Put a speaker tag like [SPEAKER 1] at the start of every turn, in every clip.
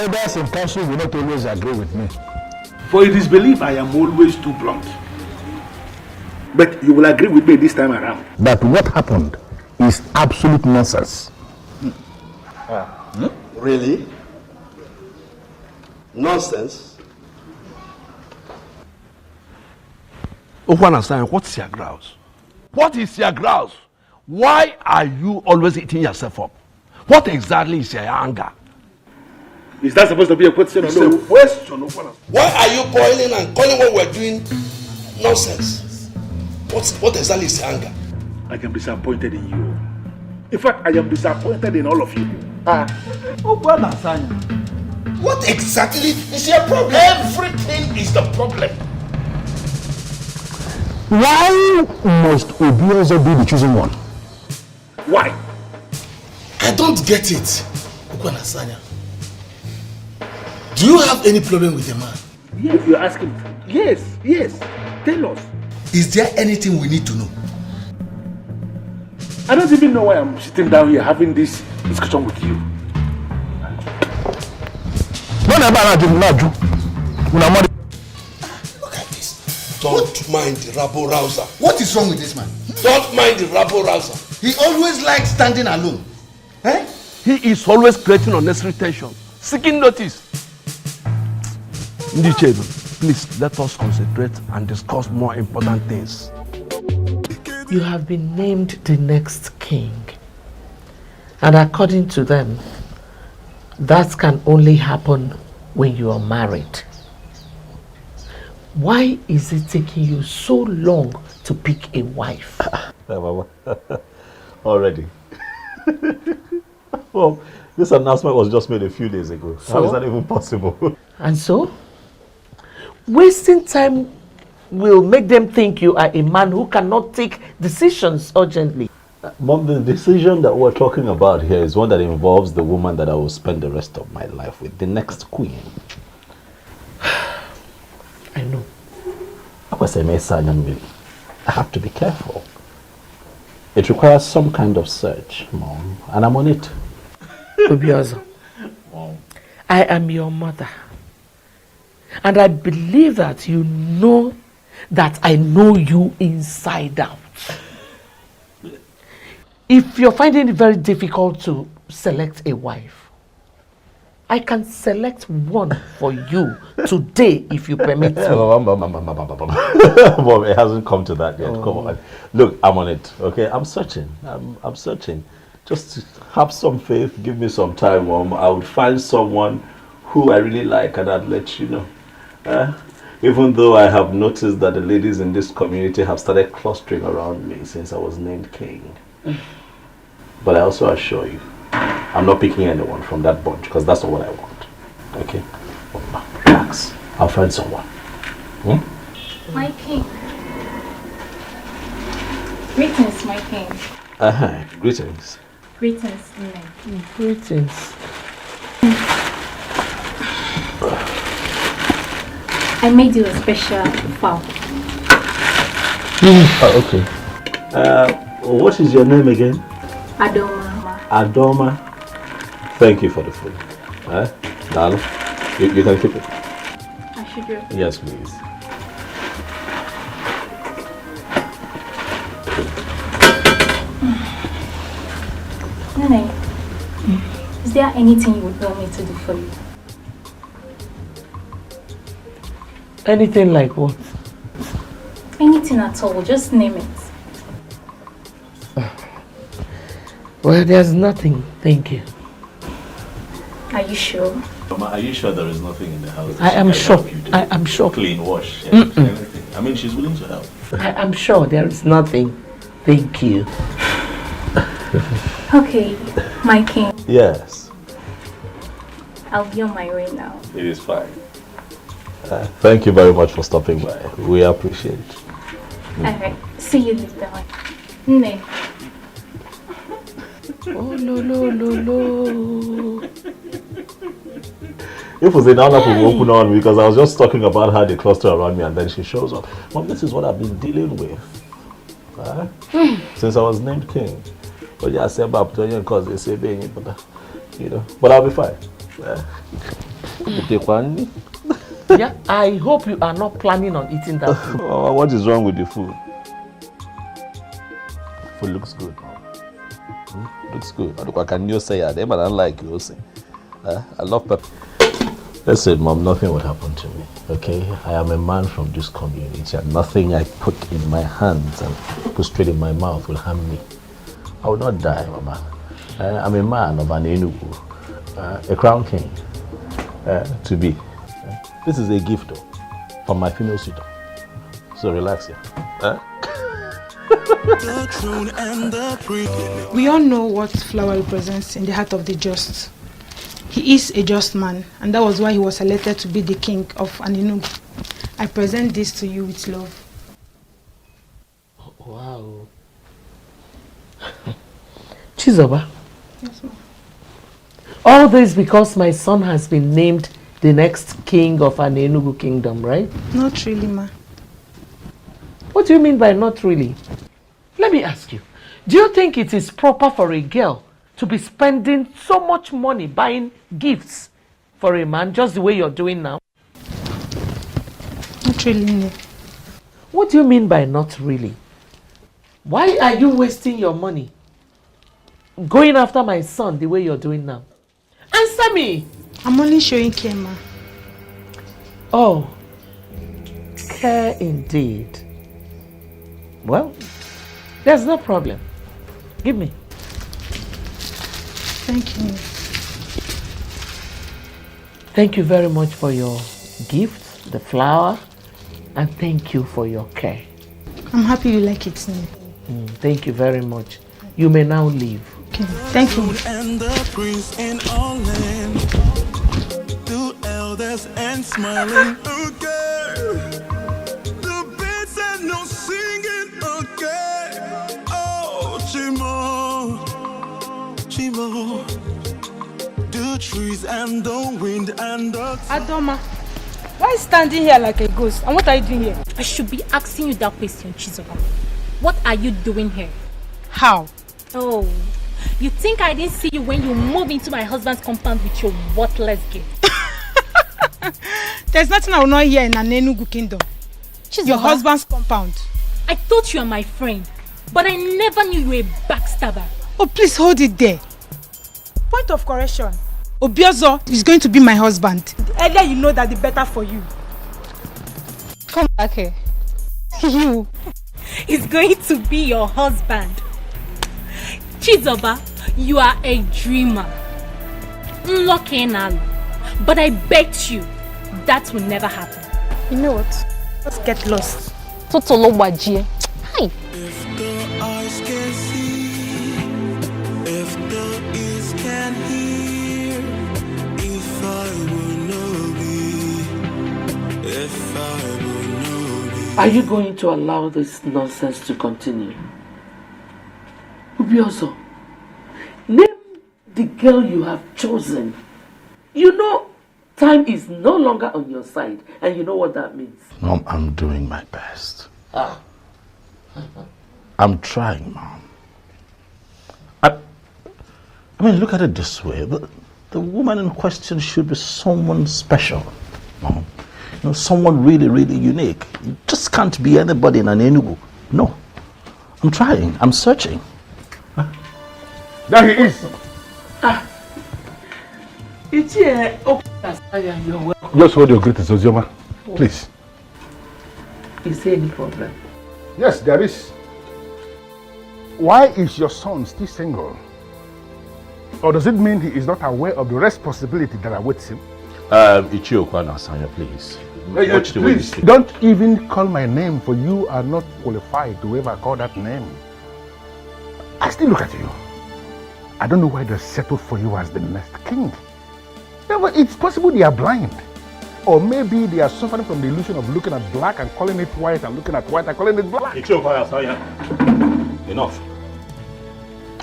[SPEAKER 1] elders in council will not always agree with me.
[SPEAKER 2] For it is believed I am always too blunt. But you will agree with me this time around.
[SPEAKER 1] That what happened is absolute nonsense.
[SPEAKER 3] Really? Nonsense?
[SPEAKER 4] What's your grouse? What is your grouse? Why are you always eating yourself up? What exactly is your anger?
[SPEAKER 2] Is that supposed to be a question or no?
[SPEAKER 4] It's a question.
[SPEAKER 3] Why are you boiling and calling what we're doing nonsense? What exactly is your anger?
[SPEAKER 2] I am disappointed in you. In fact, I am disappointed in all of you.
[SPEAKER 3] What exactly is your problem? Everything is the problem.
[SPEAKER 1] Why must Obiozo be the chosen one?
[SPEAKER 2] Why?
[SPEAKER 3] I don't get it. Ukwanasanya. Do you have any problem with the man?
[SPEAKER 2] If you're asking, yes. Tell us.
[SPEAKER 3] Is there anything we need to know?
[SPEAKER 2] I don't even know why I'm sitting down here having this discussion with you.
[SPEAKER 3] Look at this. Don't mind the rabble-rouser. What is wrong with this man? Don't mind the rabble-rouser. He always likes standing alone. Eh?
[SPEAKER 4] He is always creating unnecessary tension, seeking notice. Ndichedo, please let us concentrate and discuss more important things.
[SPEAKER 5] You have been named the next king. And according to them, that can only happen when you are married. Why is it taking you so long to pick a wife?
[SPEAKER 6] Already. Well, this announcement was just made a few days ago. So? How is that even possible?
[SPEAKER 5] And so? Wasting time will make them think you are a man who cannot take decisions urgently.
[SPEAKER 6] Mom, the decision that we're talking about here is one that involves the woman that I will spend the rest of my life with, the next queen.
[SPEAKER 5] I know.
[SPEAKER 6] I have to be careful. It requires some kind of search, Mom, and I'm on it.
[SPEAKER 5] Obiozo, I am your mother. And I believe that you know that I know you inside out. If you're finding it very difficult to select a wife, I can select one for you today if you permit me.
[SPEAKER 6] Mom, it hasn't come to that yet. Come on. Look, I'm on it, okay? I'm searching. I'm searching. Just have some faith. Give me some time, Mom. I would find someone who I really like and I'd let you know. Even though I have noticed that the ladies in this community have started clustering around me since I was named king. But I also assure you, I'm not picking anyone from that bunch because that's not what I want. Okay? Relax. I'll find someone.
[SPEAKER 7] My king. Greetings, my king.
[SPEAKER 6] Greetings.
[SPEAKER 7] Greetings, men.
[SPEAKER 5] Greetings.
[SPEAKER 7] I made you a special fowl.
[SPEAKER 6] Okay. What is your name again?
[SPEAKER 7] Adoma.
[SPEAKER 6] Adoma. Thank you for the food. Darling, you can keep it.
[SPEAKER 7] I should do.
[SPEAKER 6] Yes, please.
[SPEAKER 7] Nene, is there anything you would want me to do for you?
[SPEAKER 5] Anything like what?
[SPEAKER 7] Anything at all, just name it.
[SPEAKER 5] Well, there's nothing, thank you.
[SPEAKER 7] Are you sure?
[SPEAKER 6] Mama, are you sure there is nothing in the house?
[SPEAKER 5] I am sure. I am sure.
[SPEAKER 6] Clean, wash, anything. I mean, she's willing to help.
[SPEAKER 5] I am sure there is nothing. Thank you.
[SPEAKER 7] Okay, my king.
[SPEAKER 6] Yes.
[SPEAKER 7] I'll be on my way now.
[SPEAKER 6] It is fine. Thank you very much for stopping by. We appreciate it.
[SPEAKER 7] Alright, see you later. Nene.
[SPEAKER 5] Oh, no.
[SPEAKER 6] If we say now that we open on because I was just talking about how they cluster around me and then she shows up. Mom, this is what I've been dealing with since I was named king. But yeah, I said about because they say being, but you know, but I'll be fine.
[SPEAKER 5] Yeah, I hope you are not planning on eating that food.
[SPEAKER 6] What is wrong with the food? Food looks good. Looks good. Can you say that? I don't like you. I love pepper. Listen, Mom, nothing would happen to me, okay? I am a man from this community and nothing I put in my hands and put straight in my mouth will harm me. I will not die, Mama. I'm a man of an Enugu, a crown king, to be. This is a gift, though, from my female suitor. So relax here.
[SPEAKER 8] We all know what flower represents in the heart of the just. He is a just man, and that was why he was selected to be the king of Enugu. I present this to you with love.
[SPEAKER 5] Wow. Chizoba.
[SPEAKER 8] Yes, ma'am.
[SPEAKER 5] All this because my son has been named the next king of an Enugu kingdom, right?
[SPEAKER 8] Not really, ma.
[SPEAKER 5] What do you mean by not really? Let me ask you. Do you think it is proper for a girl to be spending so much money buying gifts for a man just the way you're doing now?
[SPEAKER 8] Not really, no.
[SPEAKER 5] What do you mean by not really? Why are you wasting your money going after my son the way you're doing now? Answer me!
[SPEAKER 8] I'm only showing care, ma.
[SPEAKER 5] Oh, care indeed. Well, there's no problem. Give me.
[SPEAKER 8] Thank you.
[SPEAKER 5] Thank you very much for your gift, the flower, and thank you for your care.
[SPEAKER 8] I'm happy you like it, Nne.
[SPEAKER 5] Thank you very much. You may now leave.
[SPEAKER 8] Okay, thank you.
[SPEAKER 9] And the prince in all land, two elders and smiling. Okay, the birds and no singing. Okay, oh Chimo, Chimo, the trees and the wind and the
[SPEAKER 8] Adoma, why are you standing here like a ghost? And what are you doing here?
[SPEAKER 7] I should be asking you that question, Chizoba. What are you doing here?
[SPEAKER 8] How?
[SPEAKER 7] Oh, you think I didn't see you when you moved into my husband's compound with your worthless gift?
[SPEAKER 8] There's nothing I will not hear in an Enugu kingdom.
[SPEAKER 7] Chizoba,
[SPEAKER 8] your husband's compound.
[SPEAKER 7] I thought you were my friend, but I never knew you were a backstabber.
[SPEAKER 8] Oh, please hold it there. Point of correction. Obiozo is going to be my husband. The earlier you know that, the better for you. Come back here. You.
[SPEAKER 7] He's going to be your husband. Chizoba, you are a dreamer. But I bet you that will never happen.
[SPEAKER 8] You know what? Let's get lost.
[SPEAKER 7] Totolo wajie. Hi.
[SPEAKER 9] If the eyes can see, if the ears can hear, if I will know be, if I will know be.
[SPEAKER 5] Are you going to allow this nonsense to continue? Ubiozo, name the girl you have chosen. You know, time is no longer on your side, and you know what that means.
[SPEAKER 2] Mom, I'm doing my best. I'm trying, Mom. I mean, look at it this way. The woman in question should be someone special, Mom. You know, someone really, really unique. You just can't be anybody in an Enugu. No. I'm trying. I'm searching. There he is.
[SPEAKER 5] It's here. Oh, you're welcome.
[SPEAKER 2] Just hold your greetings, Ozioma. Please.
[SPEAKER 5] Is there any problem?
[SPEAKER 2] Yes, there is. Why is your son still single? Or does it mean he is not aware of the responsibility that awaits him?
[SPEAKER 6] Ichiokwana Sanya, please. Watch the way you
[SPEAKER 2] Please,
[SPEAKER 6] speak.
[SPEAKER 2] don't even call my name, for you are not qualified to ever call that name. I still look at you. I don't know why they settled for you as the next king. Yeah, but it's possible they are blind. Or maybe they are suffering from the illusion of looking at black and calling it white, and looking at white and calling it black.
[SPEAKER 6] Enough.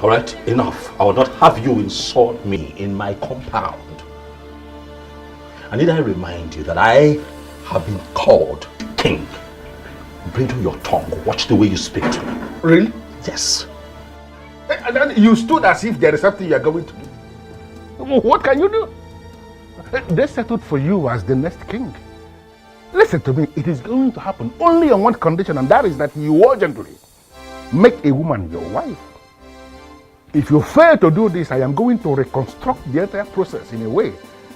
[SPEAKER 6] All right, enough. I will not have you insult me in my compound. And need I remind you that I have been called king. Bridle your tongue. Watch the way you speak to me.
[SPEAKER 2] Really?
[SPEAKER 6] Yes.
[SPEAKER 2] And then you stood as if there is something you are going to do. What can you do? They settled for you as the next king. Listen to me, it is going to happen only on one condition, and that is that you urgently make a woman your wife. If you fail to do this, I am going to reconstruct the entire process in a way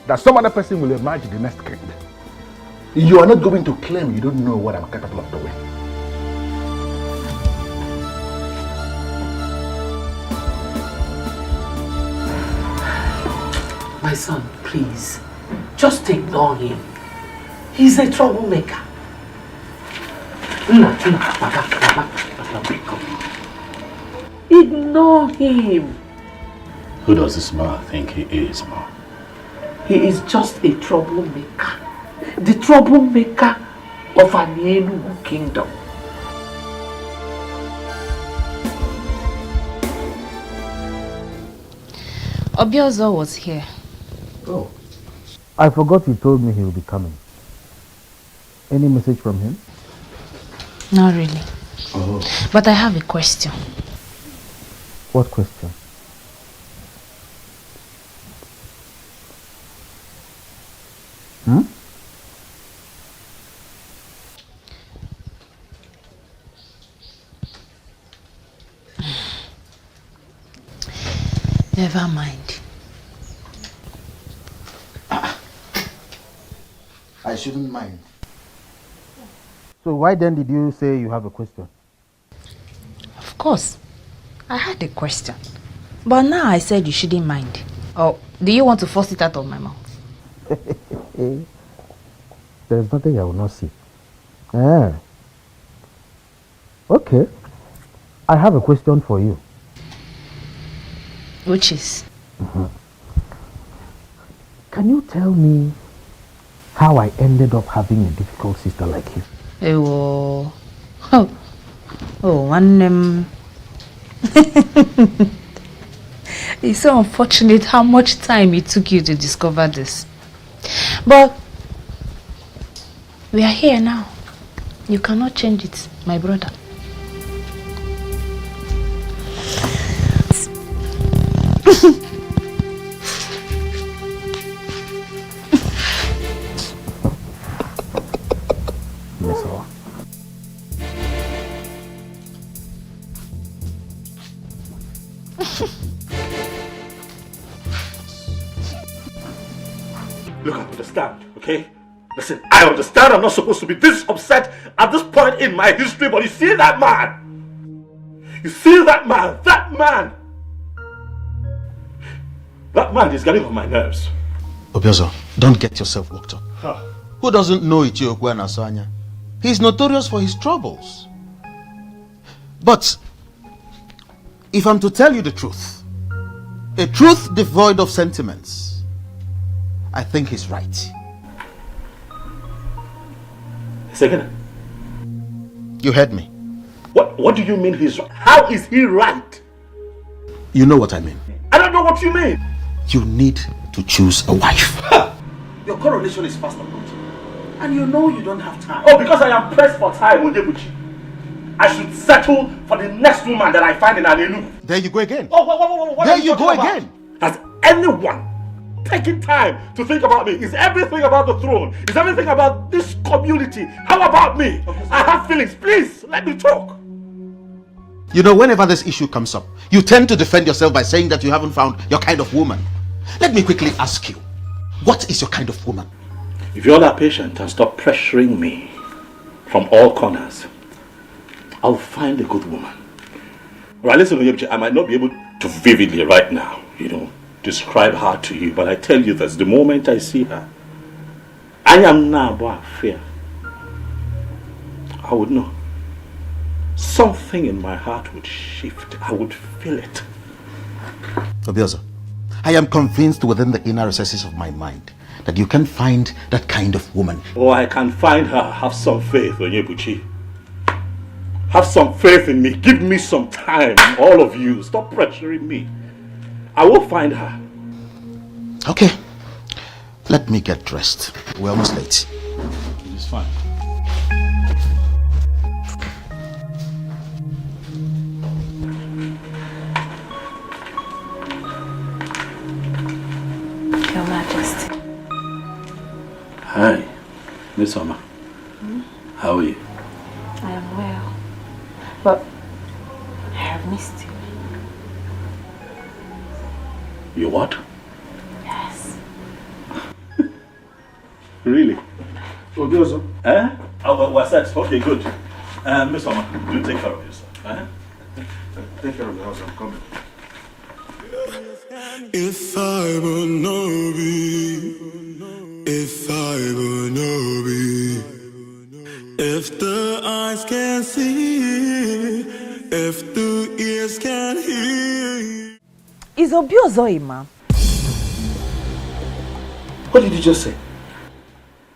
[SPEAKER 2] that some other person will emerge the next king. You are not going to claim you don't know what I'm capable of doing.
[SPEAKER 5] My son, please, just ignore him. He's a troublemaker. Ignore him.
[SPEAKER 10] Who does this man think he is, Mom?
[SPEAKER 5] He is just a troublemaker. The troublemaker of an Enugu kingdom.
[SPEAKER 11] Obiozo was here.
[SPEAKER 1] Oh. I forgot you told me he will be coming. Any message from him?
[SPEAKER 11] Not really.
[SPEAKER 1] Oh.
[SPEAKER 11] But I have a question.
[SPEAKER 1] What question? Hmm?
[SPEAKER 11] Never mind.
[SPEAKER 3] I shouldn't mind.
[SPEAKER 1] So why then did you say you have a question?
[SPEAKER 11] Of course. I had a question. But now I said you shouldn't mind. Or do you want to force it out of my mouth?
[SPEAKER 1] There is nothing I will not see. Ah. Okay. I have a question for you.
[SPEAKER 11] Which is?
[SPEAKER 1] Can you tell me how I ended up having a difficult sister like you?
[SPEAKER 11] It's so unfortunate how much time it took you to discover this. But we are here now. You cannot change it, my brother.
[SPEAKER 6] Look, I understand, okay? Listen, I understand I'm not supposed to be this upset at this point in my history, but you see that man? You see that man? That man is getting on my nerves.
[SPEAKER 3] Obiozo, don't get yourself worked up.
[SPEAKER 6] Huh.
[SPEAKER 3] Who doesn't know Etiko and Asanya? He's notorious for his troubles. But if I'm to tell you the truth, a truth devoid of sentiments, I think he's right.
[SPEAKER 6] Second.
[SPEAKER 3] You heard me.
[SPEAKER 6] What do you mean he's right? How is he right?
[SPEAKER 3] You know what I mean.
[SPEAKER 6] I don't know what you mean.
[SPEAKER 3] You need to choose a wife.
[SPEAKER 6] Your coronation is fast approaching. And you know you don't have time. Oh, because I am pressed for time, Onyebuchi. I should settle for the next woman that I find in Alelu.
[SPEAKER 3] There you go again.
[SPEAKER 6] Oh, what
[SPEAKER 3] there you go again.
[SPEAKER 6] Has anyone taking time to think about me? Is everything about the throne? Is everything about this community? How about me? I have feelings. Please, let me talk.
[SPEAKER 3] You know, whenever this issue comes up, you tend to defend yourself by saying that you haven't found your kind of woman. Let me quickly ask you, what is your kind of woman?
[SPEAKER 6] If you're that patient and stop pressuring me from all corners, I'll find a good woman. Right, listen, I might not be able to vividly right now, describe her to you, but I tell you this, the moment I see her, I am now about fear. I would know. Something in my heart would shift. I would feel it.
[SPEAKER 3] Obiozo, I am convinced within the inner recesses of my mind that you can find that kind of woman.
[SPEAKER 6] Oh, I can find her. Have some faith, Onyebuchi. Have some faith in me. Give me some time, all of you. Stop pressuring me. I will find her.
[SPEAKER 3] Okay. Let me get dressed. We're almost late.
[SPEAKER 10] It's fine.
[SPEAKER 11] Your Majesty.
[SPEAKER 10] Hi, Miss Oma. How are you?
[SPEAKER 11] I am well. But I have missed you.
[SPEAKER 10] You what?
[SPEAKER 11] Yes.
[SPEAKER 10] Really? Obiozo? Eh? Oh, what's that? Okay, good. Miss Oma, do take care of yourself. Take care of the house, I'm coming.
[SPEAKER 9] If I will know be, if I will know be, if the eyes can see, if the ears can hear.
[SPEAKER 11] Is Obiozo a man?
[SPEAKER 3] What did you just say?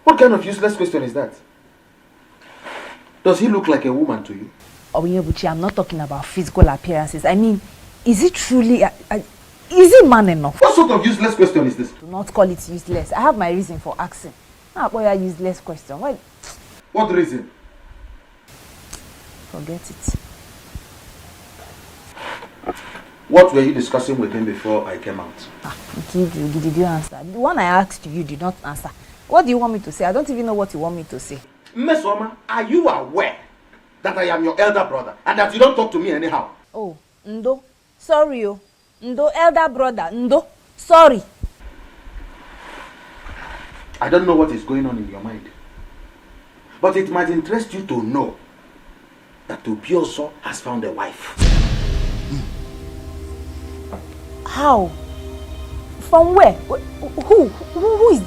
[SPEAKER 3] What kind of useless question is that? Does he look like a woman to you?
[SPEAKER 11] Onyebuchi, I'm not talking about physical appearances. I mean, is it truly is he man enough?
[SPEAKER 3] What sort of useless question is this?
[SPEAKER 11] Do not call it useless. I have my reason for asking. Not about your useless question. Why?
[SPEAKER 3] What reason?
[SPEAKER 11] Forget it.
[SPEAKER 3] What were you discussing with him before I came out?
[SPEAKER 11] Did you answer? The one I asked you did not answer. What do you want me to say? I don't even know what you want me to say.
[SPEAKER 3] Miss Oma, are you aware that I am your elder brother and that you don't talk to me anyhow?
[SPEAKER 11] Oh, Ndo. Sorry, oh. Ndo, elder brother. Ndo. Sorry.
[SPEAKER 3] I don't know what is going on in your mind. But it might interest you to know that Obiozo has found a wife.
[SPEAKER 11] How? From where? Who is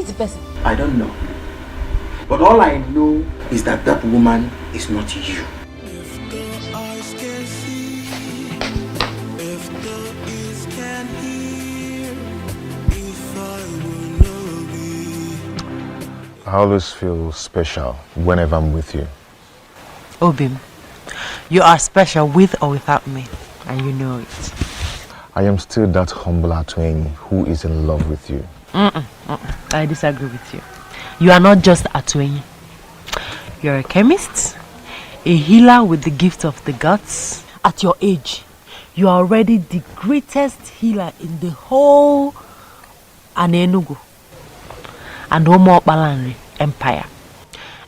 [SPEAKER 11] the person?
[SPEAKER 3] I don't know. But all I know is that that woman is not you.
[SPEAKER 9] If the eyes can see, if the ears can hear, if I will know be.
[SPEAKER 2] I always feel special whenever I'm with you.
[SPEAKER 5] Obim, you are special with or without me, and you know it.
[SPEAKER 2] I am still that humble Atweni who is in love with you.
[SPEAKER 5] I disagree with you. You are not just Atweni. You're a chemist, a healer with the gift of the gods. At your age, you are already the greatest healer in the whole Anenugu and Homo Balanri Empire.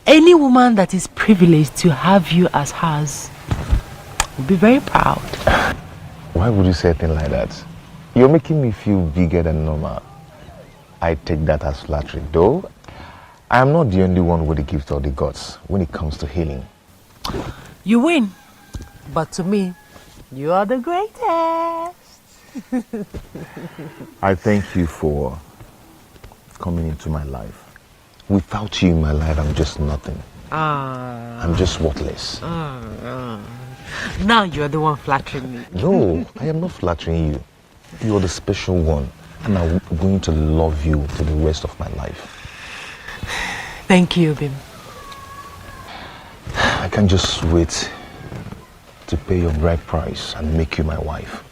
[SPEAKER 5] Any woman that is privileged to have you as hers will be very proud.
[SPEAKER 2] Why would you say a thing like that? You're making me feel bigger than normal. I take that as flattery, though I am not the only one with the gift of the gods when it comes to healing.
[SPEAKER 5] You win, but to me, you are the greatest.
[SPEAKER 2] I thank you for coming into my life. Without you in my life, I'm just nothing. I'm just worthless.
[SPEAKER 5] Now you're the one flattering me.
[SPEAKER 2] No, I am not flattering you. You're the special one, and I'm going to love you for the rest of my life.
[SPEAKER 5] Thank you, Bim.
[SPEAKER 2] I can't just wait to pay your bride price and make you my wife.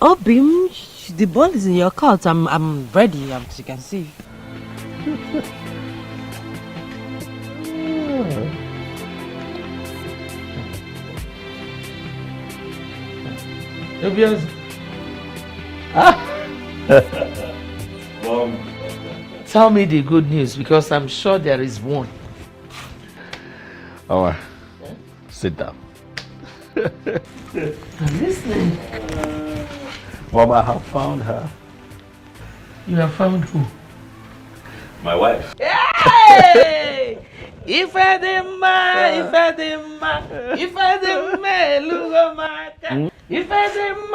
[SPEAKER 5] Oh, Bim, the ball is in your court. I'm ready, as you can see. Tell me the good news, because I'm sure there is one.
[SPEAKER 6] Alright, sit down.
[SPEAKER 5] I'm listening.
[SPEAKER 6] Mom, I have found her.
[SPEAKER 5] You have found who?
[SPEAKER 6] My wife.
[SPEAKER 5] Hey! If I didn't Lugomaka. If I didn't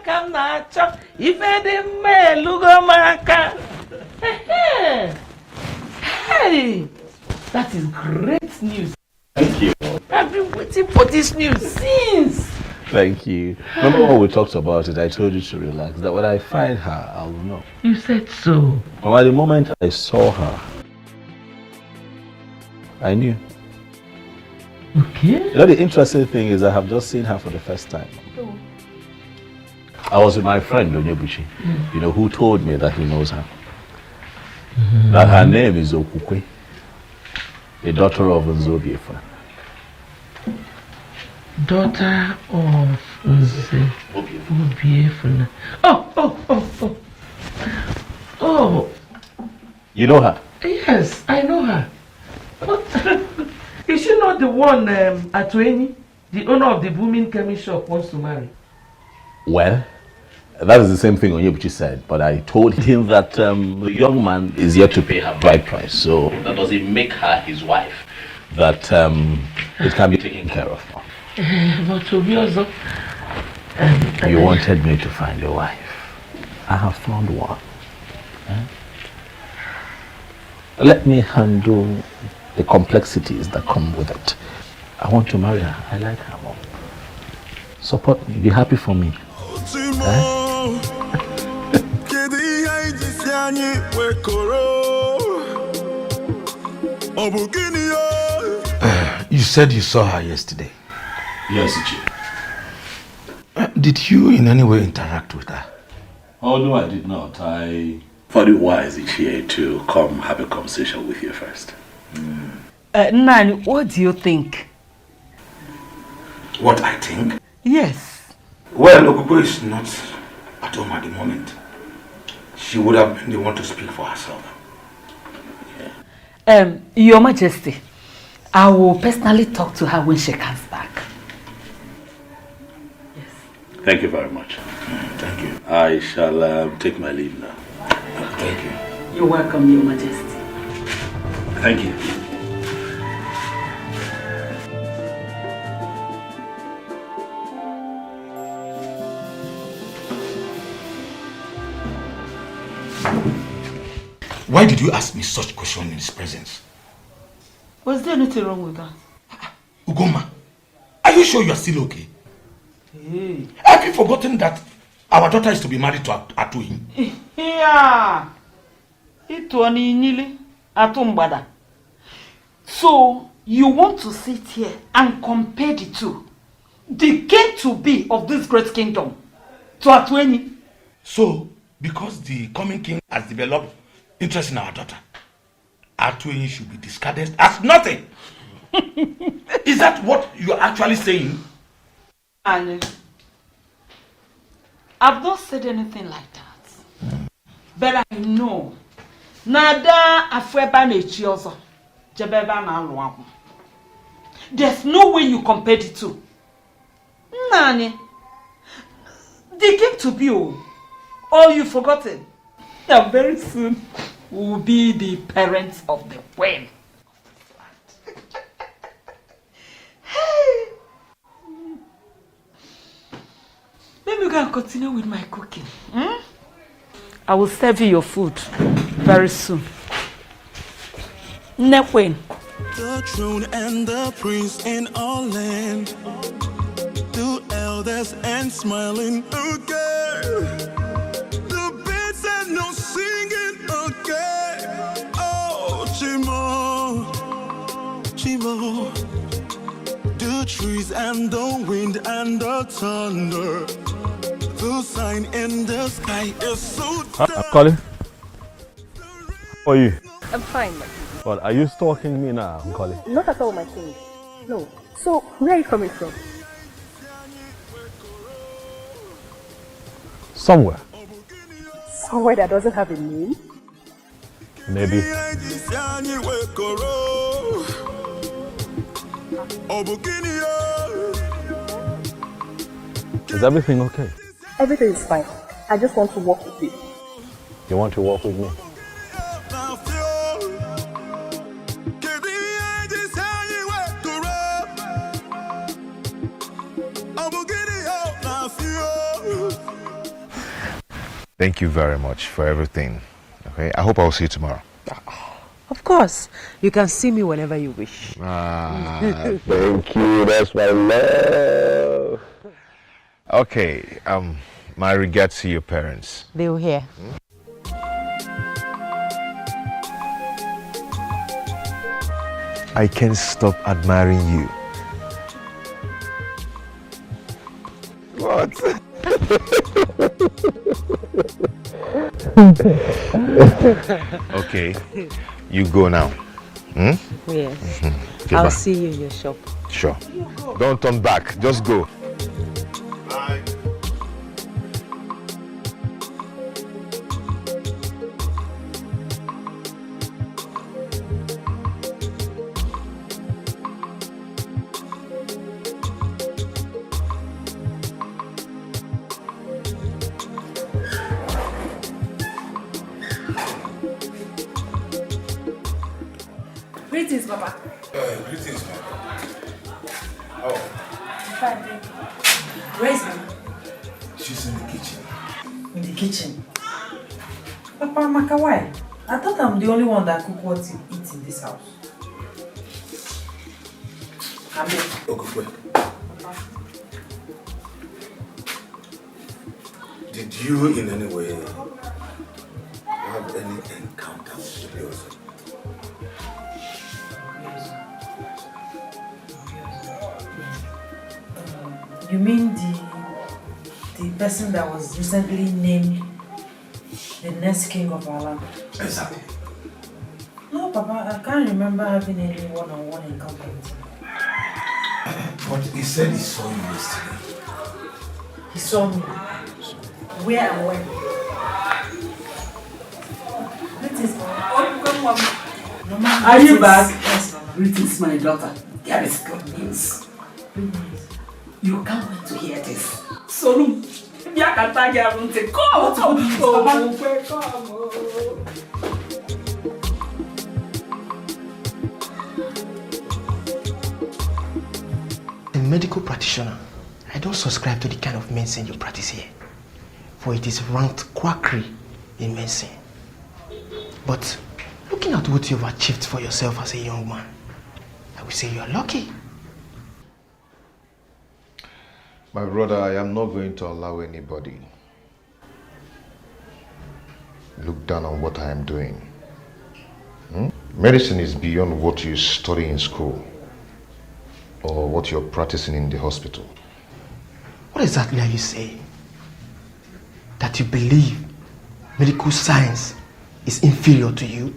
[SPEAKER 5] I'm not chop. If I didn't Lugomaka. Hey! That is great news.
[SPEAKER 6] Thank you.
[SPEAKER 5] I've been waiting for this news since.
[SPEAKER 6] Thank you. Remember when we talked about it, I told you to relax, that when I find her, I'll know.
[SPEAKER 5] You said so.
[SPEAKER 6] But at the moment I saw her, I knew.
[SPEAKER 5] Okay.
[SPEAKER 6] You know, the interesting thing is I have just seen her for the first time.
[SPEAKER 5] Oh.
[SPEAKER 6] I was with my friend, Onyebuchi, you know, who told me that he knows her. That her name is Okukwe, the daughter of Nzobiefa.
[SPEAKER 5] Daughter of Nzobiefa. Oh.
[SPEAKER 6] You know her?
[SPEAKER 5] Yes. Yes, I know her. Is she not the one Onny, the owner of the booming chemist shop, wants to marry?
[SPEAKER 6] Well, that is the same thing Onyebuchi said, but I told him that the young man is yet to pay her bride price, so that doesn't make her his wife. That it can be taken care of.
[SPEAKER 5] But to be also,
[SPEAKER 6] you wanted me to find a wife. I have found one. Let me handle the complexities that come with it. I want to marry her. I like her more. Support me. Be happy for me.
[SPEAKER 3] You said you saw her yesterday.
[SPEAKER 10] Yes, Ichi.
[SPEAKER 3] Did you in any way interact with her?
[SPEAKER 10] Oh, no, I did not. I thought it wise, Ichi, to come have a conversation with you first.
[SPEAKER 5] Nani, what do you think?
[SPEAKER 2] What I think?
[SPEAKER 5] Yes.
[SPEAKER 2] Well, Okuko is not at home at the moment. She would have been the one to speak for herself.
[SPEAKER 5] Your Majesty, I will personally talk to her when she comes back. Yes.
[SPEAKER 10] Thank you very much.
[SPEAKER 2] Thank you.
[SPEAKER 10] I shall take my leave now.
[SPEAKER 2] Thank you.
[SPEAKER 5] You're welcome, Your Majesty.
[SPEAKER 10] Thank you.
[SPEAKER 2] Why did you ask me such question in his presence?
[SPEAKER 5] Was there anything wrong with that?
[SPEAKER 2] Ugoma, are you sure you are still okay?
[SPEAKER 5] Hey.
[SPEAKER 2] Have you forgotten that our daughter is to be married to Atui?
[SPEAKER 5] Yeah. So, you want to sit here and compare the two? The king to be of this great kingdom to Atui?
[SPEAKER 2] So, because the coming king has developed interest in our daughter, Atui should be discarded as nothing. Is that what you are actually saying?
[SPEAKER 5] And I've not said anything like that. But I know Nada afweba nechiozo jebeba na alwamu. There's no way you compare the two. Nani, they came to be oh you've forgotten. Yeah, very soon we will be the parents of the queen. Hey. Maybe we can continue with my cooking. I will serve you your food very soon. Queen.
[SPEAKER 9] The throne and the prince in our land, the elders and smiling again. The birds and no singing again. Oh, Chimo, Chimo. The trees and the wind and the thunder. The sign in the sky is so dark.
[SPEAKER 4] Colin, how are you?
[SPEAKER 12] I'm fine, my king.
[SPEAKER 4] But are you stalking me now, Colin?
[SPEAKER 12] Not at all, my king. No. So, where are you coming from?
[SPEAKER 4] Somewhere.
[SPEAKER 12] Somewhere that doesn't have a name?
[SPEAKER 4] Maybe. Is everything okay?
[SPEAKER 12] Everything is fine. I just want to walk with you.
[SPEAKER 4] You want to walk with me?
[SPEAKER 13] Thank you very much for everything. Okay, I hope I'll see you tomorrow.
[SPEAKER 14] Of course. You can see me whenever you wish.
[SPEAKER 13] Thank you. That's my love. Okay, my regards to your parents.
[SPEAKER 14] They were here.
[SPEAKER 13] I can't stop admiring you. What? Okay, you go now.
[SPEAKER 14] Yes.
[SPEAKER 13] Okay,
[SPEAKER 14] I'll
[SPEAKER 13] bye.
[SPEAKER 14] see you in your shop.
[SPEAKER 13] Sure. Don't turn back. Just go.
[SPEAKER 2] Bye.
[SPEAKER 15] Greetings, Papa.
[SPEAKER 16] Greetings, man. Oh.
[SPEAKER 15] Fine, thank you. Where is Mama?
[SPEAKER 16] She's in the kitchen.
[SPEAKER 15] In the kitchen? Papa, Maka, why? I thought I'm the only one that cook what you eat in this house. Come here.
[SPEAKER 16] Okay, wait.
[SPEAKER 15] Papa.
[SPEAKER 16] Did you in any way have any encounter with the person?
[SPEAKER 15] You mean the person that was recently named the next king of our land?
[SPEAKER 16] Exactly.
[SPEAKER 15] No, Papa, I can't remember having any one-on-one encounter with him.
[SPEAKER 16] But he said he saw you yesterday.
[SPEAKER 15] He saw me. Where and when? Greetings, Mama. Mama,
[SPEAKER 17] Are you
[SPEAKER 15] greetings.
[SPEAKER 17] back?
[SPEAKER 15] Yes, Mama.
[SPEAKER 17] Greetings, my daughter. There is good news.
[SPEAKER 15] Good news.
[SPEAKER 17] You can't wait to hear this. So, come.
[SPEAKER 18] A medical practitioner, I don't subscribe to the kind of medicine you practice here, for it is ranked quackery in medicine. But looking at what you've achieved for yourself as a young man, I would say you are lucky.
[SPEAKER 13] My brother, I am not going to allow anybody look down on what I am doing. Medicine is beyond what you study in school or what you're practicing in the hospital.
[SPEAKER 18] What exactly are you saying? That you believe medical science is inferior to you?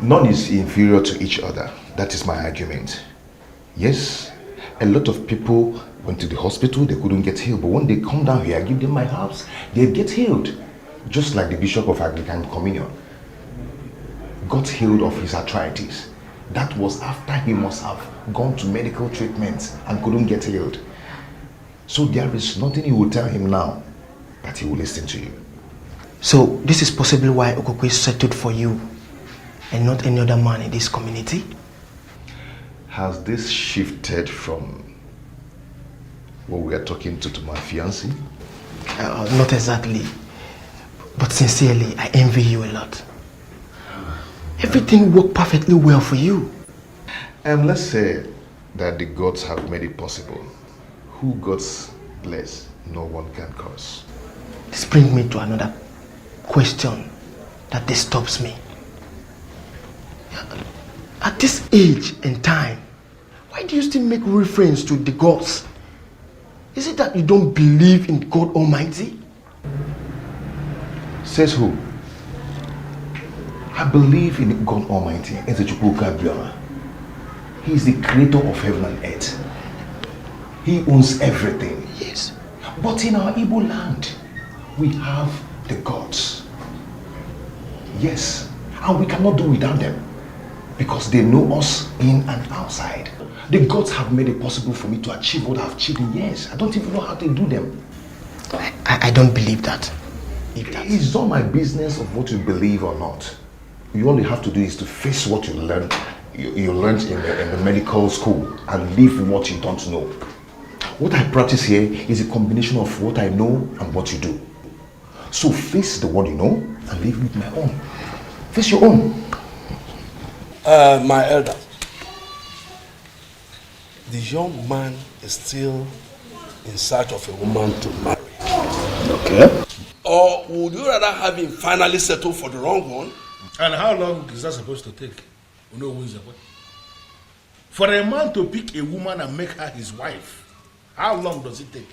[SPEAKER 13] None is inferior to each other. That is my argument. Yes, a lot of people went to the hospital, they couldn't get healed. But when they come down here, I give them my house, they get healed. Just like the Bishop of Anglican Communion got healed of his arthritis. That was after he must have gone to medical treatment and couldn't get healed. So there is nothing you will tell him now that he will listen to you.
[SPEAKER 18] So this is possibly why Okokwe settled for you and not any other man in this community?
[SPEAKER 13] Has this shifted from what we are talking to my fiancé?
[SPEAKER 18] Not exactly. But sincerely, I envy you a lot. Everything worked perfectly well for you.
[SPEAKER 13] And let's say that the gods have made it possible. Who God's bless, no one can curse.
[SPEAKER 18] This brings me to another question that disturbs me. At this age and time, why do you still make reference to the gods? Is it that you don't believe in God Almighty?
[SPEAKER 13] Says who? I believe in God Almighty. He is the creator of heaven and earth. He owns everything.
[SPEAKER 18] Yes.
[SPEAKER 13] But in our Igbo land, we have the gods. Yes. And we cannot do without them. Because they know us in and outside. The gods have made it possible for me to achieve what I've achieved in years. I don't even know how to do them.
[SPEAKER 18] I don't believe that.
[SPEAKER 13] It's not my business of what you believe or not. You all you have to do is to face what you learned. You learned in the medical school and leave what you don't know. What I practice here is a combination of what I know and what you do. So face the one you know and leave with my own. Face your own.
[SPEAKER 4] My elder, the young man is still in search of a woman to marry.
[SPEAKER 2] Okay.
[SPEAKER 4] Or would you rather have him finally settle for the wrong one?
[SPEAKER 2] And how long is that supposed to take? You know who is the boy? For a man to pick a woman and make her his wife, how long does it take?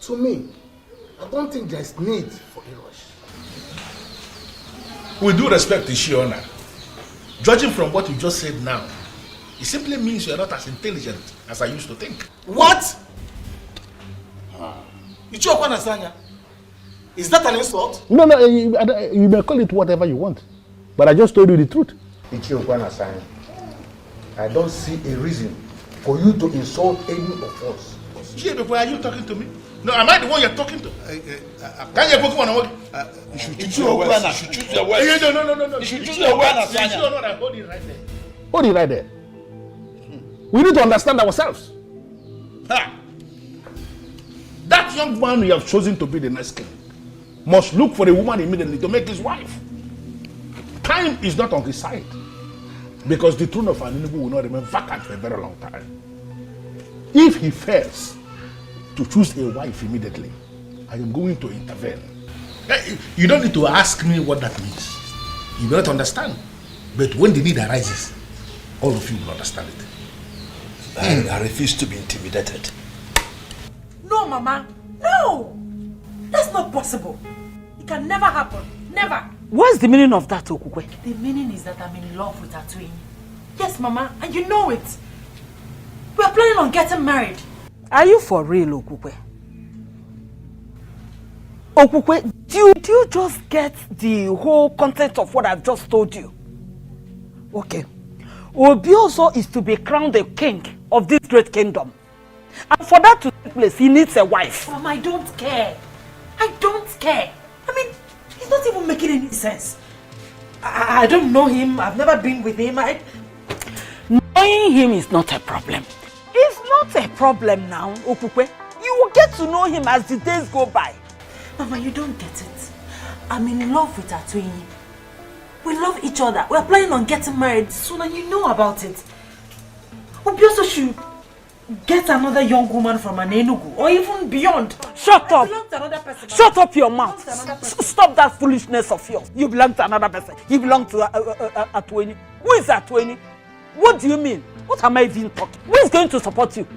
[SPEAKER 19] To me, I don't think there's need for a rush.
[SPEAKER 2] With due respect to Shiona, judging from what you just said now, it simply means you're not as intelligent as I used to think.
[SPEAKER 19] What? Ichokwa Nasanya? Is that an insult?
[SPEAKER 2] No, you may call it whatever you want. But I just told you the truth.
[SPEAKER 19] Ichokwa Nasanya, I don't see a reason for you to insult any of us.
[SPEAKER 2] Are you talking to me? No, am I the one you're talking to? Can you Pokemon away?
[SPEAKER 4] You should choose your words. You should choose your words.
[SPEAKER 2] No.
[SPEAKER 4] You should choose your words.
[SPEAKER 2] You should not hold it right there. Hold it right there. We need to understand ourselves. Ha! That young man you have chosen to be the next king must look for a woman immediately to make his wife. Time is not on his side. Because the throne of Aninugu will not remain vacant for a very long time. If he fails to choose a wife immediately, I am going to intervene. You don't need to ask me what that means. You will not understand. But when the need arises, all of you will understand it.
[SPEAKER 16] I refuse to be intimidated.
[SPEAKER 15] No, Mama. No! That's not possible. It can never happen. Never.
[SPEAKER 5] What's the meaning of that, Okukwe?
[SPEAKER 15] The meaning is that I'm in love with Atuini. Yes, Mama, and you know it. We're planning on getting married.
[SPEAKER 5] Are you for real, Okukwe? Okukwe, do you just get the whole content of what I've just told you? Okay. Obioso is to be crowned the king of this great kingdom. And for that to take place, he needs a wife.
[SPEAKER 15] Mama, I don't care. I don't care. I mean, it's not even making any sense. I don't know him. I've never been with him.
[SPEAKER 5] Knowing him is not a problem. It's not a problem now, Okukwe. You will get to know him as the days go by.
[SPEAKER 15] Mama, you don't get it. I'm in love with Atuini. We love each other. We're planning on getting married soon and you know about it. Obioso should get another young woman from an Enugu or even beyond.
[SPEAKER 5] Shut up!
[SPEAKER 15] Belong to another person.
[SPEAKER 5] Shut up your mouth. Stop that foolishness of yours. You belong to another person. You belong to Atuini. Who is Atuini? What do you mean? What am I even talking? Who is going to support you?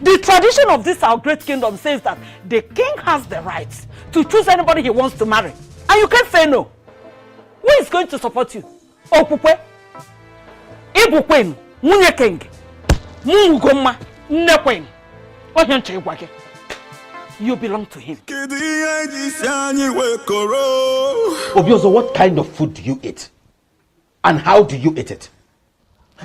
[SPEAKER 5] The tradition of this our great kingdom says that the king has the right to choose anybody he wants to marry. And you can't say no. Who is going to support you? Okukwe? Ibukwen? Munye king? Mungoma? Nekwen? You belong to him.
[SPEAKER 3] Obioso, what kind of food do you eat? And how do you eat it?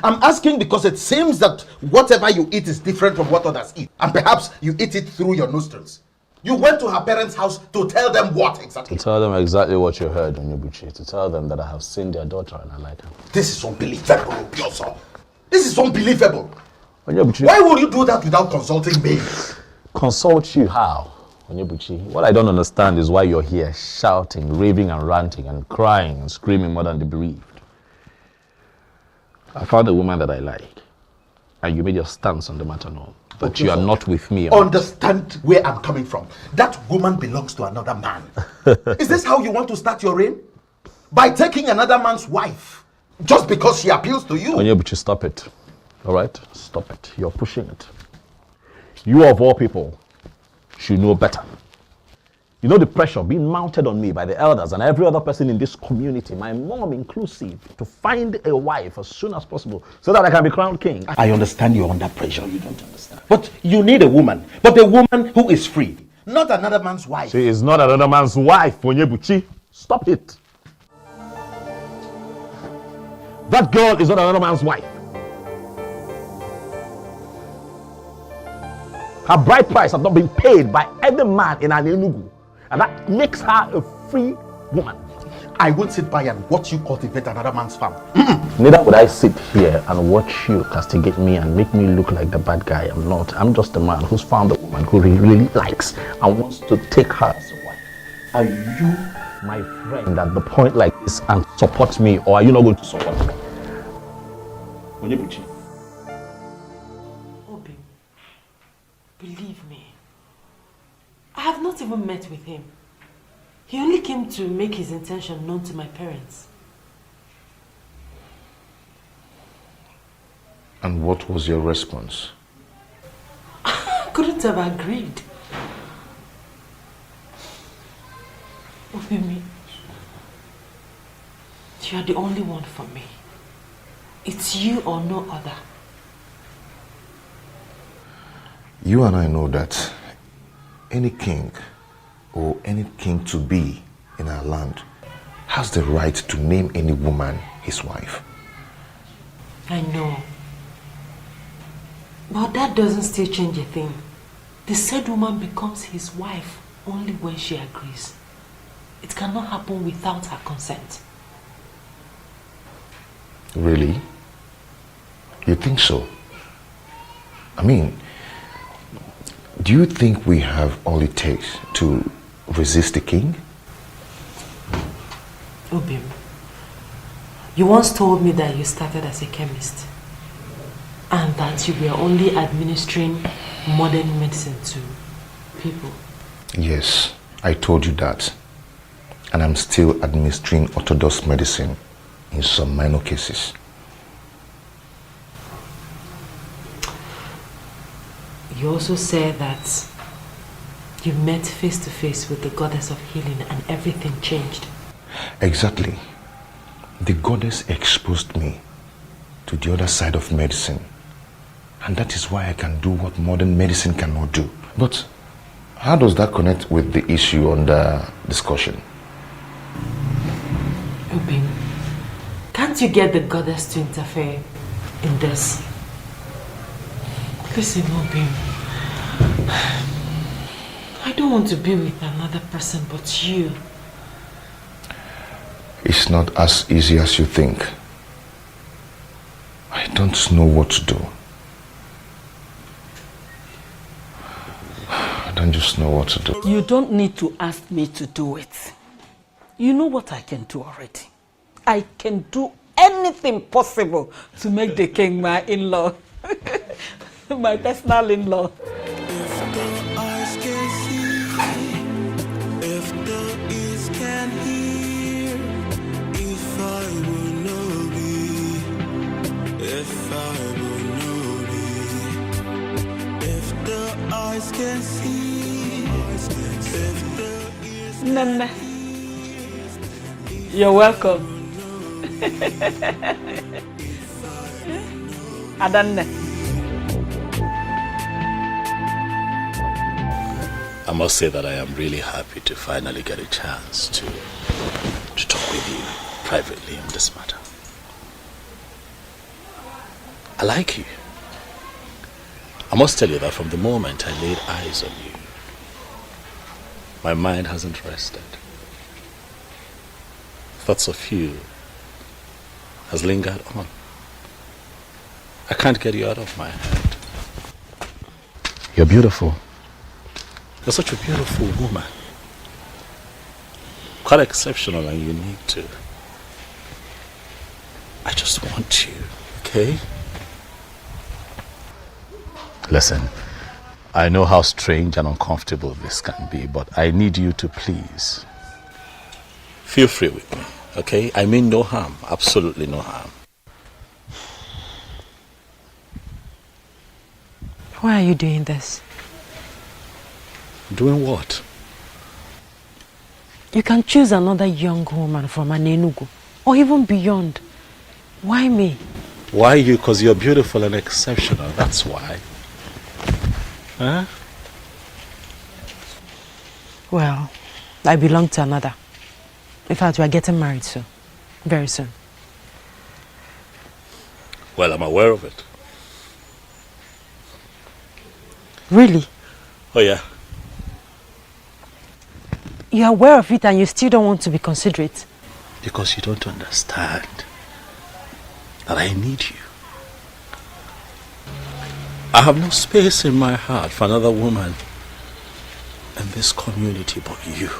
[SPEAKER 3] I'm asking because it seems that whatever you eat is different from what others eat. And perhaps you eat it through your nostrils. You went to her parents' house to tell them what exactly?
[SPEAKER 6] To tell them exactly what you heard, Onyebuchi. To tell them that I have seen their daughter and I like her.
[SPEAKER 3] This is unbelievable, Obioso. This is unbelievable.
[SPEAKER 6] Onyebuchi.
[SPEAKER 3] Why would you do that without consulting me?
[SPEAKER 6] Consult you how? Onyebuchi, what I don't understand is why you're here shouting, raving and ranting and crying and screaming more than the bereaved. I found a woman that I like, and you made your stance on the matter known. But okay, you are not with me.
[SPEAKER 3] Understand where I'm coming from. That woman belongs to another man. Is this how you want to start your reign? By taking another man's wife, just because she appeals to you?
[SPEAKER 6] Onyebuchi, stop it. All right? Stop it. You're pushing it. You of all people should know better. You know the pressure being mounted on me by the elders and every other person in this community, my mom inclusive, to find a wife as soon as possible so that I can be crowned king.
[SPEAKER 3] I understand you're under pressure. You don't understand. But you need a woman. But a woman who is free. Not another man's wife.
[SPEAKER 6] She is not another man's wife, Onyebuchi. Stop it. That girl is not another man's wife. Her bride price has not been paid by any man in Enugu. And that makes her a free woman.
[SPEAKER 3] I won't sit by and watch you cultivate another man's farm.
[SPEAKER 6] Neither would I sit here and watch you castigate me and make me look like the bad guy. I'm not. I'm just a man who's found a woman who he really likes and wants to take her as a wife. Are you my friend at the point like this and support me, or are you not going to support me? Onyebuchi.
[SPEAKER 15] Obi, believe me. I have not even met with him. He only came to make his intention known to my parents.
[SPEAKER 13] And what was your response?
[SPEAKER 15] I couldn't have agreed. Obimi, you are the only one for me. It's you or no other.
[SPEAKER 13] You and I know that any king or any king to be in our land has the right to name any woman his wife.
[SPEAKER 15] I know. But that doesn't still change a thing. The said woman becomes his wife only when she agrees. It cannot happen without her consent.
[SPEAKER 13] Really? You think so? I mean, do you think we have all it takes to resist the king?
[SPEAKER 15] Obim, you once told me that you started as a chemist and that you were only administering modern medicine to people.
[SPEAKER 13] Yes, I told you that. And I'm still administering orthodox medicine in some minor cases.
[SPEAKER 15] You also said that you met face to face with the goddess of healing and everything changed.
[SPEAKER 13] Exactly. The goddess exposed me to the other side of medicine. And that is why I can do what modern medicine cannot do. But how does that connect with the issue under discussion?
[SPEAKER 15] Obim, can't you get the goddess to interfere in this? Listen, Obim, I don't want to be with another person but you.
[SPEAKER 13] It's not as easy as you think. I don't know what to do. I don't just know what to do.
[SPEAKER 17] You don't need to ask me to do it. You know what I can do already. I can do anything possible to make the king my in-law. My personal in-law. Nana, you're welcome. Adanne.
[SPEAKER 10] I must say that I am really happy to finally get a chance to talk with you privately on this matter. I like you. I must tell you that from the moment I laid eyes on you, my mind hasn't rested. Thoughts of you has lingered on. I can't get you out of my head. You're beautiful. You're such a beautiful woman. Quite exceptional and unique too. I just want you, okay? Listen, I know how strange and uncomfortable this can be, but I need you to please feel free with me, okay? I mean no harm, absolutely no harm.
[SPEAKER 14] Why are you doing this?
[SPEAKER 10] Doing what?
[SPEAKER 14] You can choose another young woman from Enugu or even beyond. Why me?
[SPEAKER 10] Why you? Because you're beautiful and exceptional, that's why. Huh?
[SPEAKER 14] Well, I belong to another. In fact, we are getting married soon. Very soon.
[SPEAKER 10] Well, I'm aware of it.
[SPEAKER 14] Really?
[SPEAKER 10] Oh, yeah.
[SPEAKER 14] You're aware of it and you still don't want to be considerate?
[SPEAKER 10] Because you don't understand that I need you. I have no space in my heart for another woman in this community but you.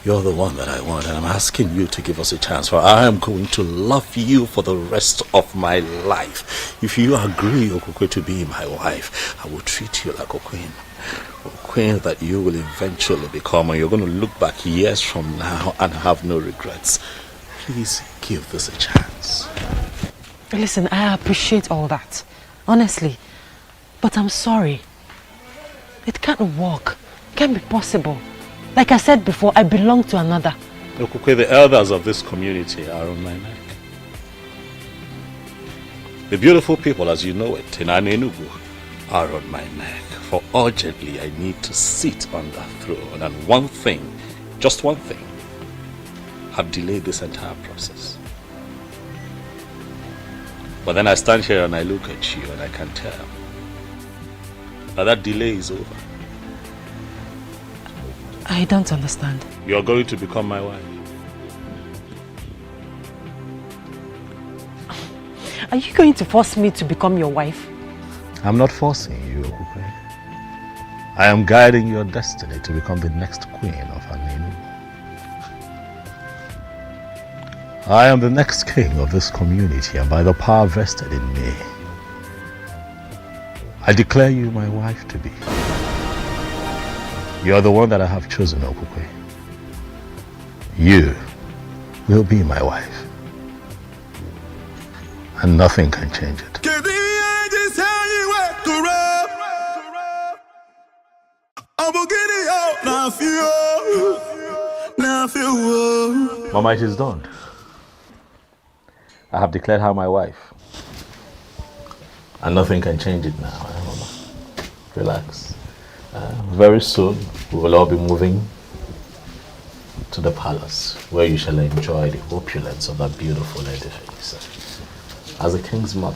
[SPEAKER 10] You're the one that I want, and I'm asking you to give us a chance, for I am going to love you for the rest of my life. If you agree, Okokwe, to be my wife, I will treat you like a queen. A queen that you will eventually become, and you're going to look back years from now and have no regrets. Please give this a chance.
[SPEAKER 14] Listen, I appreciate all that, honestly. But I'm sorry. It can't work. It can't be possible. Like I said before, I belong to another.
[SPEAKER 10] Okokwe, the elders of this community are on my neck. The beautiful people, as you know it, in Enugu, are on my neck. For urgently, I need to sit on that throne. And one thing, just one thing, have delayed this entire process. But then I stand here and I look at you and I can tell that delay is over.
[SPEAKER 14] I don't understand.
[SPEAKER 10] You're going to become my wife.
[SPEAKER 14] Are you going to force me to become your wife?
[SPEAKER 10] I'm not forcing you, Okupe. I am guiding your destiny to become the next queen of Aninu. I am the next king of this community, and by the power vested in me, I declare you my wife to be. You are the one that I have chosen, Okupe. You will be my wife, and nothing can change it. Mama, it is done. I have declared her my wife, and nothing can change it now, Mama. Relax. Very soon, we will all be moving to the palace, where you shall enjoy the opulence of that beautiful edifice as a king's mother.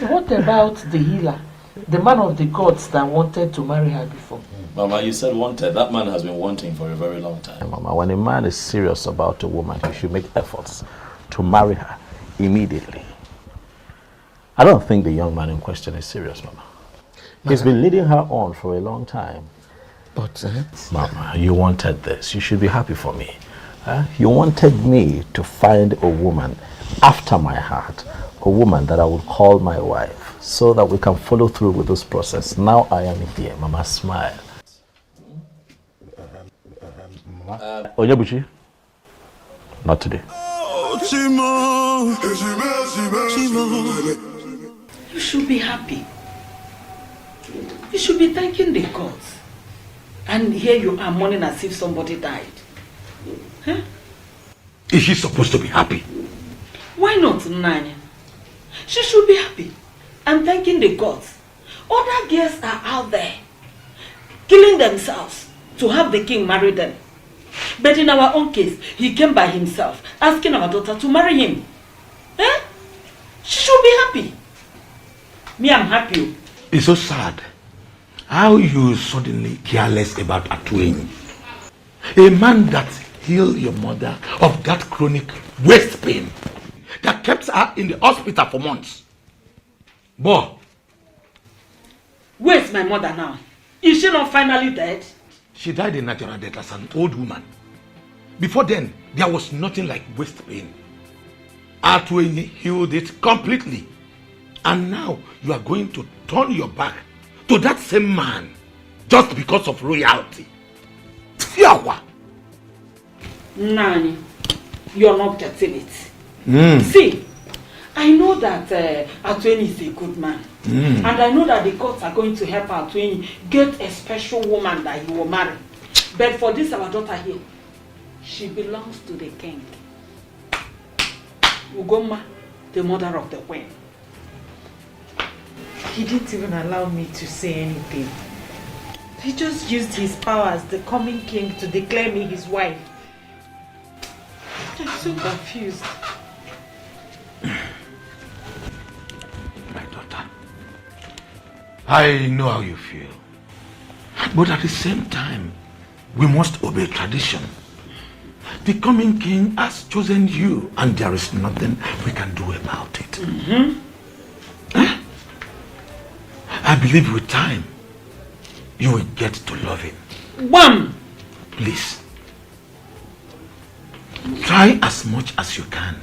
[SPEAKER 5] What about the healer, the man of the gods that wanted to marry her before?
[SPEAKER 10] Mama, you said wanted. That man has been wanting for a very long time.
[SPEAKER 6] Mama, when a man is serious about a woman, he should make efforts to marry her immediately. I don't think the young man in question is serious, Mama. He's been leading her on for a long time.
[SPEAKER 2] But,
[SPEAKER 6] Mama, you wanted this. You should be happy for me. You wanted me to find a woman after my heart, a woman that I would call my wife, so that we can follow through with this process. Now I am here. Mama, smile. Onyebuchi, not today.
[SPEAKER 5] You should be happy. You should be thanking the gods. And here you are mourning as if somebody died. Huh?
[SPEAKER 2] Is she supposed to be happy?
[SPEAKER 5] Why not, Nanya? She should be happy and thanking the gods. Other girls are out there killing themselves to have the king marry them. But in our own case, he came by himself, asking our daughter to marry him. Eh? She should be happy. Me, I'm happy.
[SPEAKER 2] It's so sad how you suddenly careless about Atueni. A man that healed your mother of that chronic waist pain that kept her in the hospital for months. Boy.
[SPEAKER 5] Where's my mother now? Is she not finally dead?
[SPEAKER 2] She died a natural death as an old woman. Before then, there was nothing like waist pain. Atueni healed it completely. And now you are going to turn your back to that same man just because of royalty. Fiawa!
[SPEAKER 5] Nani, you're not getting it. See, I know that Atueni is a good man. And I know that the gods are going to help Atueni get a special woman that he will marry. But for this, our daughter here, she belongs to the king. Ugoma, the mother of the queen.
[SPEAKER 15] He didn't even allow me to say anything. He just used his power as the coming king to declare me his wife. I'm so confused.
[SPEAKER 2] My daughter, I know how you feel. But at the same time, we must obey tradition. The coming king has chosen you, and there is nothing we can do about it. I believe with time, you will get to love him.
[SPEAKER 5] Wham!
[SPEAKER 2] Please, try as much as you can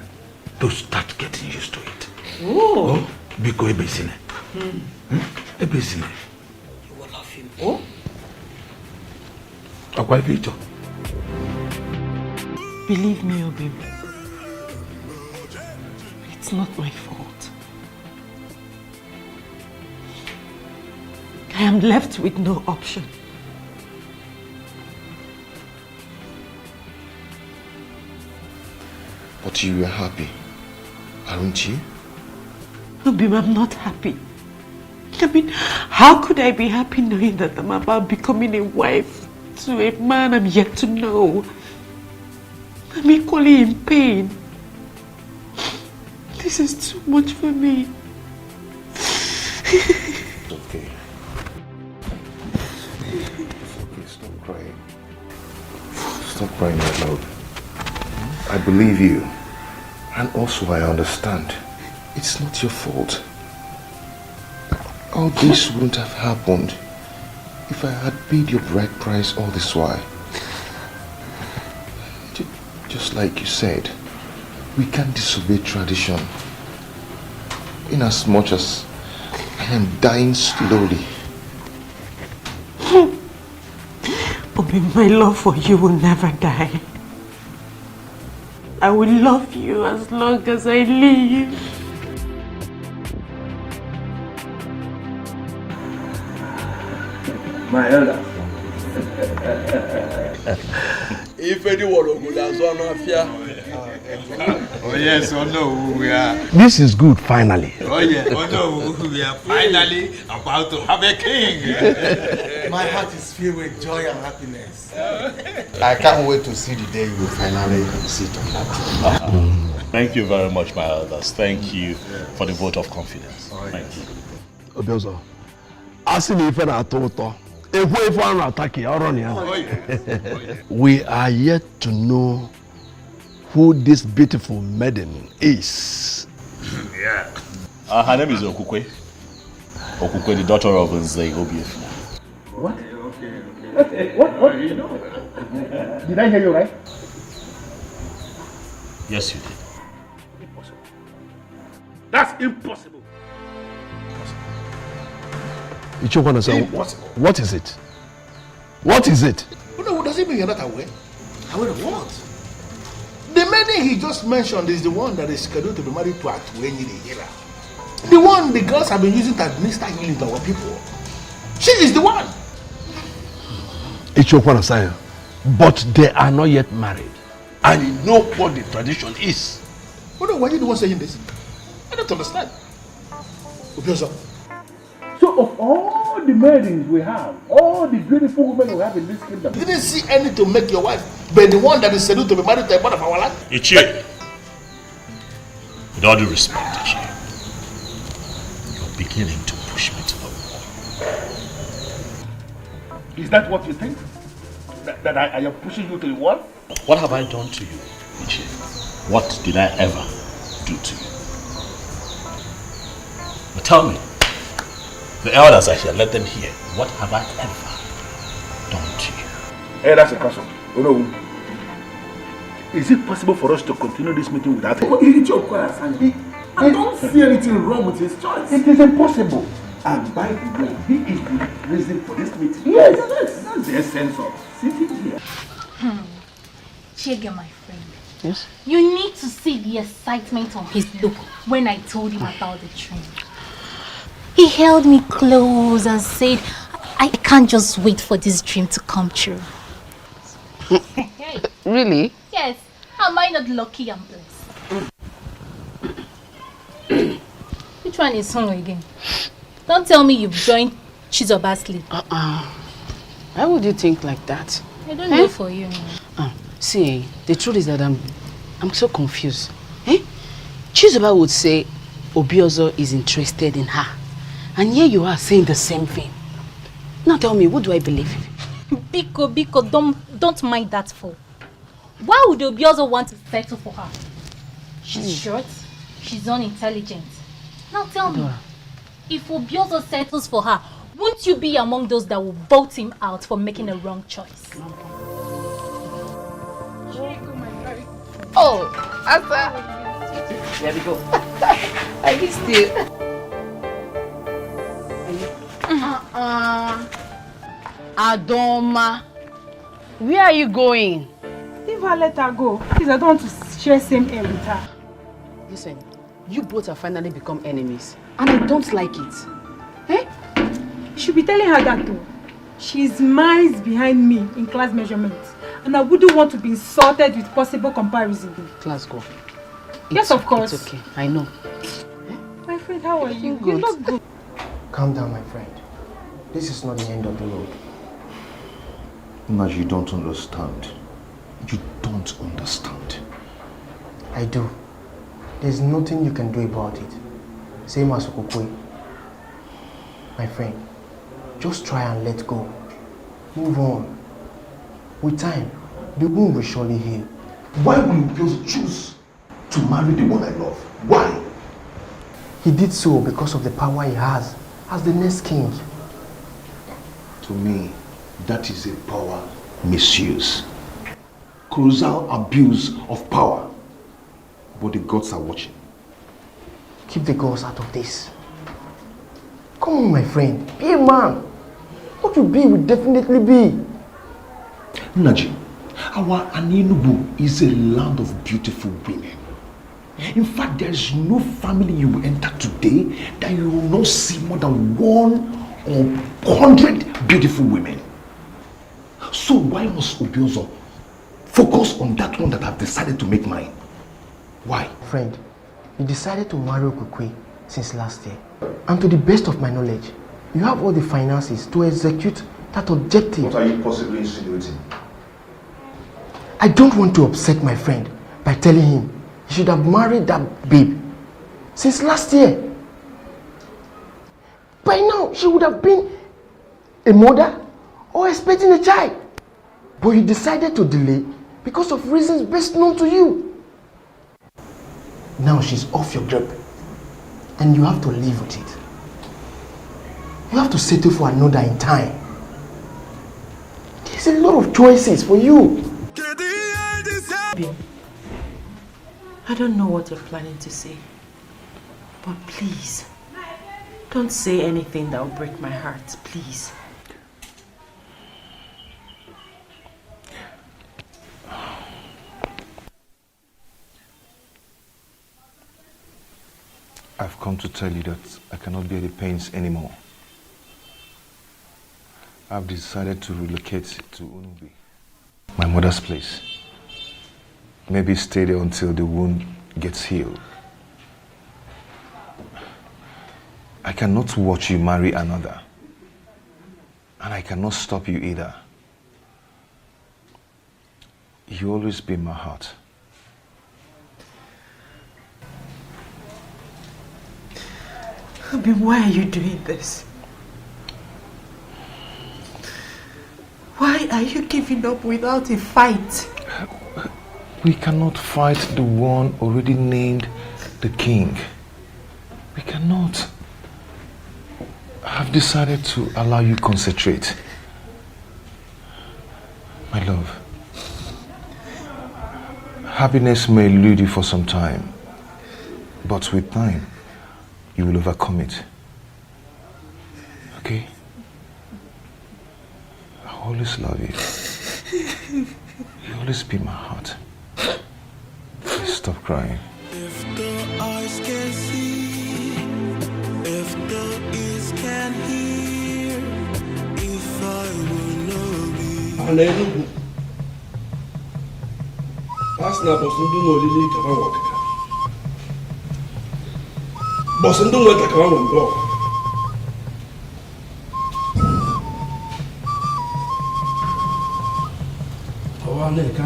[SPEAKER 2] to start getting used to it.
[SPEAKER 5] Oh,
[SPEAKER 2] Biko ebezine. Ebezine.
[SPEAKER 5] You will love him. Oh?
[SPEAKER 2] Akwa Vito.
[SPEAKER 14] Believe me, Obim. It's not my fault. I am left with no option.
[SPEAKER 13] But you were happy, aren't you?
[SPEAKER 14] Obim, I'm not happy. I mean, how could I be happy knowing that I'm about becoming a wife to a man I'm yet to know? I'm equally in pain. This is too much for me.
[SPEAKER 13] It's okay. It's okay, stop crying. Stop crying out loud. I believe you. And also I understand. It's not your fault. All this wouldn't have happened if I had paid your bride price all this while. Just like you said, we can't disobey tradition. In as much as I am dying slowly.
[SPEAKER 17] Obi, my love for you will never die. I will love you as long as I live.
[SPEAKER 4] My elder. If anyone would have done affair.
[SPEAKER 20] Oh yes, oh no, we are.
[SPEAKER 4] This is good, finally.
[SPEAKER 20] Oh yeah, oh no, we are finally about to have a king.
[SPEAKER 21] My heart is filled with joy and happiness. I can't wait to see the day you will finally sit on that throne.
[SPEAKER 10] Thank you very much, my elders. Thank you for the vote of confidence. Thank you.
[SPEAKER 4] Obiozo, asking if I told we are yet to know who this beautiful maiden is.
[SPEAKER 10] Yeah. Her name is Okukwe. Okukwe, the daughter of Nze Obiefia.
[SPEAKER 19] What? Okay. What? Did I hear you right?
[SPEAKER 10] Yes, you did.
[SPEAKER 19] Impossible. That's impossible.
[SPEAKER 4] Impossible. What is it? What is it?
[SPEAKER 2] No, does it mean you're not aware? Aware of what? The maiden he just mentioned is the one that is scheduled to be married to Atuenyi the healer. The one the girls have been using to administer healing to our people. She is the one.
[SPEAKER 4] But they are not yet married. And you know what the tradition is.
[SPEAKER 2] Oh no, why are you the one saying this? I don't understand.
[SPEAKER 19] So of all the maidens we have, all the beautiful women we have in this kingdom,
[SPEAKER 2] you didn't see any to make your wife, but the one that is scheduled to be married to a part of our land?
[SPEAKER 10] Ichie, with all due respect, Ichie, you're beginning to push me to the wall.
[SPEAKER 19] Is that what you think? That I am pushing you to the wall?
[SPEAKER 10] What have I done to you, Ichie? What did I ever do to you? But tell me, the elders are here, let them hear. What have I ever done to you?
[SPEAKER 19] Hey, that's a question. Oh no. Is it possible for us to continue this meeting without him? I don't see anything wrong with his choice. It is impossible. And by the way, he is the reason for this meeting. Yes, that's the essence of sitting here.
[SPEAKER 7] Chege, my friend.
[SPEAKER 14] Yes?
[SPEAKER 7] You need to see the excitement on his look when I told him about the train. He held me close and said, I can't just wait for this dream to come true.
[SPEAKER 14] Really?
[SPEAKER 7] Yes. Am I not lucky and blessed? Which one is home again? Don't tell me you've joined Chizoba's sleep.
[SPEAKER 14] Why would you think like that?
[SPEAKER 7] I don't know for you.
[SPEAKER 14] See, the truth is that I'm so confused. Chizoba would say Obiozo is interested in her. And here you are saying the same thing. Now tell me, what do I believe?
[SPEAKER 7] Biko, don't mind that fool. Why would Obiozo want to settle for her? She's short, she's unintelligent. Now tell me, if Obiozo settles for her, won't you be among those that will vote him out for making a wrong choice?
[SPEAKER 14] Oh, Asa. There we go. I missed you. Adoma, where are you going?
[SPEAKER 8] Leave her, let her go. Please, I don't want to share same air with her.
[SPEAKER 14] Listen, you both have finally become enemies, and I don't like it.
[SPEAKER 8] You should be telling her that too. She's miles behind me in class measurements, and I wouldn't want to be insulted with possible comparison.
[SPEAKER 14] Class go.
[SPEAKER 8] Yes, of course.
[SPEAKER 14] It's okay, I know.
[SPEAKER 8] My friend, how are you?
[SPEAKER 14] Good.
[SPEAKER 8] You look good.
[SPEAKER 18] Calm down, my friend. This is not the end of the road.
[SPEAKER 13] Naj, you don't understand. You don't understand.
[SPEAKER 18] I do. There's nothing you can do about it. Same as Okokwe. My friend, just try and let go. Move on. With time, the wound will surely heal.
[SPEAKER 13] Why will you just choose to marry the one I love? Why?
[SPEAKER 18] He did so because of the power he has as the next king.
[SPEAKER 13] To me, that is a power misuse. Colossal abuse of power. But the gods are watching.
[SPEAKER 18] Keep the gods out of this. Come on, my friend. Be a man. What you be will definitely be.
[SPEAKER 13] Naji, our Aninubu is a land of beautiful women. In fact, there is no family you will enter today that you will not see more than 1 or 100 beautiful women. So why must Obiozo focus on that one that I've decided to make mine? Why?
[SPEAKER 18] Friend, you decided to marry Okukwe since last year. And to the best of my knowledge, you have all the finances to execute that objective.
[SPEAKER 13] What are you possibly insinuating?
[SPEAKER 18] I don't want to upset my friend by telling him he should have married that babe since last year. By now, she would have been a mother or expecting a child. But you decided to delay because of reasons best known to you. Now she's off your grip and you have to live with it. You have to settle for another in time. There's a lot of choices for you.
[SPEAKER 14] I don't know what you're planning to say, but please, don't say anything that will break my heart, please.
[SPEAKER 13] I've come to tell you that I cannot bear the pains anymore. I've decided to relocate to Unubi, my mother's place. Maybe stay there until the wound gets healed. I cannot watch you marry another. And I cannot stop you either. You always be in my heart.
[SPEAKER 14] Abi, why are you doing this? Why are you giving up without a fight?
[SPEAKER 13] We cannot fight the one already named the king. We cannot. I've decided to allow you concentrate. My love, happiness may elude you for some time, but with time, you will overcome it. Okay? I always love you. You always be in my heart. Please stop crying.
[SPEAKER 9] If the eyes can see, if the ears can hear, if I will know be.
[SPEAKER 1] Hallelujah. That's not possible. No, Lily, come on, walk. Boss, and don't let come on, go.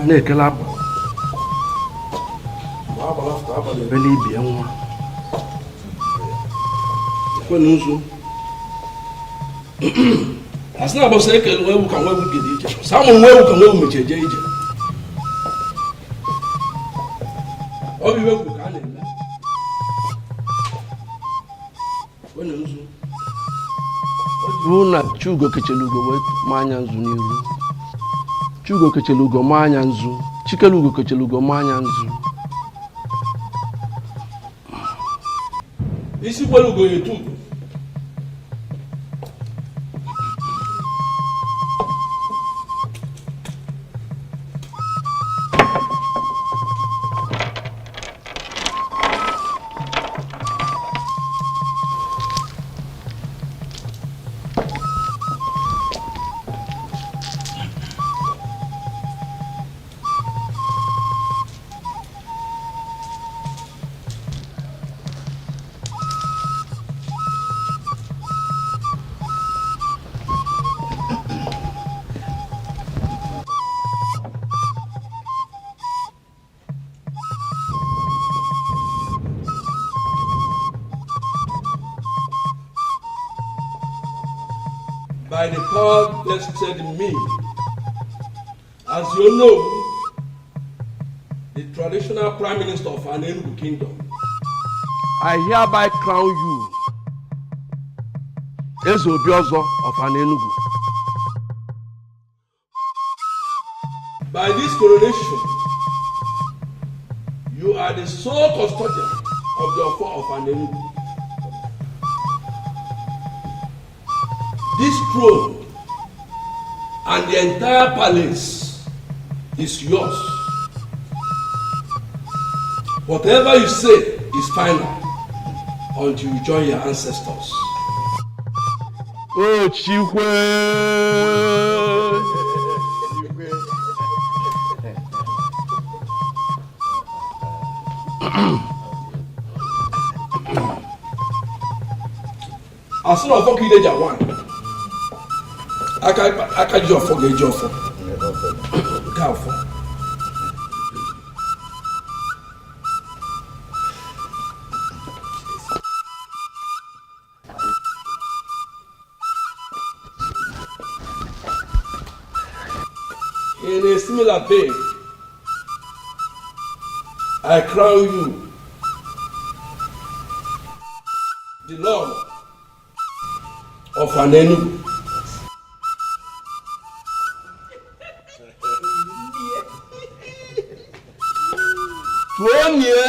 [SPEAKER 1] Na-ekele akwa abalị afọ abalị ebele ibie nwa ekwena nzu asị na abọsa ekele nwa ewu ka nwa ewu gede ije sa amụrụ nwa ewu ka nwa ewu mechi eje ije ọ bụ iwe kwu ka a na-eme ekwena nzu ọ jụrụ na Chugo kechele ugo wee ma anya nzu n'iru Chugo kechele ugo ma anya nzu Chikele ugo kechele ugo ma anya nzu isi kwele ugo yetu ugo by the power vested in me. As you know, the traditional prime minister of an Enugu kingdom, I hereby crown you as Obiozo of Anenugu. By this coronation, you are the sole custodian of the Ofo of Anenugu. This throne and the entire palace is yours. Whatever you say is final until you join your ancestors. Oh, Chikwe! As soon as I get your one, I can't just forget your phone. In a similar vein, I crown you the Lord of Anenugu. Tuonye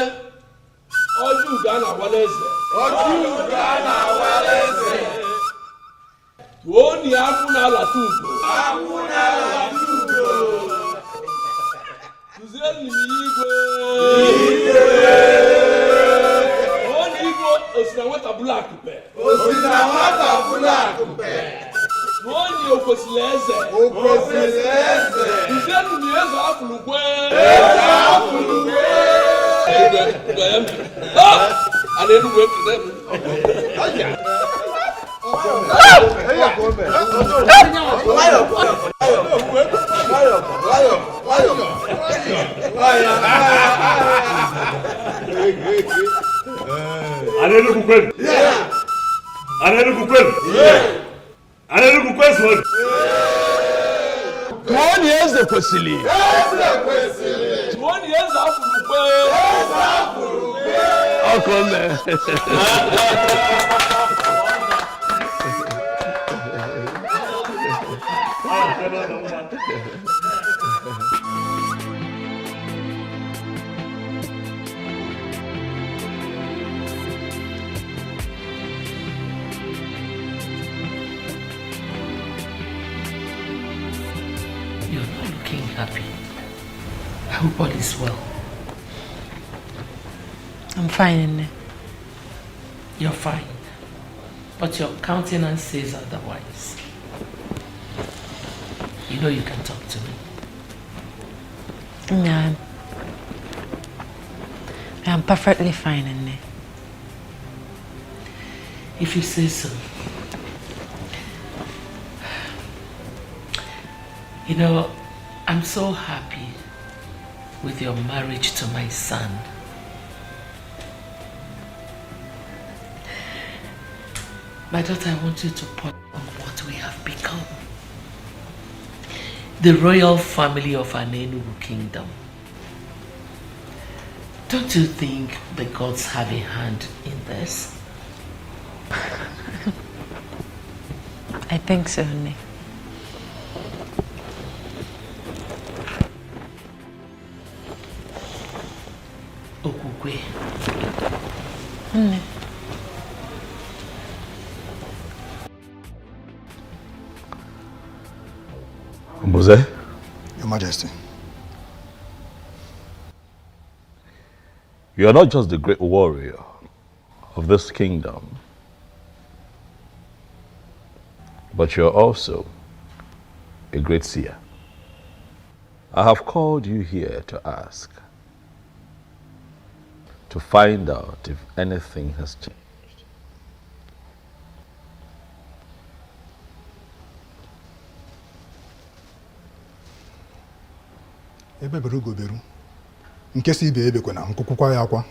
[SPEAKER 1] Ojuga na Waleze. Ojuga na Waleze. Tuonye Akuna Latugo. Akuna Latugo. Tuzeli Igwe. Oni Igwe Osinawata Bulakupe. Osinawata Bulakupe. Tuonye Okosileze. Okosileze. Tuzeli Mieza Afulukwe. Eza Afulukwe. I didn't work for them.
[SPEAKER 5] You're not looking happy. I hope all is well.
[SPEAKER 14] I'm fine, Nne.
[SPEAKER 5] You're fine. But your countenance says otherwise. You know you can talk to me.
[SPEAKER 14] Yeah. I'm perfectly fine, Nne.
[SPEAKER 5] If you say so. You know, I'm so happy with your marriage to my son. My daughter, I want you to ponder on what we have become. The royal family of Anenugu Kingdom. Don't you think the gods have a hand in this?
[SPEAKER 14] I think so, Nne.
[SPEAKER 5] Okukwe.
[SPEAKER 14] Nne.
[SPEAKER 10] Mose?
[SPEAKER 21] Your Majesty.
[SPEAKER 10] You are not just the great warrior of this kingdom, but you are also a great seer. I have called you here to ask, to find out if anything has changed.
[SPEAKER 21] Ebe beru go beru. Nke si ibe ebe kwena nkukwukwa ya akwa.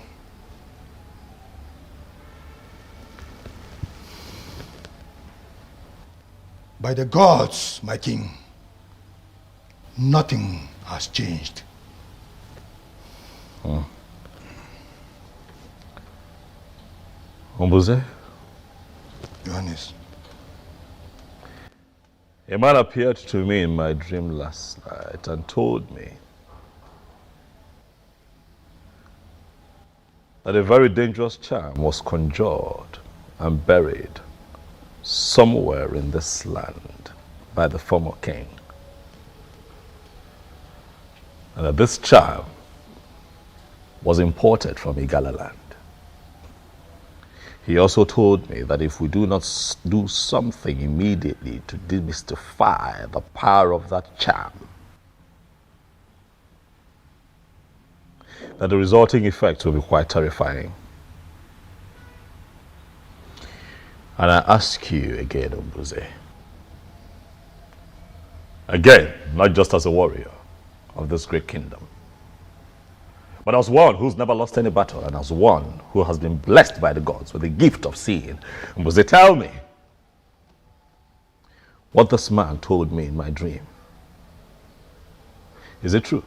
[SPEAKER 21] By the gods, my king, nothing has changed.
[SPEAKER 6] Ombuze?
[SPEAKER 13] Johannes.
[SPEAKER 6] A man appeared to me in my dream last night and told me that a very dangerous charm was conjured and buried somewhere in this land by the former king. And that this charm was imported from Igala land. He also told me that if we do not do something immediately to demystify the power of that charm, that the resulting effect will be quite terrifying. And I ask you again, Ombuze, again, not just as a warrior of this great kingdom, but as one who's never lost any battle and as one who has been blessed by the gods with the gift of seeing, Ombuze, tell me what this man told me in my dream. Is it true?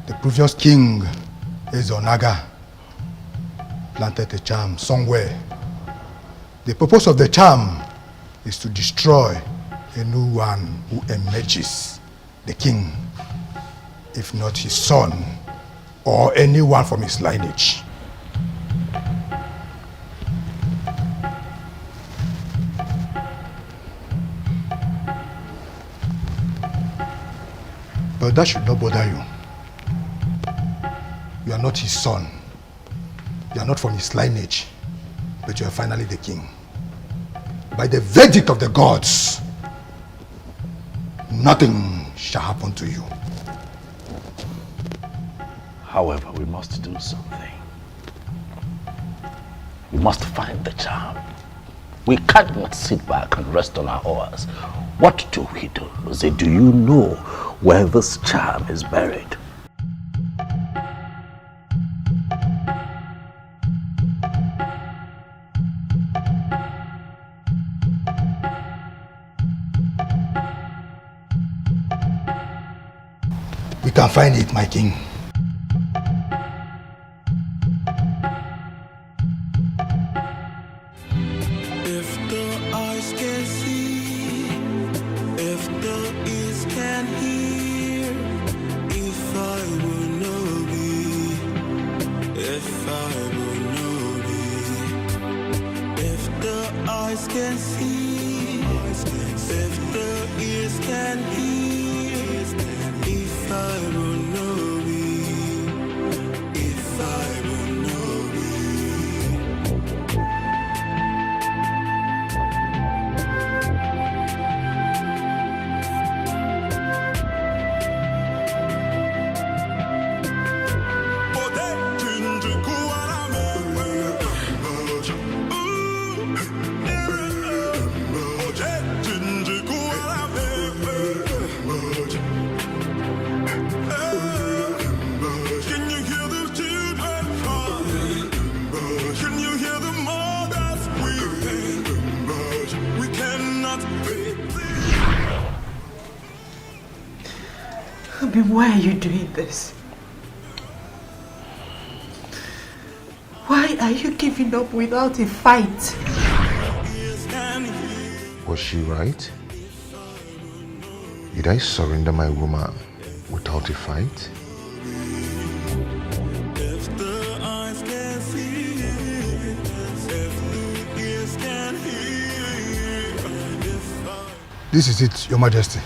[SPEAKER 11] The previous king, Ezonaga, planted a charm somewhere. The purpose of the charm is to destroy anyone who emerges, the king, if not his son or anyone from his lineage. But that should not bother you. You are not his son. You are not from his lineage, but you are finally the king. By the verdict of the gods, nothing shall happen to you.
[SPEAKER 6] However, we must do something. We must find the charm. We cannot sit back and rest on our oars. What do we do? Say, do you know where this charm is buried?
[SPEAKER 11] We can find it, my king.
[SPEAKER 9] If the eyes can see, if the ears can hear, if I will know be, if I will know be, if the eyes can see, if the ears can hear, if I will know be, if I will know be.
[SPEAKER 15] Why are you doing this? Why are you giving up without a fight?
[SPEAKER 13] Was she right? Did I surrender my woman without a fight?
[SPEAKER 11] This is it, Your Majesty.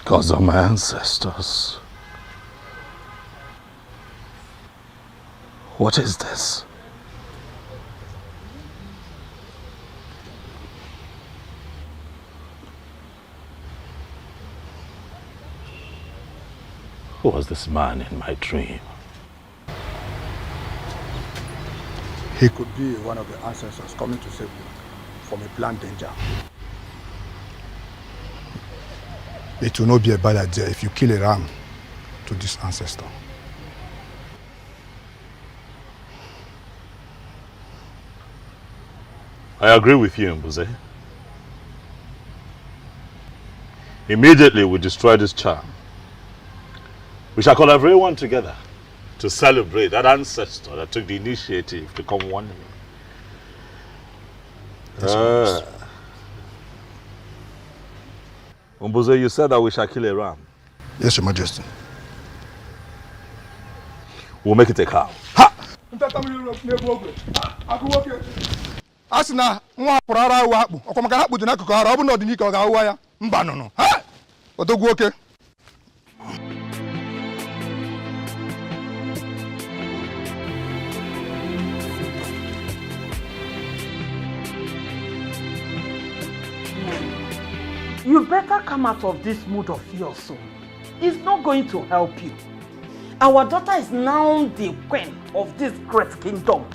[SPEAKER 6] Gods are my ancestors. What is this? Who was this man in my dream?
[SPEAKER 11] He could be one of the ancestors coming to save you from a planned danger. It will not be a bad idea if you kill a ram to this ancestor.
[SPEAKER 10] I agree with you, Mbuze. Immediately we destroy this charm. We shall call everyone together to celebrate that ancestor that took the initiative to come warn me. Mbuze, you said that we shall kill a ram.
[SPEAKER 11] Yes, Your Majesty.
[SPEAKER 10] We'll make it a cow.
[SPEAKER 11] Asina nwa pụrụ ara akpụ ọkwa maka ha kpụdị n'akụkụ ara ọ bụ na ọdịnike ọ ga-ahụwa ya mba nụnụ odogwu oke.
[SPEAKER 17] You better come out of this mood of yours soon. It's not going to help you. Our daughter is now the queen of this great kingdom.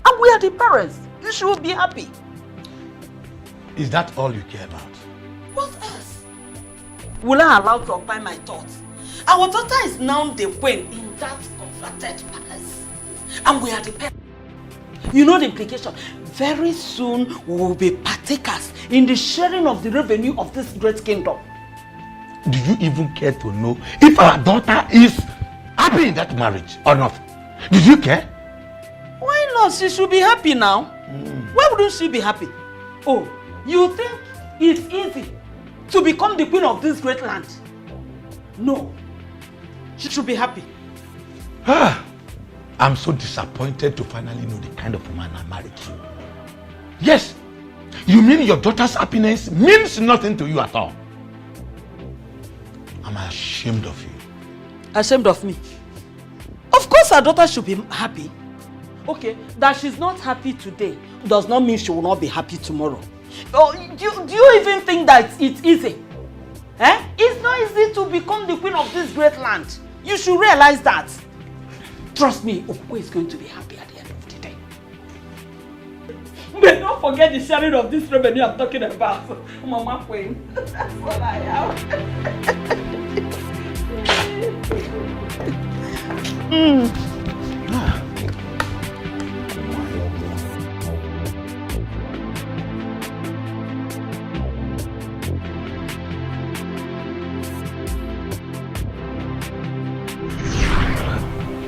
[SPEAKER 17] And we are the parents. You should be happy.
[SPEAKER 19] Is that all you care about?
[SPEAKER 17] What else? Will I allow to occupy my thoughts? Our daughter is now the queen in that converted palace. And we are the parents. You know the implication. Very soon we will be partakers in the sharing of the revenue of this great kingdom.
[SPEAKER 19] Do you even care to know if our daughter is happy in that marriage or not? Did you care?
[SPEAKER 17] Why not? She should be happy now. Why wouldn't she be happy? Oh, you think it's easy to become the queen of this great land? No. She should be happy.
[SPEAKER 19] I'm so disappointed to finally know the kind of woman I married to. Yes, you mean your daughter's happiness means nothing to you at all? I'm ashamed of you.
[SPEAKER 17] Ashamed of me? Of course our daughter should be happy. Okay, that she's not happy today does not mean she will not be happy tomorrow. Oh, do you even think that it's easy? Eh? It's not easy to become the queen of this great land. You should realize that. Trust me, Okwe is going to be happy at the end of the day. But don't forget the sharing of this revenue I'm talking about. Mama Queen. That's what I am.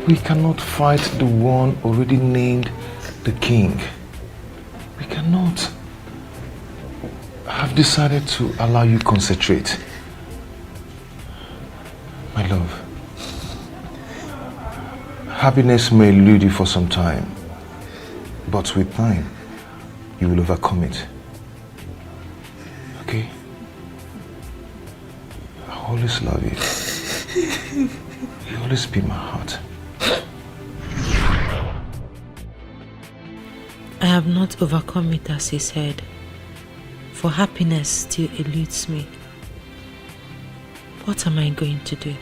[SPEAKER 13] We cannot fight the one already named the king. We cannot. I've decided to allow you concentrate. My love, happiness may elude you for some time, but with time, you will overcome it. Okay? I always love you. You always be my heart.
[SPEAKER 14] I have not overcome it as he said, for happiness still eludes me. What am I going to do?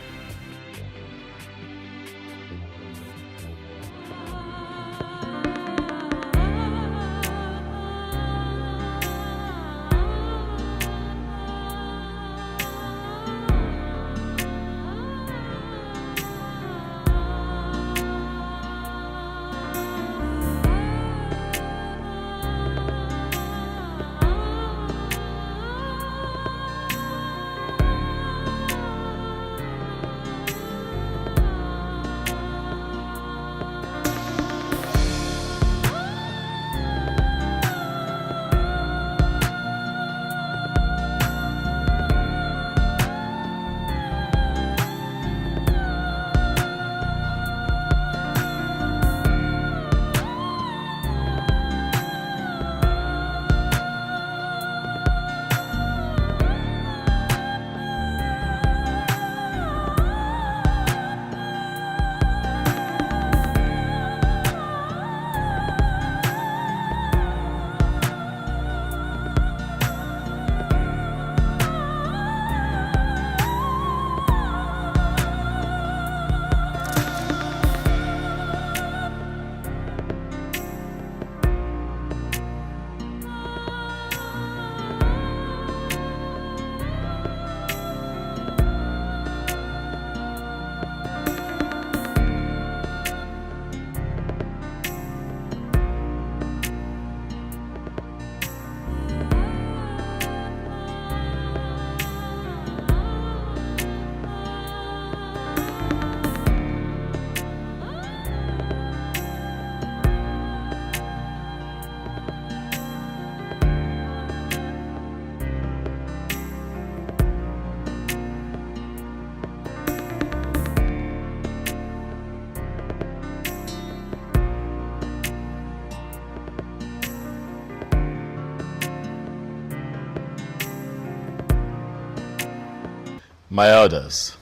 [SPEAKER 6] My elders,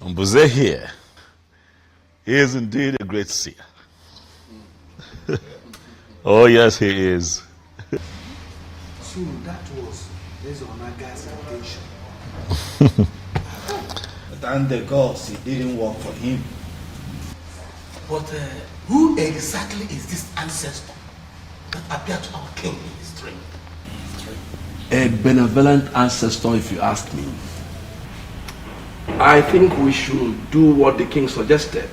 [SPEAKER 6] Mbuze here, he is indeed a great seer. Oh yes, he is.
[SPEAKER 21] So that was Ezonaga's intention.
[SPEAKER 20] Thank the gods it didn't work for him.
[SPEAKER 21] But who exactly is this ancestor that appeared to our king in his dream?
[SPEAKER 1] A benevolent ancestor, if you ask me. I think we should do what the king suggested.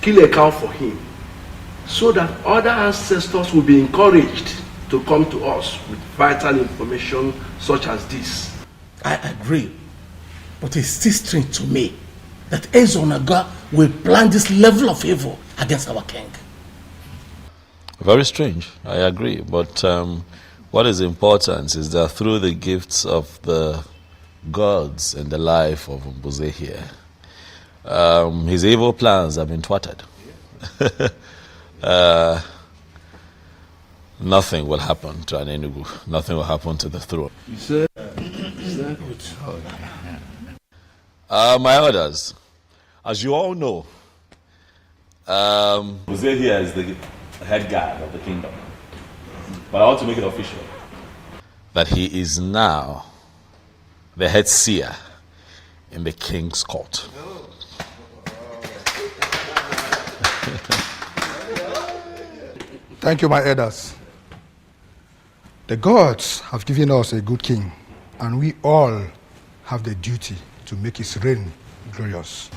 [SPEAKER 1] Kill a cow for him, so that other ancestors will be encouraged to come to us with vital information such as this.
[SPEAKER 21] I agree, but it's still strange to me that Ezonaga will plan this level of evil against our king.
[SPEAKER 6] Very strange, I agree. But what is important is that through the gifts of the gods in the life of Mbuze here, his evil plans have been thwarted. Nothing will happen to an Enugu. Nothing will happen to the throne.
[SPEAKER 1] You said?
[SPEAKER 6] My orders, as you all know, Mbuze here is the head guard of the kingdom. But I want to make it official that he is now the head seer in the king's court.
[SPEAKER 11] Thank you, my elders. The gods have given us a good king, and we all have the duty to make his reign glorious.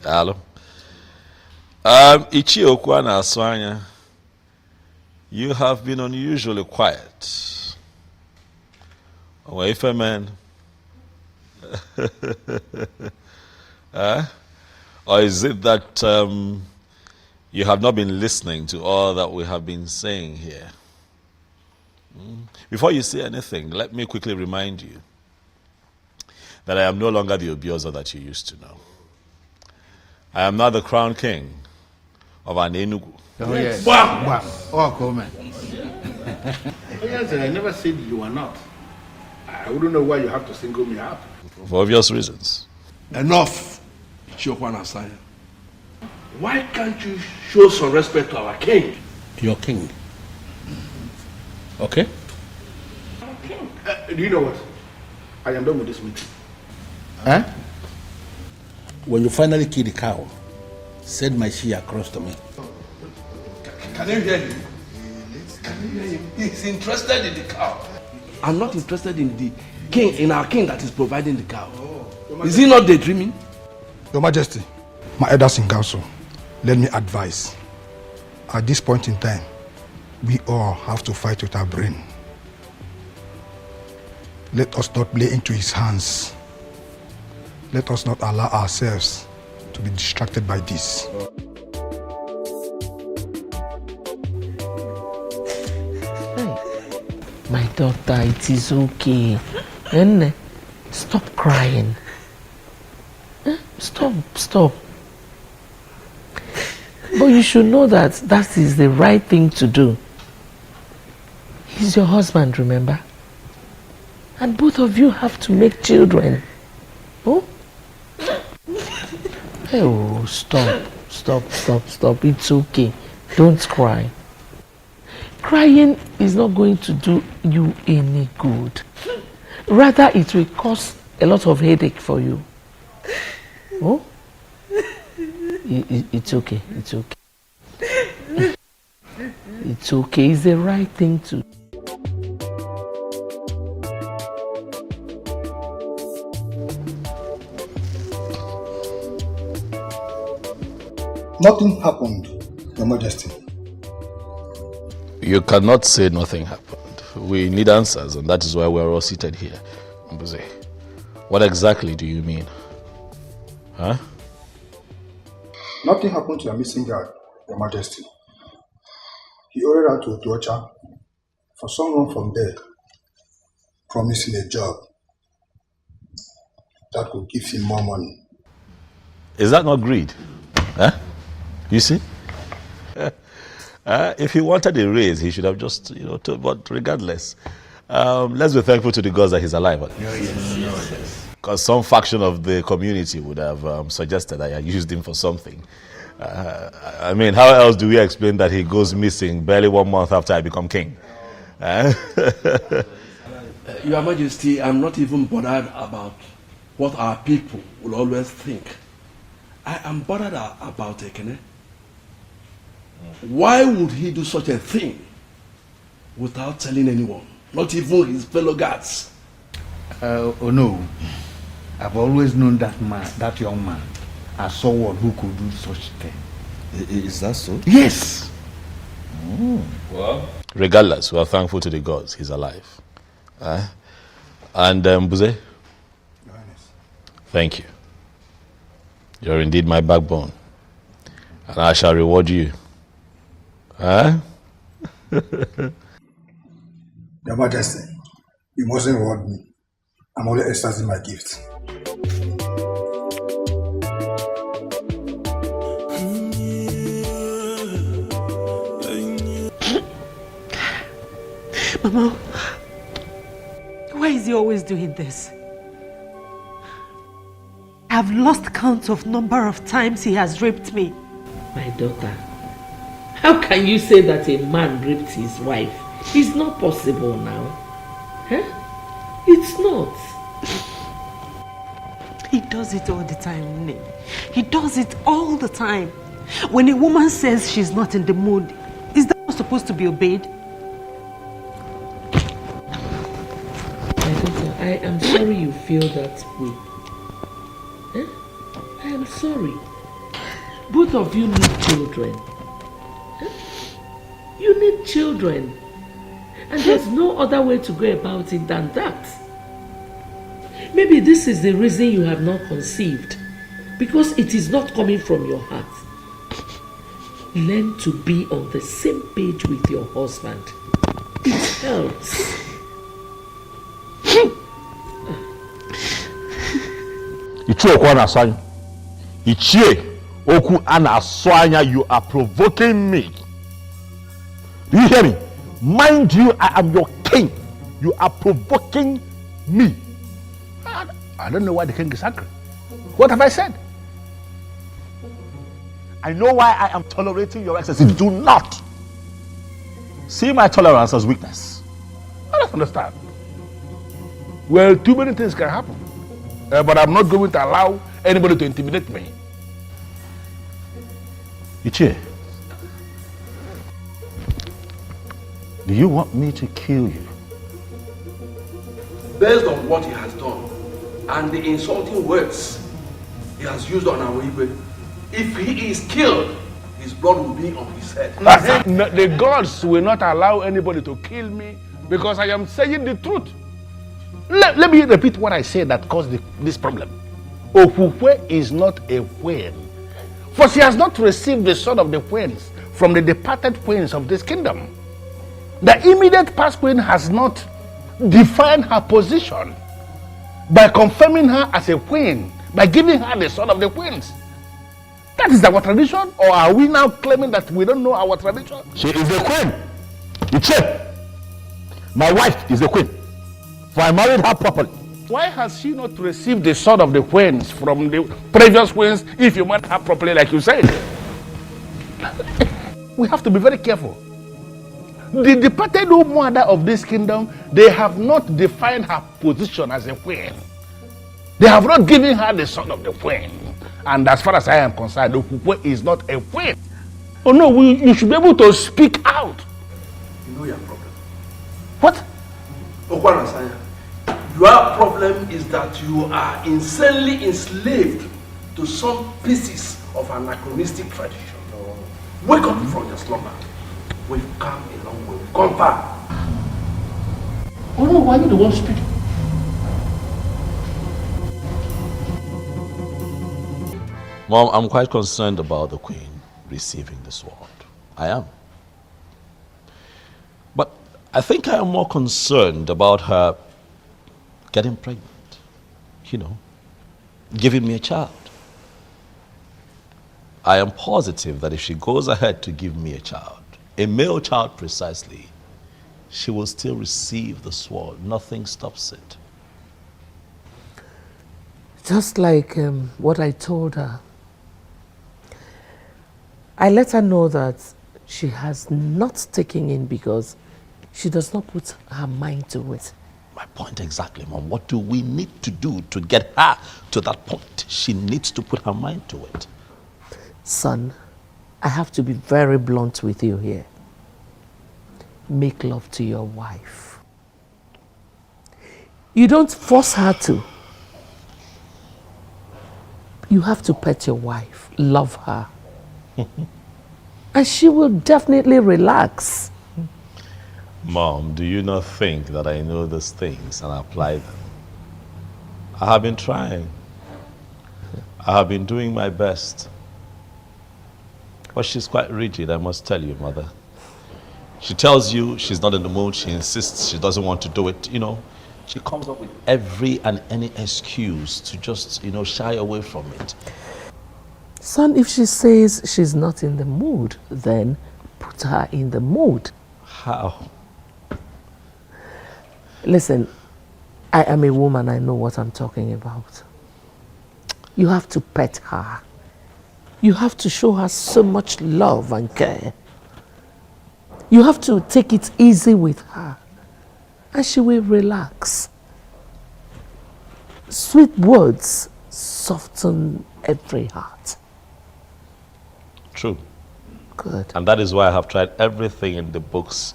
[SPEAKER 6] Hello. Ichi Okwana Aswanya, you have been unusually quiet. Away man. Or is it that you have not been listening to all that we have been saying here? Before you say anything, let me quickly remind you that I am no longer the Obioza that you used to know. I am now the crown king of an Enugu.
[SPEAKER 19] Oh, yes.
[SPEAKER 21] Bam!
[SPEAKER 19] Bam. Oh, come on. Yes, I never said you are not. I wouldn't know why you have to single me out.
[SPEAKER 6] For obvious reasons.
[SPEAKER 1] Enough, Chokwana Asanya. Why can't you show some respect to our king?
[SPEAKER 19] Your king. Okay? Do you know what? I am done with this meeting. Huh? When you finally kill the cow, send my she across to me.
[SPEAKER 1] Can you hear him? Can you hear him? He's interested in the cow. I'm not interested in the king, in our king that is providing the cow. Is he not daydreaming?
[SPEAKER 11] Your Majesty, my elders in council, let me advise. At this point in time, we all have to fight with our brain. Let us not play into his hands. Let us not allow ourselves to be distracted by this.
[SPEAKER 5] My daughter, it is okay. And stop crying. Stop. But you should know that that is the right thing to do. He's your husband, remember? And both of you have to make children. Oh? Oh, stop. It's okay. Don't cry. Crying is not going to do you any good. Rather, it will cause a lot of headache for you. Oh? It's okay. It's okay. It's okay. It's the right thing to do.
[SPEAKER 11] Nothing happened, Your Majesty.
[SPEAKER 6] You cannot say nothing happened. We need answers, and that is why we are all seated here. Mbuze, what exactly do you mean? Huh?
[SPEAKER 11] Nothing happened to the missing girl, Your Majesty. He ordered her to Edochie for someone from there promising a job that could give him more money.
[SPEAKER 6] Is that not greed? Huh? You see? If he wanted a raise, he should have just, but regardless, Let's be thankful to the gods that he's alive.
[SPEAKER 21] Yes.
[SPEAKER 6] Because some faction of the community would have suggested that I used him for something. I mean, how else do we explain that he goes missing barely 1 month after I become king?
[SPEAKER 1] Your Majesty, I'm not even bothered about what our people will always think. I am bothered about Ekene. Why would he do such a thing without telling anyone, not even his fellow guards?
[SPEAKER 19] Oh no, I've always known that man, that young man, as someone who could do such thing.
[SPEAKER 16] Is that so?
[SPEAKER 19] Yes.
[SPEAKER 6] Well, regardless, we are thankful to the gods he's alive. And Buze, thank you. You're indeed my backbone, and I shall reward you.
[SPEAKER 11] Your Majesty, you mustn't reward me. I'm only exercising my gift.
[SPEAKER 14] Mama, why is he always doing this? I've lost count of number of times he has raped me.
[SPEAKER 5] My daughter, how can you say that a man raped his wife? It's not possible now. Huh? It's not.
[SPEAKER 14] He does it all the time, Nne. He does it all the time. When a woman says she's not in the mood, is that not supposed to be obeyed?
[SPEAKER 5] My daughter, I am sorry you feel that way. Huh? I am sorry. Both of you need children. Huh? You need children. And there's no other way to go about it than that. Maybe this is the reason you have not conceived. Because it is not coming from your heart. Learn to be on the same page with your husband. It helps.
[SPEAKER 2] You are provoking me. Do you hear me? Mind you, I am your king. You are provoking me. I don't know why the king is angry. What have I said? I know why I am tolerating your excesses. Do not see my tolerance as weakness. I don't understand. Well, too many things can happen. But I'm not going to allow anybody to intimidate me. Ichie, do you want me to kill you?
[SPEAKER 1] Based on what he has done and the insulting words he has used on our Igwe, if he is killed, his blood will be on his head.
[SPEAKER 2] The gods will not allow anybody to kill me because I am saying the truth. Let me repeat what I said that caused this problem. Ofukwe is not a queen, for she has not received the sword of the queens from the departed queens of this kingdom. The immediate past queen has not defined her position by confirming her as a queen, by giving her the sword of the queens. That is our tradition, or are we now claiming that we don't know our tradition? She is the queen. Iche, my wife is the queen, for I married her properly. Why has she not received the sword of the queens from the previous queens if you married her properly like you said? We have to be very careful. The departed mother of this kingdom, they have not defined her position as a queen. They have not given her the sword of the queen. And as far as I am concerned, Okukwe is not a queen. Oh no, you should be able to speak out.
[SPEAKER 1] You know your problem.
[SPEAKER 2] What?
[SPEAKER 1] Okwanasanya, your problem is that you are insanely enslaved to some pieces of anachronistic tradition. Wake up from your slumber. We've come a long way. We've come far.
[SPEAKER 2] Oh no, why are you the one speaking?
[SPEAKER 6] Mom, I'm quite concerned about the queen receiving the sword. I am. But I think I am more concerned about her getting pregnant. You know, giving me a child. I am positive that if she goes ahead to give me a child, a male child precisely, she will still receive the sword. Nothing stops it.
[SPEAKER 5] Just like what I told her. I let her know that she has not taken in because she does not put her mind to it.
[SPEAKER 6] My point exactly, Mom. What do we need to do to get her to that point? She needs to put her mind to it.
[SPEAKER 5] Son, I have to be very blunt with you here. Make love to your wife. You don't force her to. You have to pet your wife, love her. And she will definitely relax.
[SPEAKER 6] Mom, do you not think that I know these things and apply them? I have been trying. I have been doing my best. But she's quite rigid, I must tell you, Mother. She tells you she's not in the mood, she insists she doesn't want to do it, you know. She comes up with every and any excuse to just, you know, shy away from it.
[SPEAKER 5] Son, if she says she's not in the mood, then put her in the mood.
[SPEAKER 6] How?
[SPEAKER 5] Listen, I am a woman, I know what I'm talking about. You have to pet her. You have to show her so much love and care. You have to take it easy with her, and she will relax. Sweet words soften every heart.
[SPEAKER 6] True.
[SPEAKER 5] Good.
[SPEAKER 6] And that is why I have tried everything in the books,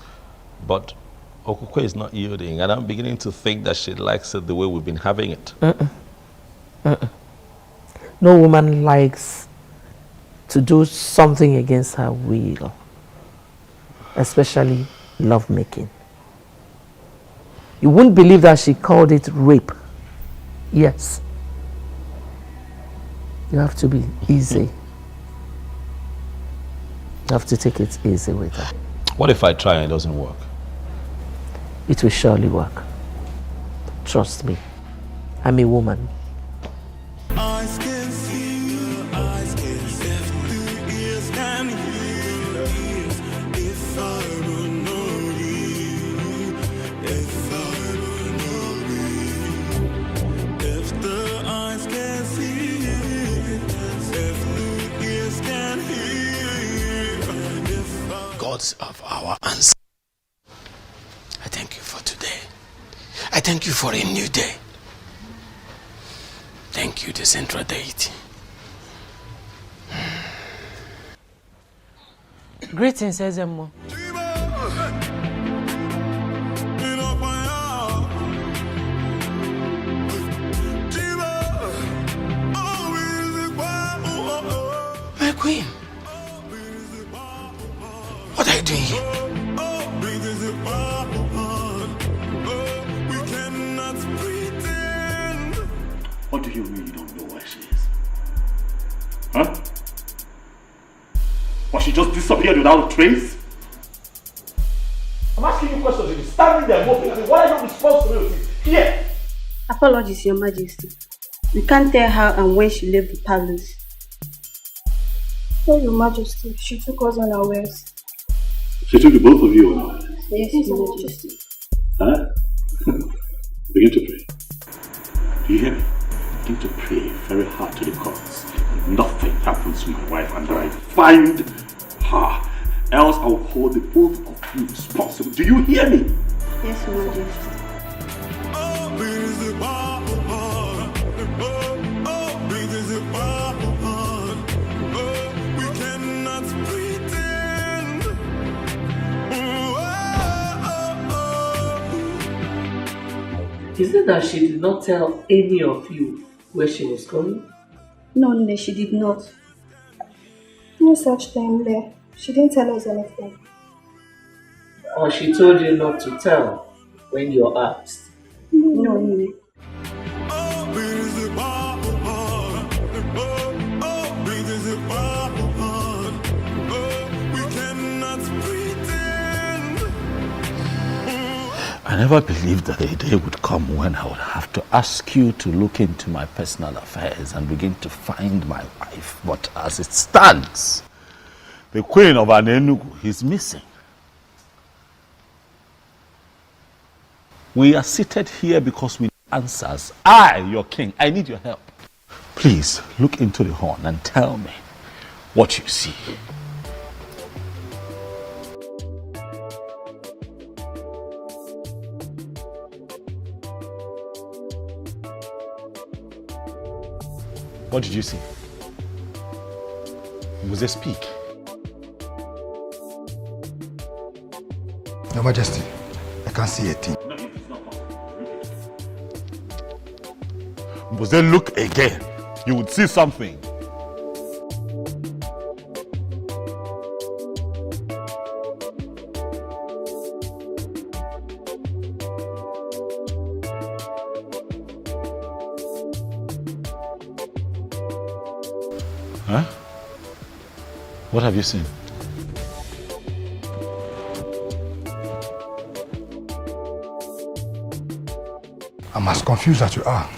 [SPEAKER 6] but Okukwe is not yielding, and I'm beginning to think that she likes it the way we've been having it.
[SPEAKER 5] No woman likes to do something against her will, especially lovemaking. You wouldn't believe that she called it rape. Yes. You have to be easy. You have to take it easy with her.
[SPEAKER 6] What if I try and it doesn't work?
[SPEAKER 5] It will surely work. Trust me. I'm a woman.
[SPEAKER 9] Eyes can see, eyes can see, the ears can hear. If I were not you, if I were not you, if the eyes can see, if the ears can hear, if I...
[SPEAKER 18] Gods of our ancestors, I thank you for today. I thank you for a new day. Thank you, the central deity.
[SPEAKER 14] Greetings, Ezemo.
[SPEAKER 18] My queen, what are you doing here?
[SPEAKER 19] What do you mean you don't know where she is? Huh? Or she just disappeared without a trace? I'm asking you questions. You're standing there moping. I mean, what are your responsibilities here?
[SPEAKER 12] Apologies, Your Majesty. We can't tell how and when she left the palace.
[SPEAKER 22] Oh, Your Majesty, she took us unawares.
[SPEAKER 19] She took the both of you unawares?
[SPEAKER 22] Yes, Your Majesty.
[SPEAKER 19] Huh? Begin to pray. Do you hear me? Begin to pray very hard to the gods. Nothing happens to my wife and I find her. Else I will hold the both of you responsible. Do you hear me?
[SPEAKER 22] Yes, Your Majesty.
[SPEAKER 9] We cannot pretend.
[SPEAKER 5] Is it that she did not tell any of you where she was going?
[SPEAKER 22] No, she did not. No such thing there. She didn't tell us anything.
[SPEAKER 5] Or she told you not to tell when you're asked?
[SPEAKER 22] No.
[SPEAKER 10] I never believed that a day would come when I would have to ask you to look into my personal affairs and begin to find my wife. But as it stands, the queen of Anenugu is missing. We are seated here because we need answers. I, your king, I need your help. Please look into the horn and tell me what you see. What did you see? Was there speak?
[SPEAKER 11] Your Majesty, I can't see a thing.
[SPEAKER 10] Was there look again? You would see something. Huh? What have you seen?
[SPEAKER 11] I'm as confused as you are,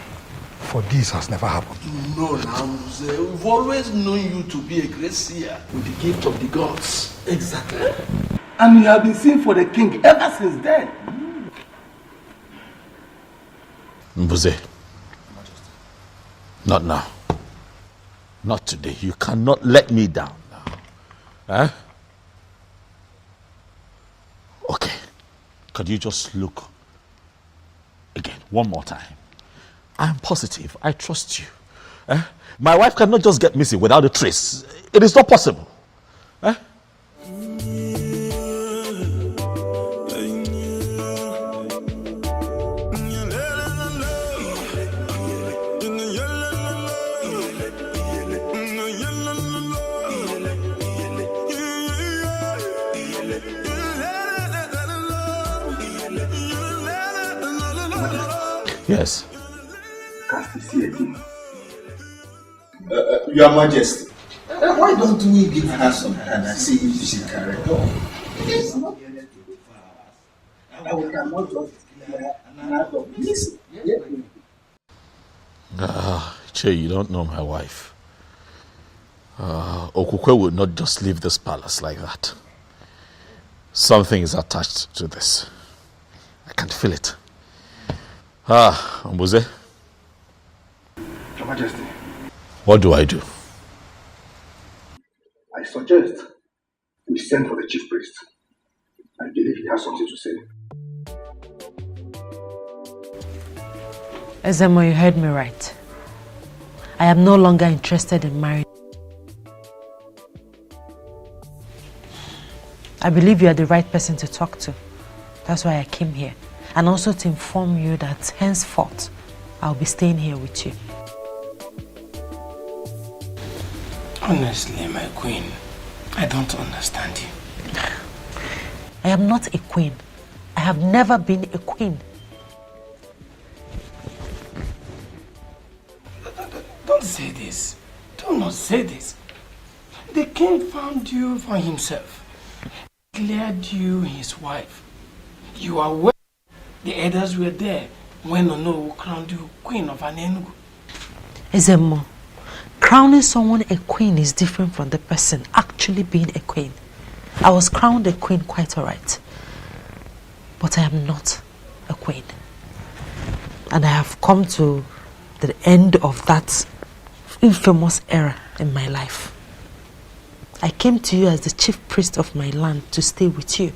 [SPEAKER 11] for this has never happened.
[SPEAKER 1] No, Nams. We've always known you to be a great seer with the gift of the gods.
[SPEAKER 19] Exactly. And you have been seen for the king ever since then.
[SPEAKER 10] Mbuze, not now. Not today. You cannot let me down now. Huh? Okay. Could you just look again, one more time? I'm positive. I trust you. My wife cannot just get missing without a trace. It is not possible. Yes.
[SPEAKER 21] Your Majesty, why don't we give her some time and see if she can recover? Yes. And we cannot just out of this.
[SPEAKER 10] Che, you don't know my wife. Okukwe would not just leave this palace like that. Something is attached to this. I can feel it. Mbuze.
[SPEAKER 19] Your Majesty.
[SPEAKER 10] What do I do?
[SPEAKER 19] I suggest we send for the chief priest. I believe he has something to say.
[SPEAKER 14] Ezemo, you heard me right. I am no longer interested in marriage. I believe you are the right person to talk to. That's why I came here. And also to inform you that henceforth, I'll be staying here with you.
[SPEAKER 18] Honestly, my queen, I don't understand you.
[SPEAKER 14] I am not a queen. I have never been a queen.
[SPEAKER 18] Don't say this. Do not say this. The king found you for himself. Declared you his wife. You are well. The elders were there when Ono crowned you queen of Anenugu.
[SPEAKER 14] Ezemo, crowning someone a queen is different from the person actually being a queen. I was crowned a queen quite alright. But I am not a queen. And I have come to the end of that infamous era in my life. I came to you as the chief priest of my land to stay with you.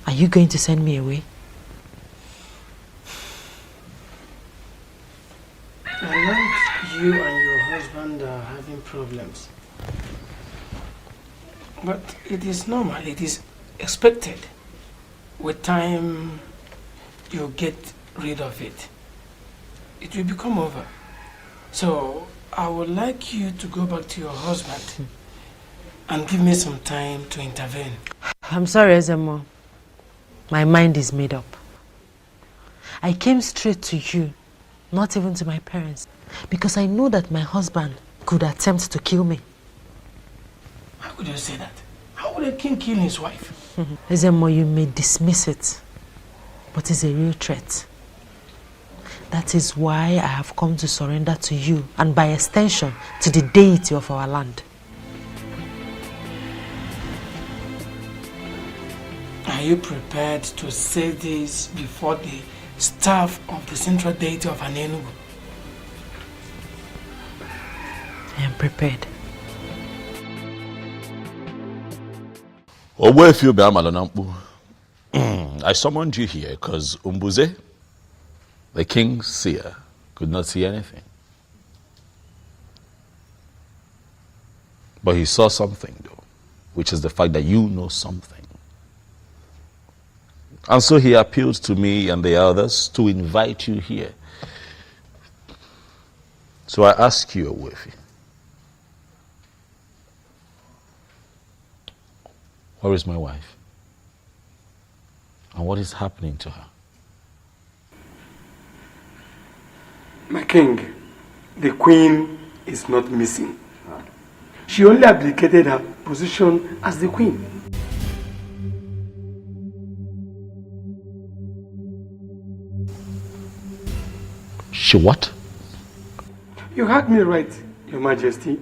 [SPEAKER 14] Are you going to send me away?
[SPEAKER 18] I know you and your husband are having problems. But it is normal, it is expected. With time, you get rid of it. It will become over. So, I would like you to go back to your husband and give me some time to intervene.
[SPEAKER 14] I'm sorry, Ezemo. My mind is made up. I came straight to you, not even to my parents, because I know that my husband could attempt to kill me.
[SPEAKER 18] How could you say that? How would a king kill his wife?
[SPEAKER 14] Ezemo, you may dismiss it, but it's a real threat. That is why I have come to surrender to you, and by extension, to the deity of our land.
[SPEAKER 18] I
[SPEAKER 3] you prepared to say this before the staff of the central deity of Enugu?
[SPEAKER 14] I am prepared.
[SPEAKER 10] I summoned you here because Umbuze, the king's seer, could not see anything. But he saw something, though, which is the fact that you know something. And so he appealed to me and the others to invite you here. So I ask you, Owefi, where is my wife? And what is happening to her?
[SPEAKER 3] My king, the queen is not missing. She only abdicated her position as the queen.
[SPEAKER 10] She what?
[SPEAKER 3] You heard me right, Your Majesty.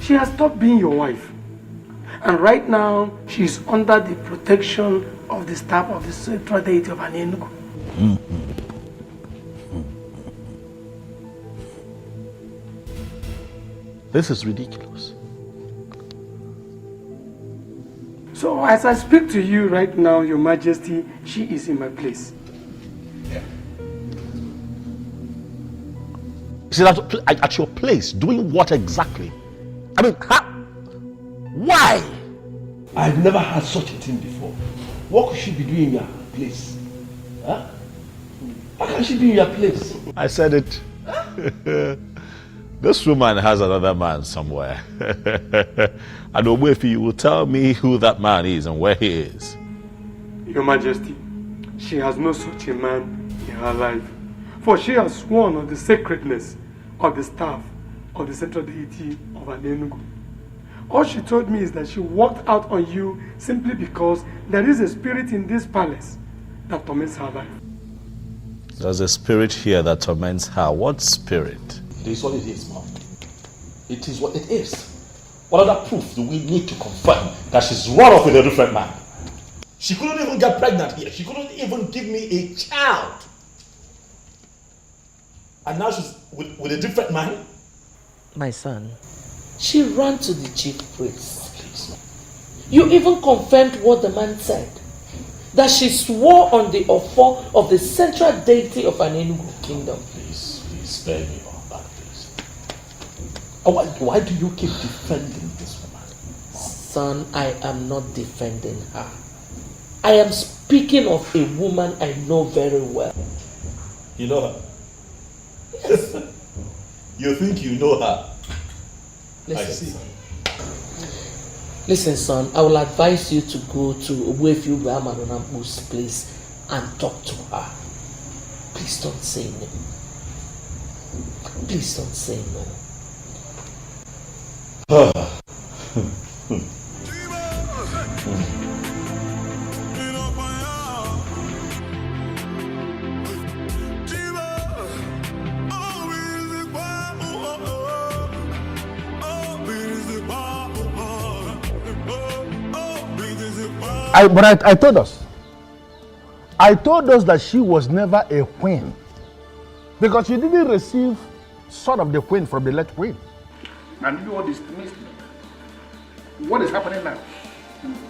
[SPEAKER 3] She has stopped being your wife. And right now, she is under the protection of the staff of the central deity of Enugu.
[SPEAKER 10] This is ridiculous.
[SPEAKER 3] So as I speak to you right now, Your Majesty, she is in my place.
[SPEAKER 10] She's at your place, doing what exactly? I mean, why?
[SPEAKER 1] I've never had such a thing before. What could she be doing in your place? Huh? How can she be in your place?
[SPEAKER 10] I said it. This woman has another man somewhere. And Owefi, you will tell me who that man is and where he is.
[SPEAKER 3] Your Majesty, she has no such a man in her life. For she has sworn on the sacredness of the staff of the central deity of Enugu. All she told me is that she walked out on you simply because there is a spirit in this palace that torments her life.
[SPEAKER 10] There's a spirit here that torments her. What spirit?
[SPEAKER 1] It is what it is, Mom. It is what it is. What other proof do we need to confirm that she's run off with a different man? She couldn't even get pregnant here. She couldn't even give me a child. And now she's with a different man?
[SPEAKER 5] My son, she ran to the chief priest. You even confirmed what the man said. That she swore on the offer of the central deity of an Enugu kingdom.
[SPEAKER 1] Please spare me all that, please. Why do you keep defending this woman?
[SPEAKER 5] Son, I am not defending her. I am speaking of a woman I know very well.
[SPEAKER 1] You know her? Yes. You think you know her?
[SPEAKER 5] Listen, Listen, son, I will advise you to go to Owefi Maronampu's place and talk to her. Please don't say no. Please don't say no.
[SPEAKER 2] But I told us. I told us that she was never a queen. Because she didn't receive sword of the queen from the late queen.
[SPEAKER 19] And you all dismissed me. What is happening now?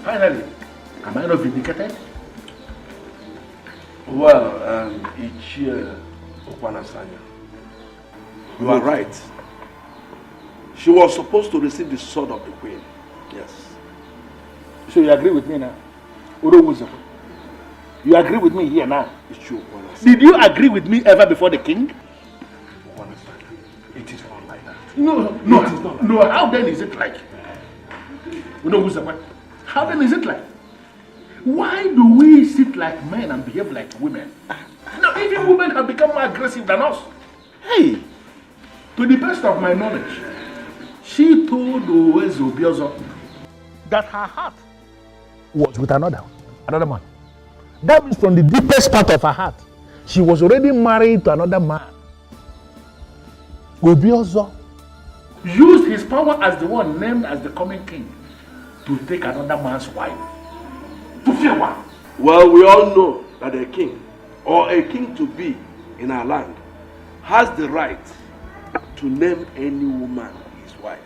[SPEAKER 19] Finally, am I not vindicated?
[SPEAKER 1] Well, Ichie Okwanasanya, you are right. She was supposed to receive the sword of the queen. Yes.
[SPEAKER 19] So you agree with me now? You agree with me here now? Did you agree with me ever before the king?
[SPEAKER 1] It is not like that.
[SPEAKER 19] No, it is not like no. How then is it like? How then is it like? Why do we sit like men and behave like women? Now, even women have become more aggressive than us. Hey, to the best of my knowledge, she told Owezobiozo that her heart was with another man. That means from the deepest part of her heart, she was already married to another man. Obiozo used his power as the one named as the coming king to take another man's wife. To fear one.
[SPEAKER 1] Well, we all know that a king, or a king to be in our land, has the right to name any woman his wife.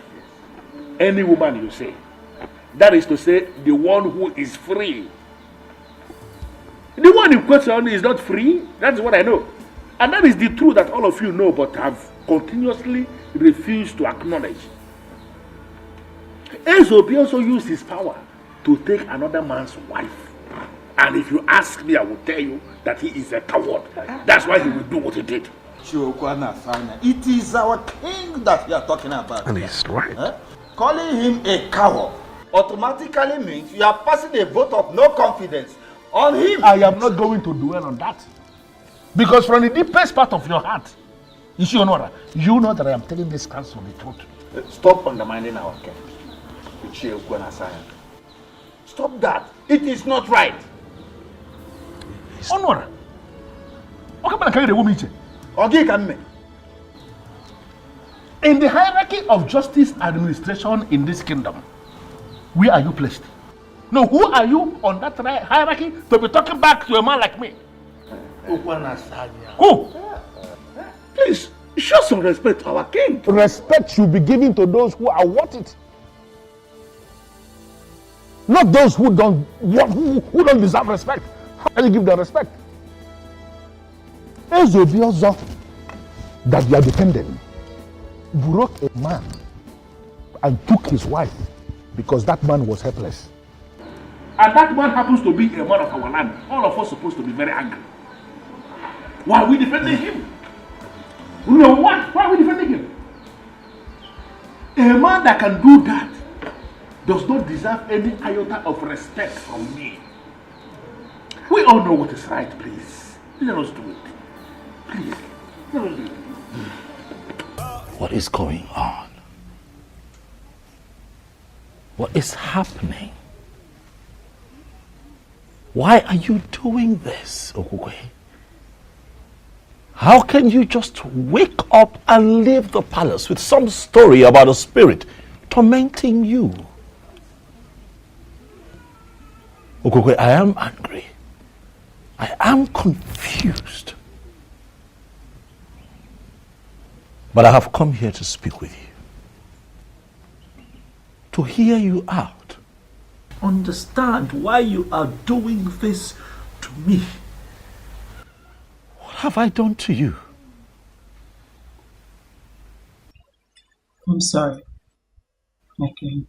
[SPEAKER 19] Any woman, you say? That is to say, the one who is free. The one in question is not free. That's what I know. And that is the truth that all of you know but have continuously refused to acknowledge. Ezobi also used his power to take another man's wife. And if you ask me, I will tell you that he is a coward. That's why he will do what he did.
[SPEAKER 20] It is our king that we are talking about.
[SPEAKER 19] And he's right.
[SPEAKER 20] Calling him a coward automatically means you are passing a vote of no confidence on him.
[SPEAKER 19] I am not going to dwell on that. Because from the deepest part of your heart, you know that I am telling this council the truth. Stop undermining our king. Stop that. It is not right. Onwara. In the hierarchy of justice administration in this kingdom, where are you placed? No, who are you on that hierarchy to be talking back to a man like me? Who? Please, show some respect to our king. Respect should be given to those who are worth it. Not those who don't deserve respect. How can you give them respect? Ezobiozo that you are defending broke a man and took his wife because that man was helpless. And that man happens to be a man of our land. All of us are supposed to be very angry. Why are we defending him? No, what? Why are we defending him? A man that can do that does not deserve any iota of respect from me. We all know what is right, please. Let us do it. Please, let us do it.
[SPEAKER 10] What is going on? What is happening? Why are you doing this, Okugwe? How can you just wake up and leave the palace with some story about a spirit tormenting you? Okugwe, I am angry. I am confused. But I have come here to speak with you. To hear you out. Understand why you are doing this to me. What have I done to you?
[SPEAKER 17] I'm sorry. Okay.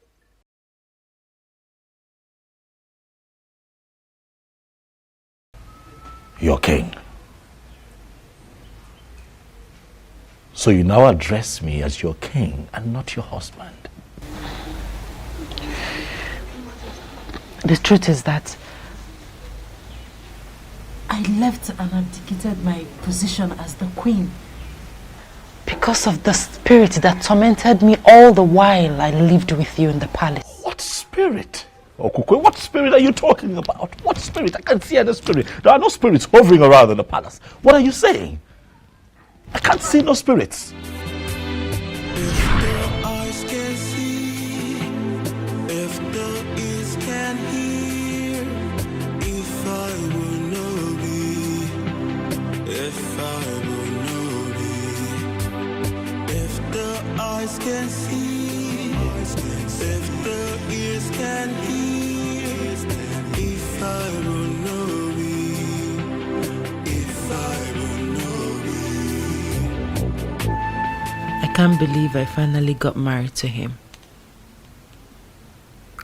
[SPEAKER 10] Your king. So you now address me as your king and not your husband.
[SPEAKER 14] The truth is that
[SPEAKER 15] I left and abdicated my position as the queen.
[SPEAKER 14] because of the spirit that tormented me all the while I lived with you in the palace.
[SPEAKER 10] What spirit? Okukwe, what spirit are you talking about? What spirit? I can't see any spirit. There are no spirits hovering around in the palace. What are you saying? I can't see no spirits.
[SPEAKER 9] Eyes can see, if the ears can hear, if I will know it, if I will know it.
[SPEAKER 14] I can't believe I finally got married to him.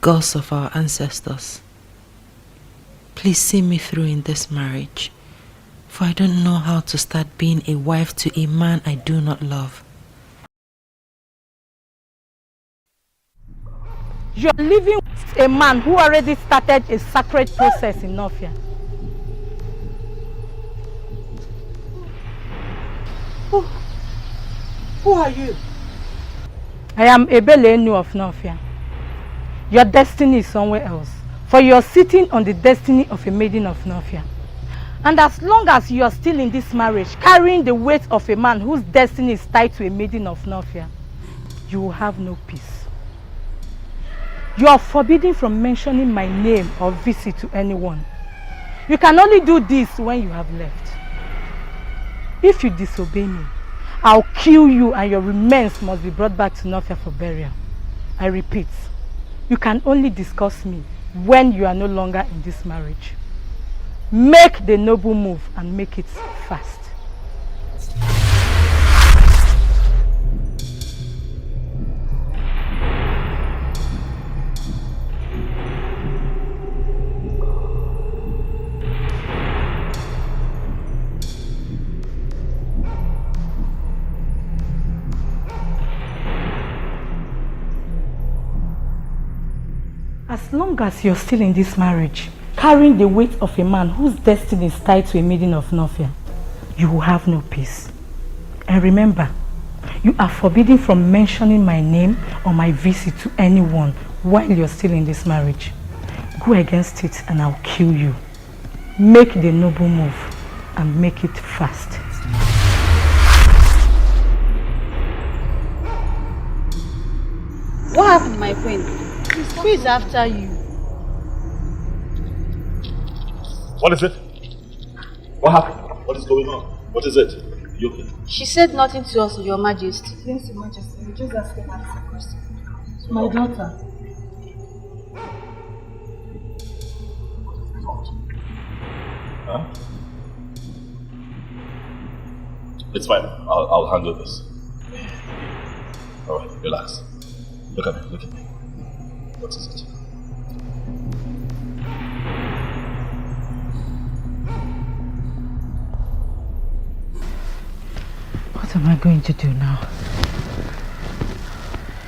[SPEAKER 14] Gods of our ancestors, please see me through in this marriage, for I don't know how to start being a wife to a man I do not love.
[SPEAKER 8] You're living with a man who already started a sacred process in Nofia.
[SPEAKER 17] Who are you?
[SPEAKER 8] I am Ebelenu of Nofia. Your destiny is somewhere else, for you are sitting on the destiny of a maiden of Nofia. And as long as you are still in this marriage, carrying the weight of a man whose destiny is tied to a maiden of Nofia, you will have no peace. You are forbidden from mentioning my name or visit to anyone. You can only do this when you have left. If you disobey me, I'll kill you and your remains must be brought back to Nofia for burial. I repeat, you can only discuss me when you are no longer in this marriage. Make the noble move and make it fast. As long as you're still in this marriage, carrying the weight of a man whose destiny is tied to a maiden of Nofia, you will have no peace. And remember, you are forbidden from mentioning my name or my visit to anyone while you're still in this marriage. Go against it and I'll kill you. Make the noble move and make it fast.
[SPEAKER 12] What happened, my friend? Who is after you?
[SPEAKER 10] What is it? What happened? What is going on? What is it? You okay?
[SPEAKER 12] She said nothing to us, Your Majesty.
[SPEAKER 8] Yes, Your Majesty. We just asked her a question. My daughter.
[SPEAKER 10] Huh? It's fine. I'll handle this. Alright, relax. Look at me, look at me. What is it?
[SPEAKER 14] What am I going to do now?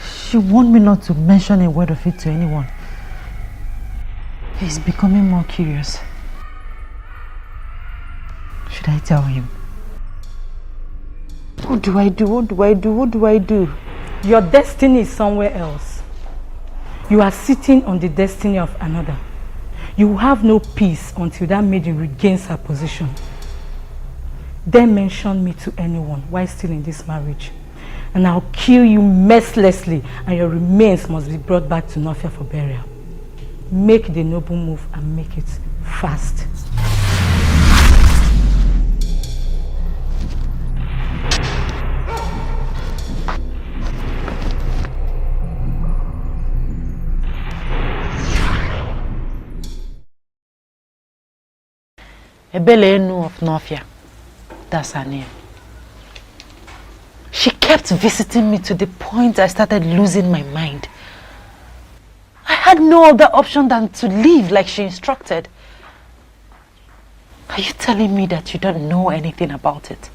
[SPEAKER 14] She warned me not to mention a word of it to anyone. He's becoming more curious. Should I tell him? What do I do? What do I do? What do I do?
[SPEAKER 8] Your destiny is somewhere else. You are sitting on the destiny of another. You will have no peace until that maiden regains her position. Then mention me to anyone while still in this marriage. And I'll kill you mercilessly and your remains must be brought back to Nofia for burial. Make the noble move and make it fast.
[SPEAKER 14] Ebelenu of Nofia. That's her name. She kept visiting me to the point I started losing my mind. I had no other option than to leave like she instructed. Are you telling me that you don't know anything about it?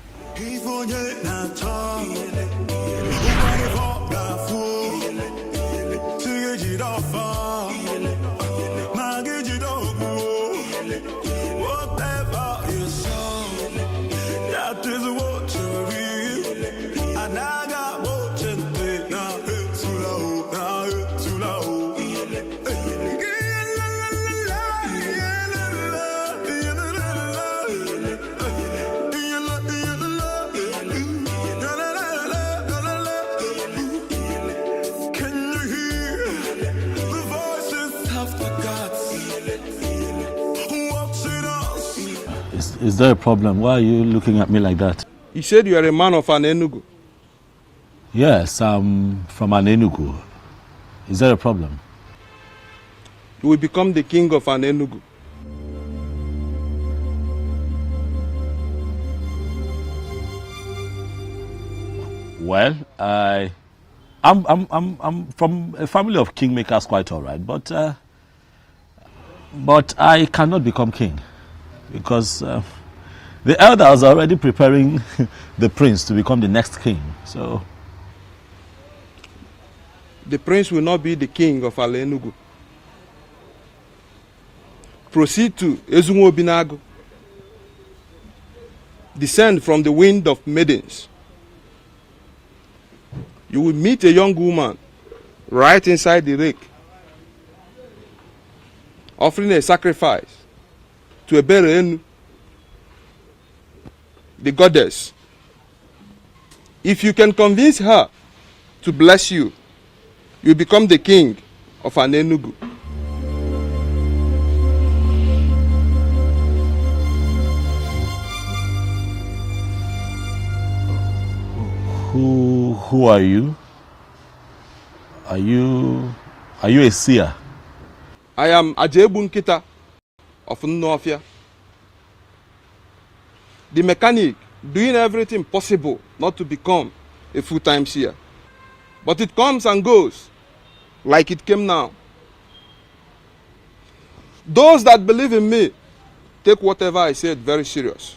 [SPEAKER 10] Is there a problem? Why are you looking at me like that?
[SPEAKER 1] You said you are a man of an Enugu.
[SPEAKER 10] Yes, I'm from an Enugu. Is there a problem?
[SPEAKER 1] You will become the king of an Enugu.
[SPEAKER 10] Well, I'm from a family of kingmakers, quite all right, but I cannot become king because the elders are already preparing the prince to become the next king. So
[SPEAKER 1] the prince will not be the king of Ala Enugu. Proceed to Ezunwo Binago. Descend from the wind of maidens. You will meet a young woman right inside the lake, offering a sacrifice to Eberenu, the goddess. If you can convince her to bless you, you become the king of an Enugu.
[SPEAKER 10] Who are you? Are you a seer?
[SPEAKER 4] I am Ajebu Nkita of Nnofia. The mechanic doing everything possible not to become a full-time seer. But it comes and goes like it came now. Those that believe in me take whatever I said very serious.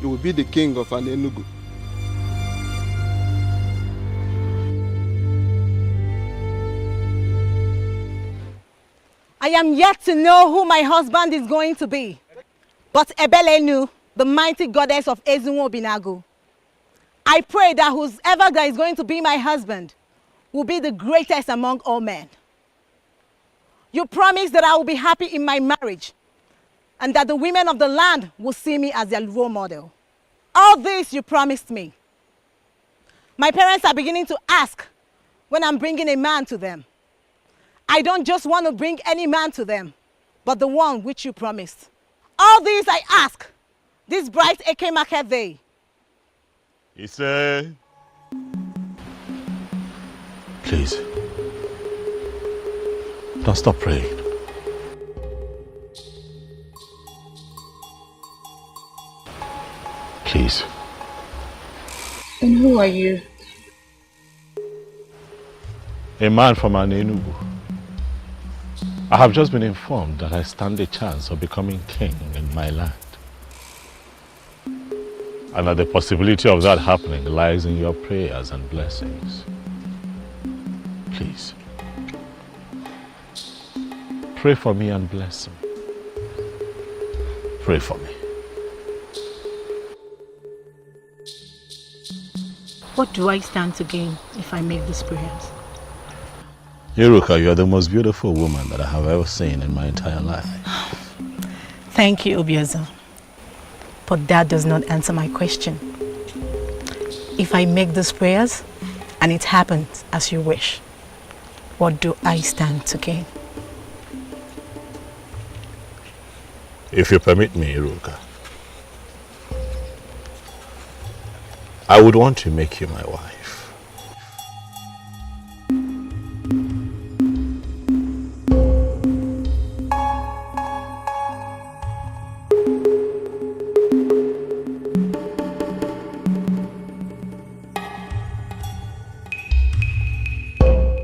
[SPEAKER 4] You will be the king of an Enugu.
[SPEAKER 7] I am yet to know who my husband is going to be. But Ebelenu, the mighty goddess of Ezunwo Binagu, I pray that whoever that is going to be my husband will be the greatest among all men. You promise that I will be happy in my marriage and that the women of the land will see me as their role model. All this you promised me. My parents are beginning to ask when I'm bringing a man to them. I don't just want to bring any man to them, but the one which you promised. All these I ask, this bright Eke market day.
[SPEAKER 10] He said, please, don't stop praying. Please.
[SPEAKER 12] And who are you?
[SPEAKER 10] A man from an Enugu. I have just been informed that I stand a chance of becoming king in my land. And that the possibility of that happening lies in your prayers and blessings. Please, pray for me and bless me. Pray for me.
[SPEAKER 8] What do I stand to gain if I make these prayers?
[SPEAKER 10] Iruka, you are the most beautiful woman that I have ever seen in my entire life.
[SPEAKER 8] Thank you, Obiozo. But that does not answer my question. If I make these prayers and it happens as you wish, what do I stand to gain?
[SPEAKER 10] If you permit me, Iruka, I would want to make you my wife.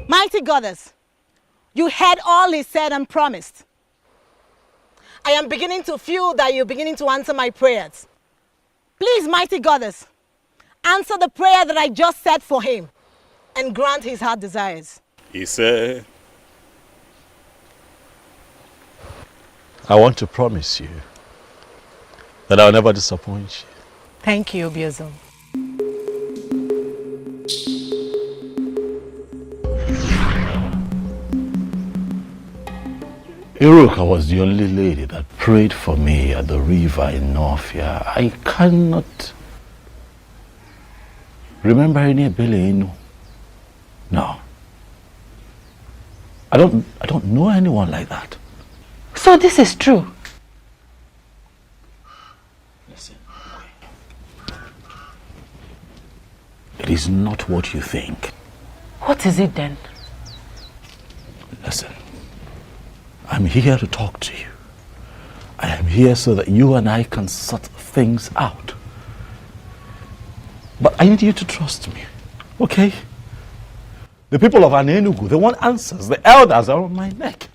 [SPEAKER 7] Mighty goddess, you heard all he said and promised. I am beginning to feel that you're beginning to answer my prayers. Please, mighty goddess, answer the prayer that I just said for him and grant his heart desires.
[SPEAKER 10] He said, I want to promise you that I'll never disappoint you.
[SPEAKER 8] Thank you, Obiozo.
[SPEAKER 10] Iruka was the only lady that prayed for me at the river in Northia. I cannot remember any Ebele. No. I don't know anyone like that.
[SPEAKER 14] So this is true?
[SPEAKER 10] Listen. It is not what you think.
[SPEAKER 14] What is it then?
[SPEAKER 10] Listen. I'm here to talk to you. I am here so that you and I can sort things out. But I need you to trust me, okay? The people of Anenugu, they want answers. The elders are on my neck.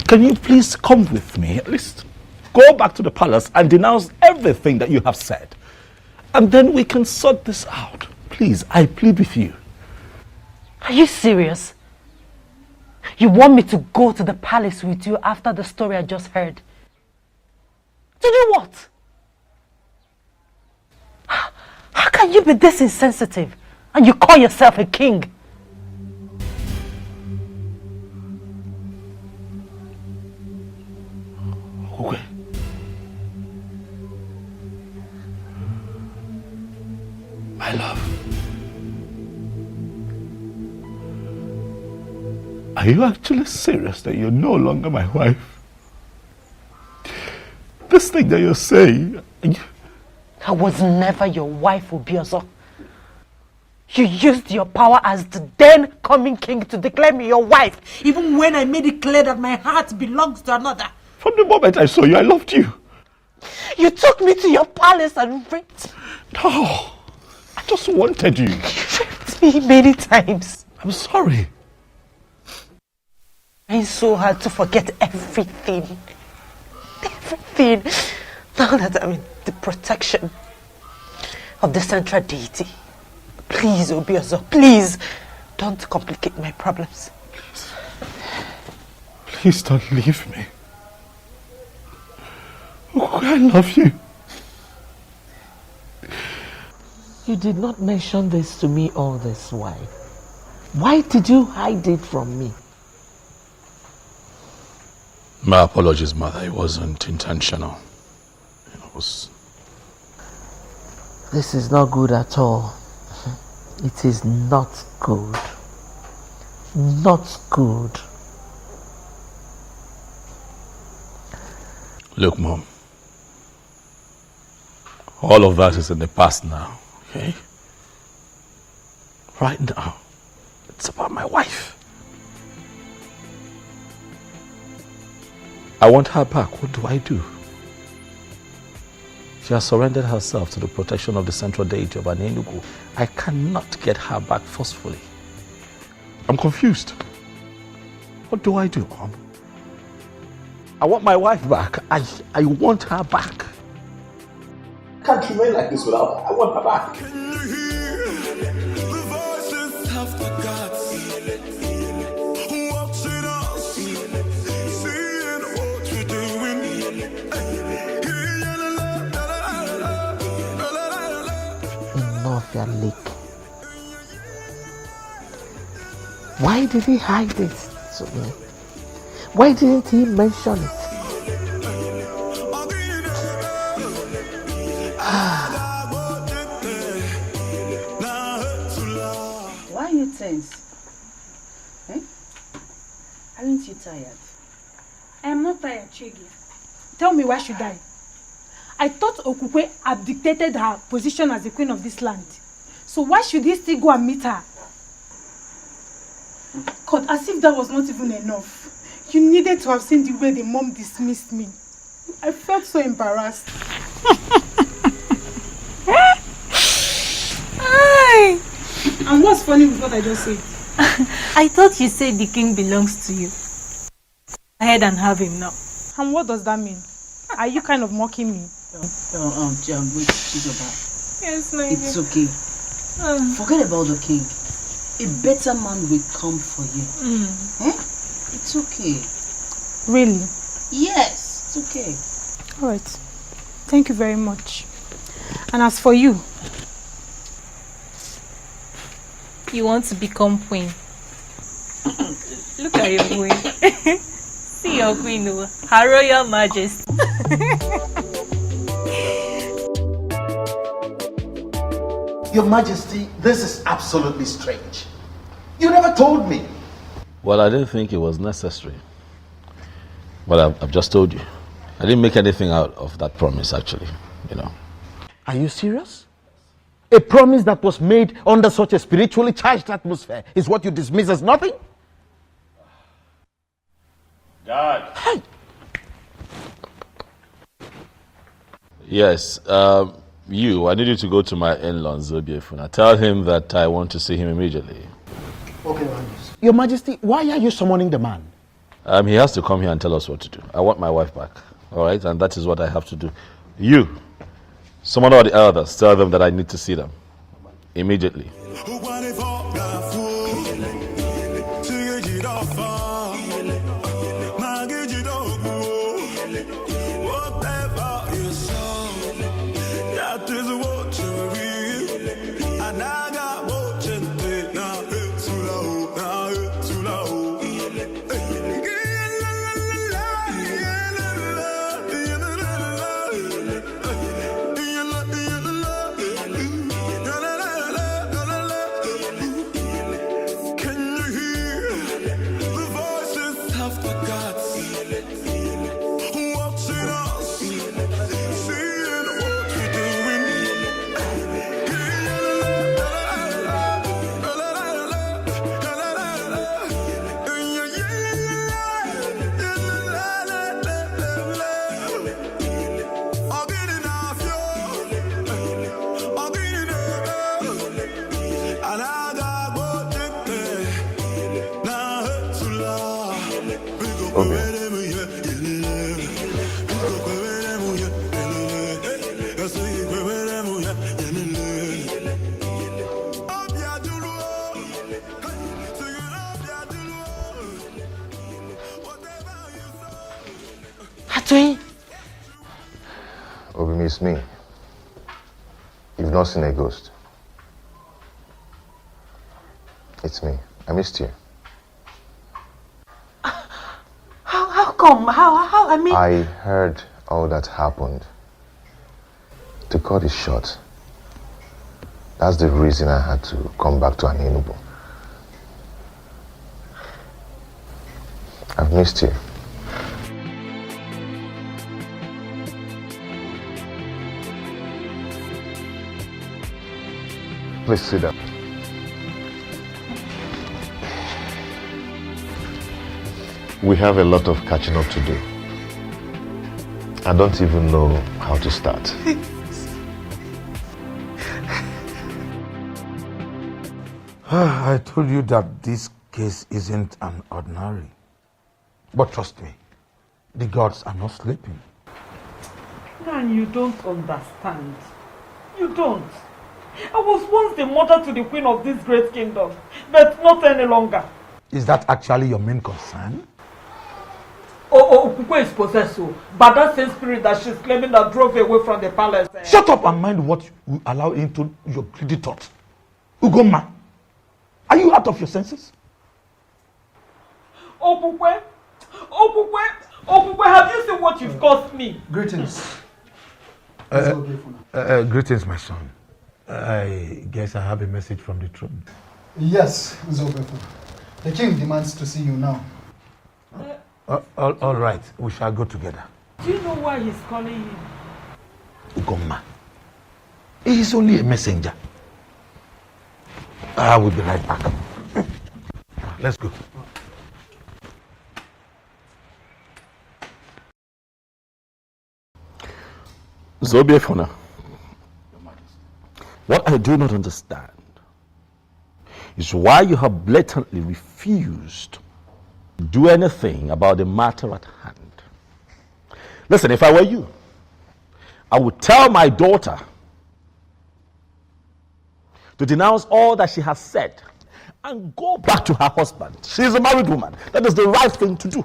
[SPEAKER 10] Can you please come with me? At least go back to the palace and denounce everything that you have said. And then we can sort this out. Please, I plead with you.
[SPEAKER 14] Are you serious? You want me to go to the palace with you after the story I just heard? To do what? How can you be this insensitive and you call yourself a king?
[SPEAKER 10] Okay. My love. Are you actually serious that you're no longer my wife? This thing that you're saying,
[SPEAKER 14] I was never your wife, Obiozo. You used your power as the then coming king to declare me your wife, even when I made it clear that my heart belongs to another.
[SPEAKER 6] From the moment I saw you, I loved you.
[SPEAKER 14] You took me to your palace and raped.
[SPEAKER 6] No, I just wanted you.
[SPEAKER 14] You raped me many times.
[SPEAKER 6] I'm sorry.
[SPEAKER 14] It's so hard to forget everything. Everything. Now that I'm in the protection of the central deity. Please, Obiozo, please, don't complicate my problems.
[SPEAKER 6] Please don't leave me. Oh, I love you.
[SPEAKER 5] You did not mention this to me all this while. Why did you hide it from me?
[SPEAKER 10] My apologies, Mother. It wasn't intentional. It was...
[SPEAKER 5] This is not good at all. It is not good. Not good.
[SPEAKER 10] Look, Mom. All of that is in the past now, okay? Right now, it's about my wife. I want her back. What do I do? She has surrendered herself to the protection of the central deity of Anenugu. I cannot get her back forcefully. I'm confused. What do I do, Mom? I want my wife back. I want her back. I can't remain like this without her. I want her back.
[SPEAKER 5] Enough, your leak. Why did he hide it to me? Why didn't he mention it?
[SPEAKER 17] Why are you tense? Eh? Aren't you tired?
[SPEAKER 8] I am not tired, Chigi. Tell me, why should I? I thought Okukwe abdicated her position as the queen of this land. So why should he still go and meet her? God, as if that was not even enough. You needed to have seen the way the mom dismissed me. I felt so embarrassed. And what's funny with what I just said?
[SPEAKER 13] I thought you said the king belongs to you. Go ahead and have him now.
[SPEAKER 8] And what does that mean? Are you kind of mocking me?
[SPEAKER 17] Wait, Chizoba.
[SPEAKER 8] Yes, no.
[SPEAKER 17] It's okay. Forget about the king. A better man will come for you. Eh? It's okay.
[SPEAKER 8] Really?
[SPEAKER 17] Yes, it's okay.
[SPEAKER 8] Alright. Thank you very much. And as for you?
[SPEAKER 13] You want to become queen. Look at your queen. See your queen, Her Royal Majesty.
[SPEAKER 20] Your Majesty, this is absolutely strange. You never told me.
[SPEAKER 6] Well, I didn't think it was necessary. But I've just told you. I didn't make anything out of that promise, actually, you know.
[SPEAKER 20] Are you serious? A promise that was made under such a spiritually charged atmosphere is what you dismiss as nothing?
[SPEAKER 6] Dad. Hey. Yes, I need you to go to my in-laws, Obiefuna. Tell him that I want to see him immediately.
[SPEAKER 20] Okay, Your Majesty, why are you summoning the man?
[SPEAKER 6] He has to come here and tell us what to do. I want my wife back, all right? And that is what I have to do. You, summon all the elders, tell them that I need to see them immediately.
[SPEAKER 16] miss me. You've not seen a ghost. It's me. I missed you.
[SPEAKER 15] How come? How? I mean...
[SPEAKER 16] I heard all that happened. To cut it short, that's the reason I had to come back to Enugu. I've missed you. Please sit down. We have a lot of catching up to do. I don't even know how to start.
[SPEAKER 2] I told you that this case isn't an ordinary. But trust me, the gods are not sleeping.
[SPEAKER 5] Man, you don't understand. You don't. I was once the mother to the queen of this great kingdom, but not any longer.
[SPEAKER 2] Is that actually your main concern?
[SPEAKER 5] Kukwe is possessed, but that same spirit that she's claiming that drove away from the palace.
[SPEAKER 2] Shut up and mind what you allow into your greedy thoughts. Ugoma, are you out of your senses?
[SPEAKER 5] Kukwe, have you seen what you've caused me?
[SPEAKER 21] Greetings.
[SPEAKER 2] Greetings, my son. I guess I have a message from the throne.
[SPEAKER 21] Yes, Zobefu. The king demands to see you now.
[SPEAKER 2] All right, we shall go together.
[SPEAKER 5] Do you know why he's calling you?
[SPEAKER 2] Ugoma, he is only a messenger. I will be right back. Let's go.
[SPEAKER 10] Zobiefona, what I do not understand is why you have blatantly refused to do anything about the matter at hand. Listen, if I were you, I would tell my daughter to denounce all that she has said and go back to her husband. She is a married woman. That is the right thing to do.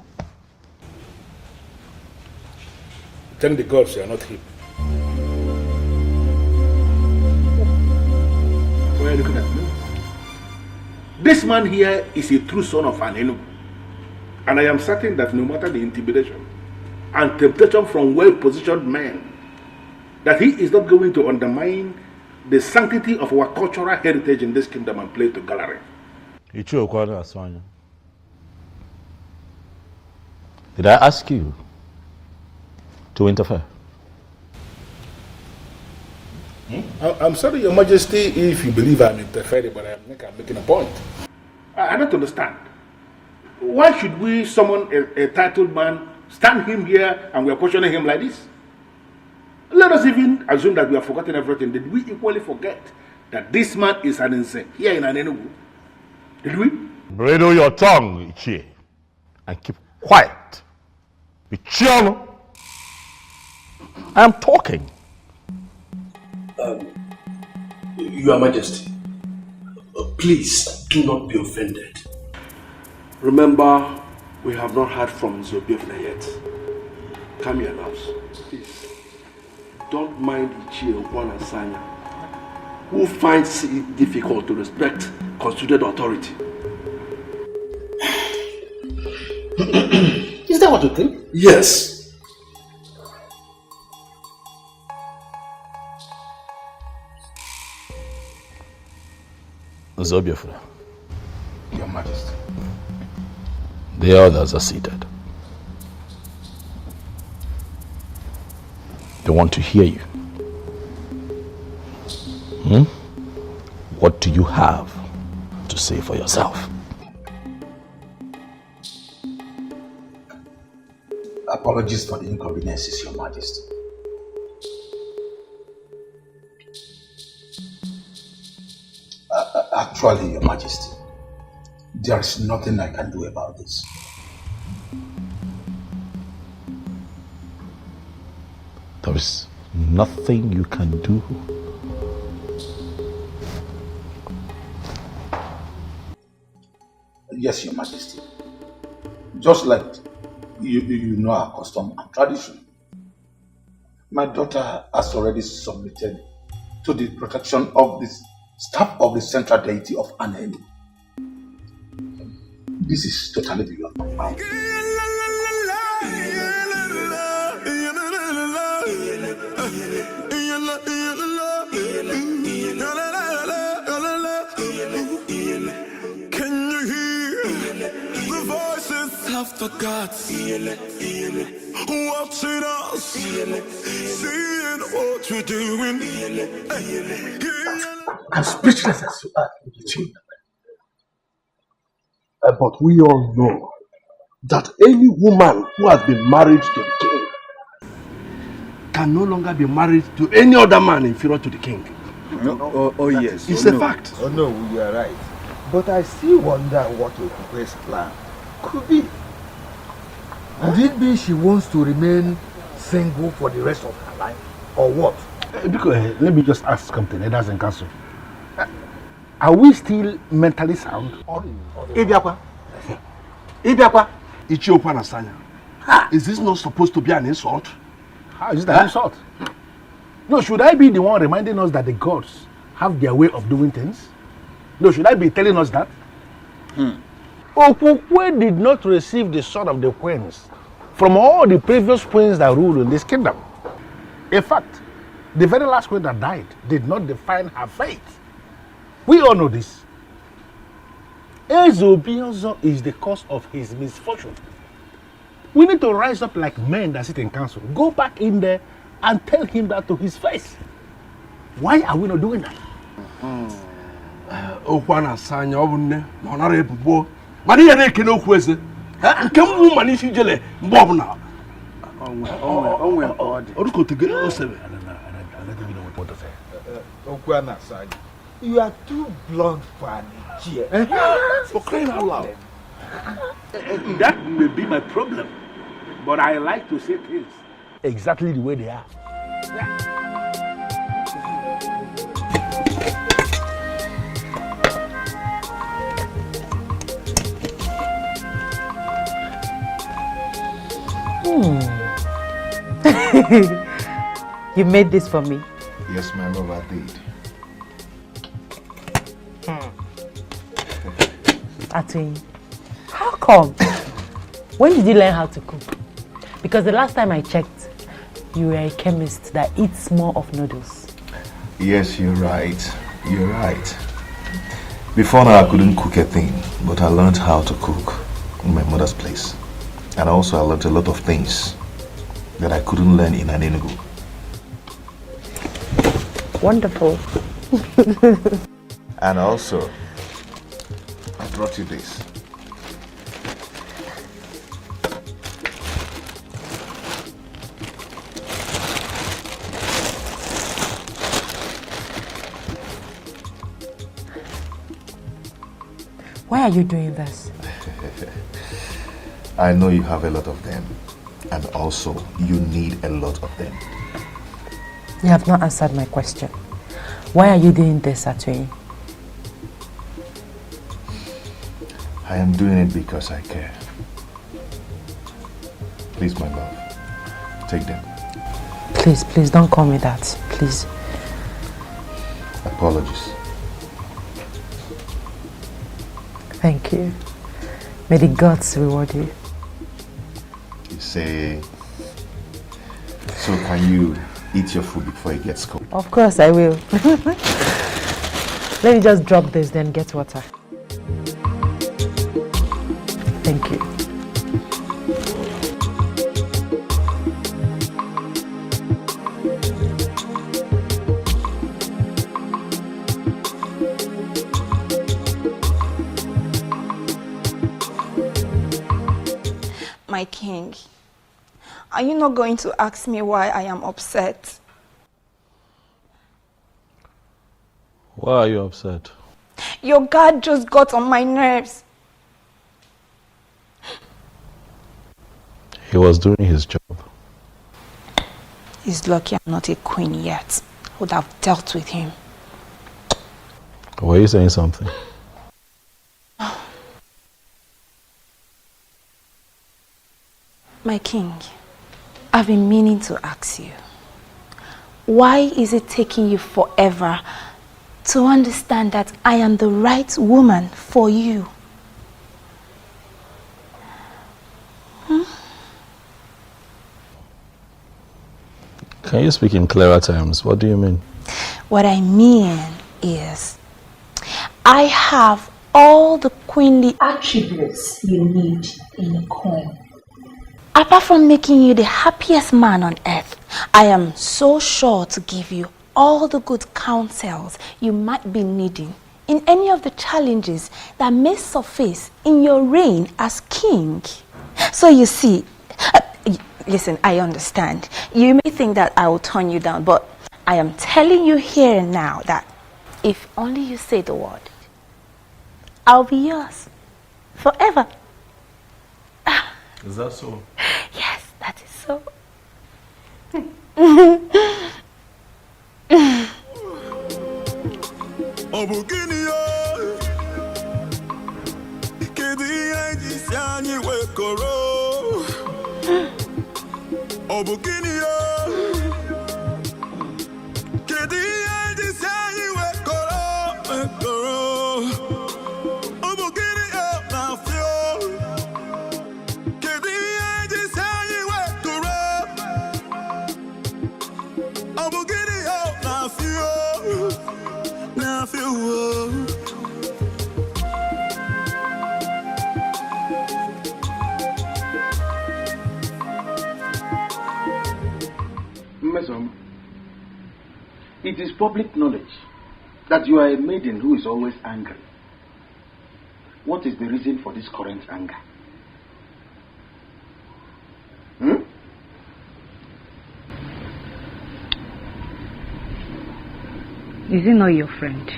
[SPEAKER 19] Thank the gods you are not him. Why are you looking at me? This man here is a true son of an Enugu. And I am certain that no matter the intimidation and temptation from well-positioned men, that he is not going to undermine the sanctity of our cultural heritage in this kingdom and play to gallery.
[SPEAKER 10] Did I ask you to interfere?
[SPEAKER 19] I'm sorry, Your Majesty, if you believe I'm interfering, but I'm making a point. I don't understand. Why should we summon a titled man, stand him here, and we are questioning him like this? Let us even assume that we have forgotten everything. Did we equally forget that this man is an insane here in Enugu? Did we?
[SPEAKER 2] Bridle your tongue, Ichie, and keep quiet. Ichiano.
[SPEAKER 10] I am talking.
[SPEAKER 1] Your Majesty, please do not be offended. Remember, we have not heard from Zobiefna yet. Come here, loves. Please, don't mind Ichie Okwan and Sanya, who finds it difficult to respect constituted authority.
[SPEAKER 21] Is that what you think?
[SPEAKER 1] Yes.
[SPEAKER 10] Zobiefuna.
[SPEAKER 2] Your Majesty.
[SPEAKER 10] The others are seated. They want to hear you. What do you have to say for yourself?
[SPEAKER 21] Apologies for the inconveniences, Your Majesty. Actually, Your Majesty, there is nothing I can do about this.
[SPEAKER 10] There is nothing you can do.
[SPEAKER 21] Yes, Your Majesty. Just like you know our custom and tradition.
[SPEAKER 19] My daughter has already submitted to the protection of the staff of the central deity of Unresolved. This is totally beyond my power.
[SPEAKER 9] Can you hear the voices of the gods watching us, seeing what we're doing?
[SPEAKER 19] I'm speechless as you are, Alichi. But we all know that any woman who has been married to the king can no longer be married to any other man inferior to the king.
[SPEAKER 21] Oh yes.
[SPEAKER 19] It's a fact.
[SPEAKER 21] Oh no, you are right. But I still wonder what Okupe's plan could be. Could it be she wants to remain single for the rest of her life? Or what?
[SPEAKER 2] Because let me just ask something. It doesn't cancel. Are we still mentally sound?
[SPEAKER 19] Ibiakwa. Ichiokwa Nasanya. Is this not supposed to be an insult?
[SPEAKER 2] How is that an insult? No, should I be the one reminding us that the gods have their way of doing things? No, should I be telling us that? Okukwe did not receive the sword of the queens from all the previous queens that ruled in this kingdom. In fact, the very last queen that died did not define her fate. We all know this. Ezobiozo is the cause of his misfortune. We need to rise up like men that sit in council. Go back in there and tell him that to his face. Why are we not doing that?
[SPEAKER 1] Okwana Sanya obunne na onara ebubo. Mani ya na-ekene okwu eze. Nke mwu mani isi jele mgbe ọbụla.
[SPEAKER 21] Onwe mpọdị.
[SPEAKER 1] Orukotegere osebe.
[SPEAKER 21] Okwana Sanya, you are too blunt for an idiot.
[SPEAKER 1] For crying out loud.
[SPEAKER 2] That may be my problem, but I like to say things exactly the way they are.
[SPEAKER 14] You made this for me?
[SPEAKER 21] Yes, my love, I did.
[SPEAKER 14] Atwin, how come? When did you learn how to cook? Because the last time I checked, you were a chemist that eats more of noodles.
[SPEAKER 16] Yes, you're right. You're right. Before now, I couldn't cook a thing, but I learned how to cook in my mother's place. And also, I learned a lot of things that I couldn't learn in Enugu.
[SPEAKER 14] Wonderful.
[SPEAKER 16] And also, I brought you this.
[SPEAKER 14] Why are you doing this?
[SPEAKER 16] I know you have a lot of them, and also you need a lot of them.
[SPEAKER 14] You have not answered my question. Why are you doing this, Atwin?
[SPEAKER 16] I am doing it because I care. Please, my love, take them.
[SPEAKER 14] Please, please don't call me that. Please.
[SPEAKER 16] Apologies.
[SPEAKER 14] Thank you. May the gods reward you.
[SPEAKER 16] You say, so can you eat your food before it gets cold?
[SPEAKER 14] Of course I will. Let me just drop this, then get water. Thank you.
[SPEAKER 11] My king, are you not going to ask me why I am upset?
[SPEAKER 10] Why are you upset?
[SPEAKER 11] Your guard just got on my nerves.
[SPEAKER 10] He was doing his job.
[SPEAKER 11] He's lucky I'm not a queen yet. I would have dealt with him.
[SPEAKER 10] Were you saying something?
[SPEAKER 11] My king, I've been meaning to ask you. why is it taking you forever to understand that I am the right woman for you?
[SPEAKER 10] Can you speak in clearer terms? What do you mean?
[SPEAKER 11] What I mean is, I have all the queenly attributes you need in a queen. Apart from making you the happiest man on earth, I am so sure to give you all the good counsels you might be needing in any of the challenges that may surface in your reign as king. So you see, listen, I understand. You may think that I will turn you down, but I am telling you here and now that if only you say the word, I'll be yours forever.
[SPEAKER 10] Is that so?
[SPEAKER 11] Yes, that is so.
[SPEAKER 19] It is public knowledge that you are a maiden who is always angry. What is the reason for this current anger?
[SPEAKER 18] Is he not your friend?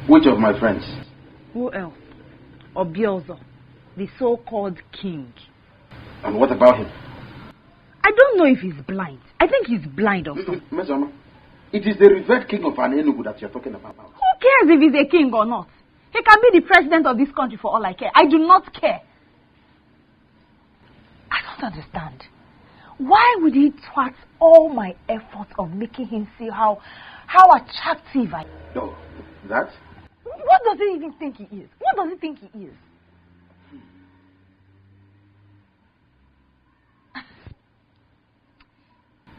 [SPEAKER 19] Which of my friends?
[SPEAKER 18] Who else? Obiozo, the so-called king.
[SPEAKER 19] And what about him?
[SPEAKER 18] I don't know if he's blind. I think he's blind or something.
[SPEAKER 19] Mesama, it is the revered king of Enugu that you're talking about.
[SPEAKER 18] Who cares if he's a king or not? He can be the president of this country for all I care. I do not care. I don't understand. Why would he thwart all my efforts of making him see how attractive I am?
[SPEAKER 19] No, that?
[SPEAKER 18] What does he even think he is? What does he think he is?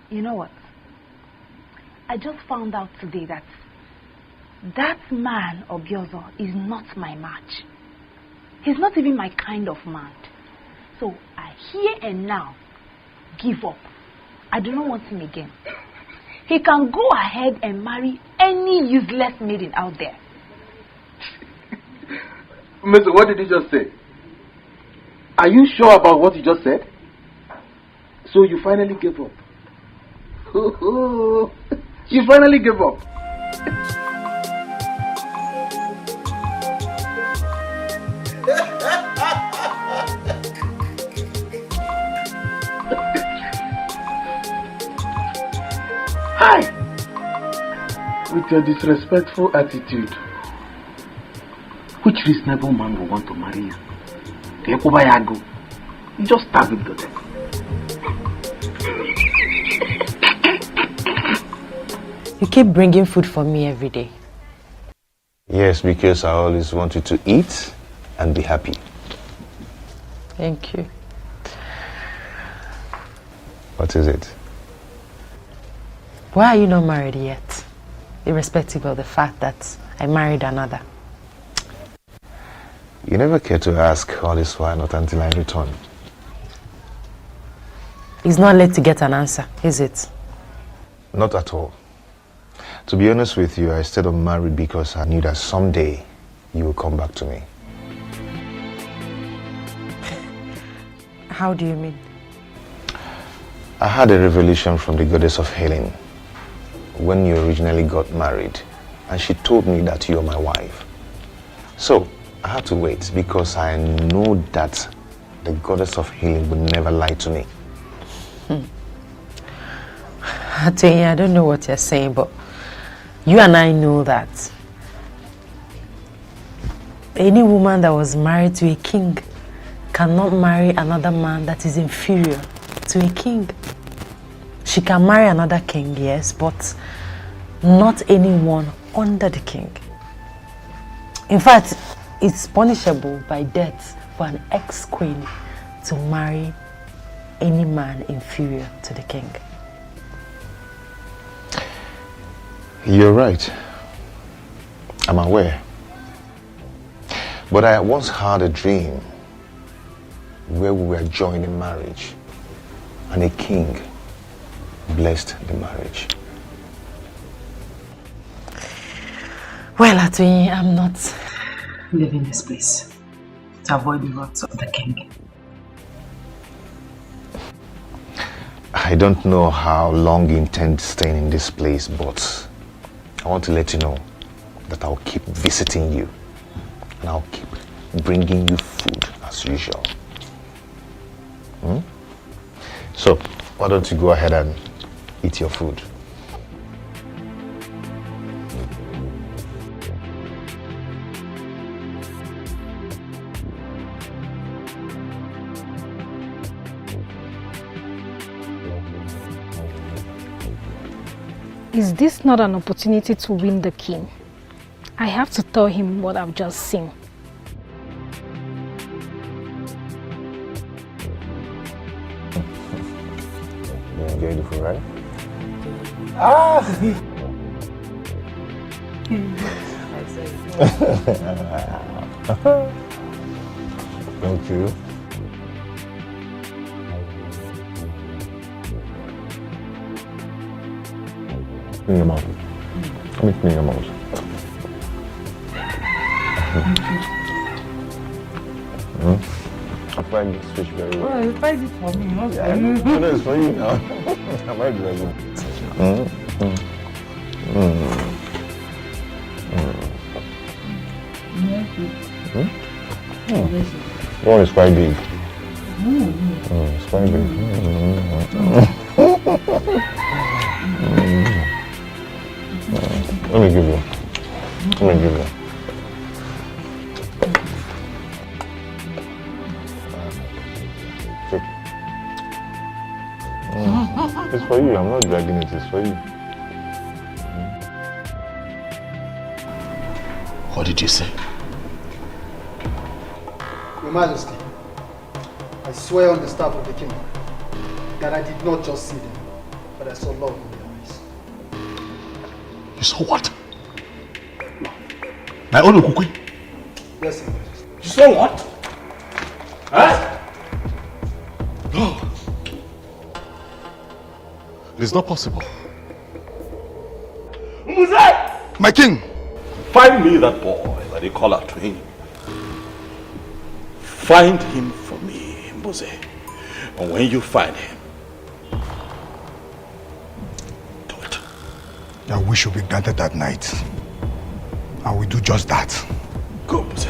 [SPEAKER 18] You know what? I just found out today that man, Obiozo, is not my match. He's not even my kind of man. So I here and now give up. I do not want him again. He can go ahead and marry any useless maiden out there.
[SPEAKER 19] Mister, what did you just say? Are you sure about what you just said? So you finally gave up. You finally gave up. Hi! With your disrespectful attitude, which reasonable man will want to marry you? You just stab it to death.
[SPEAKER 14] You keep bringing food for me every day.
[SPEAKER 16] Yes, because I always want you to eat and be happy.
[SPEAKER 14] Thank you.
[SPEAKER 16] What is it?
[SPEAKER 14] Why are you not married yet? Irrespective of the fact that I married another.
[SPEAKER 16] You never care to ask all this while, not until I return.
[SPEAKER 14] It's not late to get an answer, is it?
[SPEAKER 16] Not at all. To be honest with you, I stayed unmarried because I knew that someday you will come back to me.
[SPEAKER 14] How do you mean?
[SPEAKER 16] I had a revelation from the goddess of healing when you originally got married, and she told me that you're my wife. So I had to wait because I know that the goddess of healing would never lie to me.
[SPEAKER 14] I don't know what you're saying, but you and I know that any woman that was married to a king cannot marry another man that is inferior to a king. She can marry another king, yes, but not anyone under the king. In fact, it's punishable by death for an ex-queen to marry any man inferior to the king.
[SPEAKER 16] You're right. I'm aware. But I once had a dream where we were joined in marriage and a king blessed the marriage.
[SPEAKER 14] Well, Atoyi, I'm not leaving this place to avoid the wrath of the king.
[SPEAKER 16] I don't know how long you intend staying in this place, but I want to let you know that I'll keep visiting you and I'll keep bringing you food as usual. So, why don't you go ahead and eat your food?
[SPEAKER 8] Is this not an opportunity to win the king? I have to tell him what I've just seen.
[SPEAKER 16] You enjoyed the food, right? Thank you. In your mouth. Let me clean your mouth. I find this fish very well.
[SPEAKER 5] Well, you find it for me, not
[SPEAKER 16] Yeah,
[SPEAKER 5] for you.
[SPEAKER 16] no, it's for you now. I might be like One is quite big. It's quite big. Let me give you. Take. It's for you. I'm not dragging it. It's for you.
[SPEAKER 10] What did you say?
[SPEAKER 3] Your Majesty, I swear on the staff of the king that I did not just see them, but I saw love in their eyes.
[SPEAKER 10] You saw what? My own Okukwe?
[SPEAKER 3] Yes, Your Majesty.
[SPEAKER 10] You saw what? Huh? No. It is not possible.
[SPEAKER 19] My king!
[SPEAKER 10] Find me that boy that they call out to him. Find him for me, Mose. And when you find him,
[SPEAKER 19] Your wish will be granted that night. I will do just that.
[SPEAKER 10] go, Mose.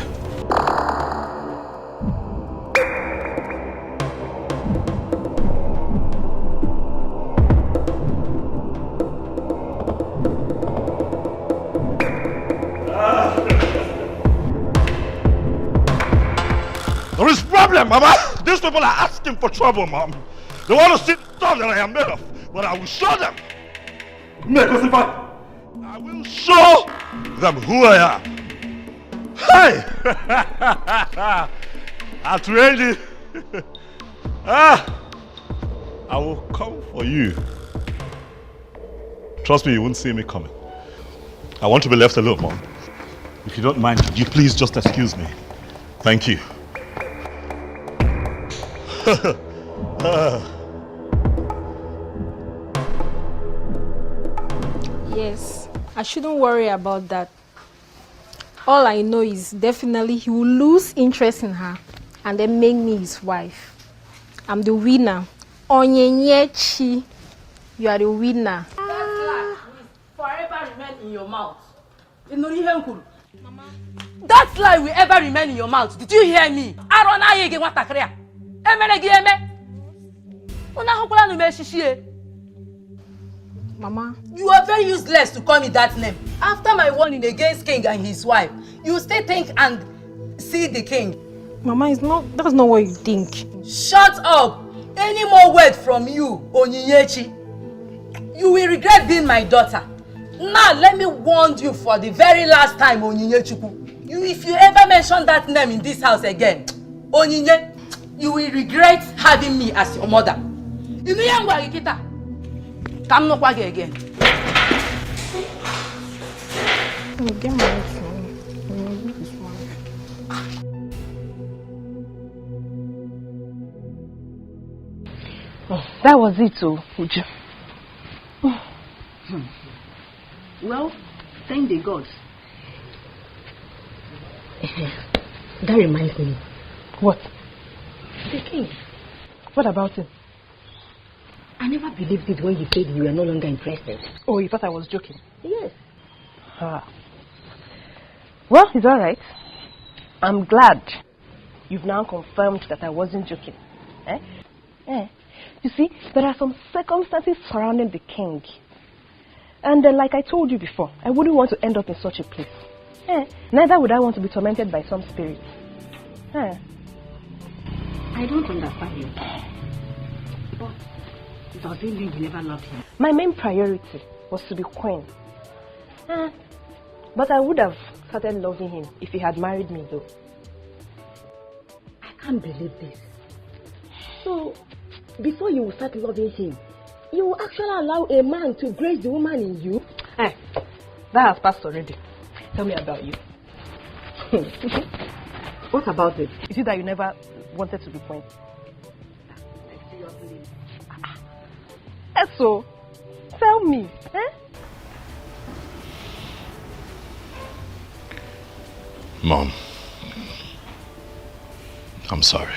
[SPEAKER 19] There is problem, Mama. These people are asking for trouble, Mom. They want to see the stuff that I am made of, but I will show them. I will show them who I am. Hey! Atrendi. I will come for you. Trust me, you won't see me coming. I want to be left alone, Mom. If you don't mind, could you please just excuse me? Thank you.
[SPEAKER 8] Yes, I shouldn't worry about that. All I know is definitely he will lose interest in her and then make me his wife. I'm the winner. Onyenyechi, you are the winner.
[SPEAKER 15] That lie will forever remain in your mouth. That lie will ever remain in your mouth. Did you hear me?
[SPEAKER 8] Mama,
[SPEAKER 15] you are very useless to call me that name. After my warning against king and his wife, you still think and see the king.
[SPEAKER 8] Mama, that's not what you think.
[SPEAKER 15] Shut up! Any more word from you, Onyinyechi,
[SPEAKER 17] You will regret being my daughter. Now let me warn you for the very last time, Onyinye Chukwu. If you ever mention that name in this house again, Onyinye, you will regret having me as your mother. You know young Warikita. Come no kwage again.
[SPEAKER 8] Get married to me.
[SPEAKER 14] Oh, that was it, Uju.
[SPEAKER 18] Well, thank the gods. That reminds me.
[SPEAKER 14] What?
[SPEAKER 18] The king.
[SPEAKER 14] What about him?
[SPEAKER 18] I never believed it when you said you were no longer interested.
[SPEAKER 14] Oh, you thought I was joking?
[SPEAKER 18] Yes.
[SPEAKER 14] Well, it's alright. I'm glad you've now confirmed that I wasn't joking. You see, there are some circumstances surrounding the king. And like I told you before, I wouldn't want to end up in such a place. Neither would I want to be tormented by some spirit.
[SPEAKER 18] I don't understand you. But does it mean you never loved him?
[SPEAKER 14] My main priority was to be queen. But I would have started loving him if he had married me, though.
[SPEAKER 18] I can't believe this. So, before you will start loving him, you will actually allow a man to grace the woman in you?
[SPEAKER 14] That has passed already. Tell me about you.
[SPEAKER 18] What about it?
[SPEAKER 14] Is it that you never wanted to be queen? So, tell me.
[SPEAKER 10] Mom, I'm sorry.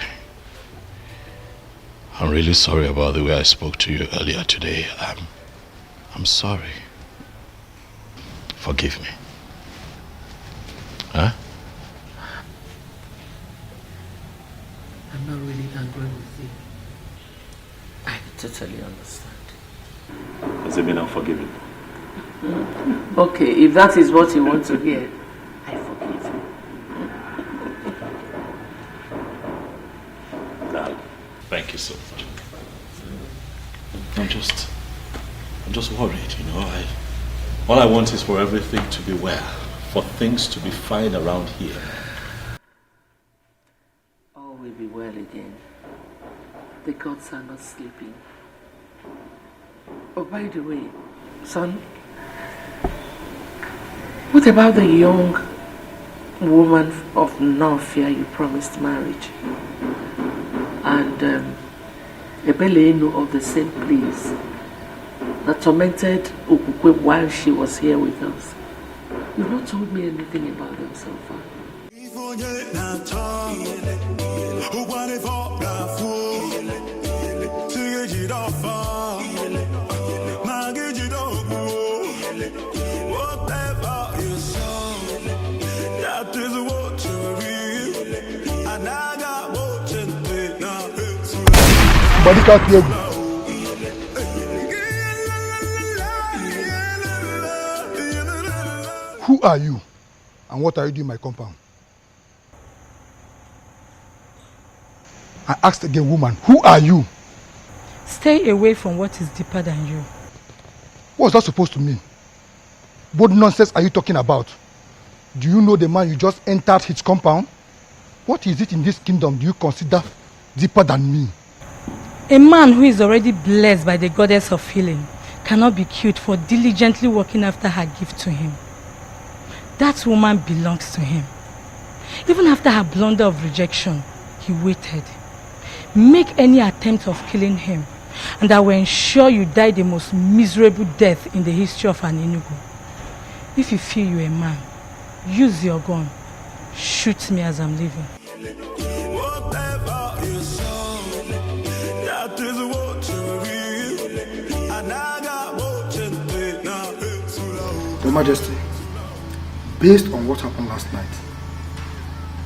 [SPEAKER 10] I'm really sorry about the way I spoke to you earlier today. I'm sorry. Forgive me. Huh?
[SPEAKER 5] I'm not really angry with you. I totally understand.
[SPEAKER 6] Does it mean I'm forgiven?
[SPEAKER 5] Okay, if that is what you want to hear, I forgive you.
[SPEAKER 10] Thank you so much. I'm just worried, you know. All I want is for everything to be well, for things to be fine around here.
[SPEAKER 5] All will be well again. The gods are not sleeping. Oh, by the way, son, what about the young woman of no fear you promised marriage? And Ebelenu of the same place that tormented Ukukwe while she was here with us. You've not told me anything about them so far.
[SPEAKER 21] Who are you? And what are you doing in my compound? I asked again, woman, who are you?
[SPEAKER 8] Stay away from what is deeper than you.
[SPEAKER 21] What's that supposed to mean? What nonsense are you talking about? Do you know the man you just entered his compound? What is it in this kingdom do you consider deeper than me?
[SPEAKER 8] A man who is already blessed by the goddess of healing cannot be killed for diligently working after her gift to him. That woman belongs to him. Even after her blunder of rejection, he waited. Make any attempt of killing him, and I will ensure you die the most miserable death in the history of an Enugu. If you feel you're a man, use your gun. Shoot me as I'm leaving.
[SPEAKER 3] Your Majesty, based on what happened last night,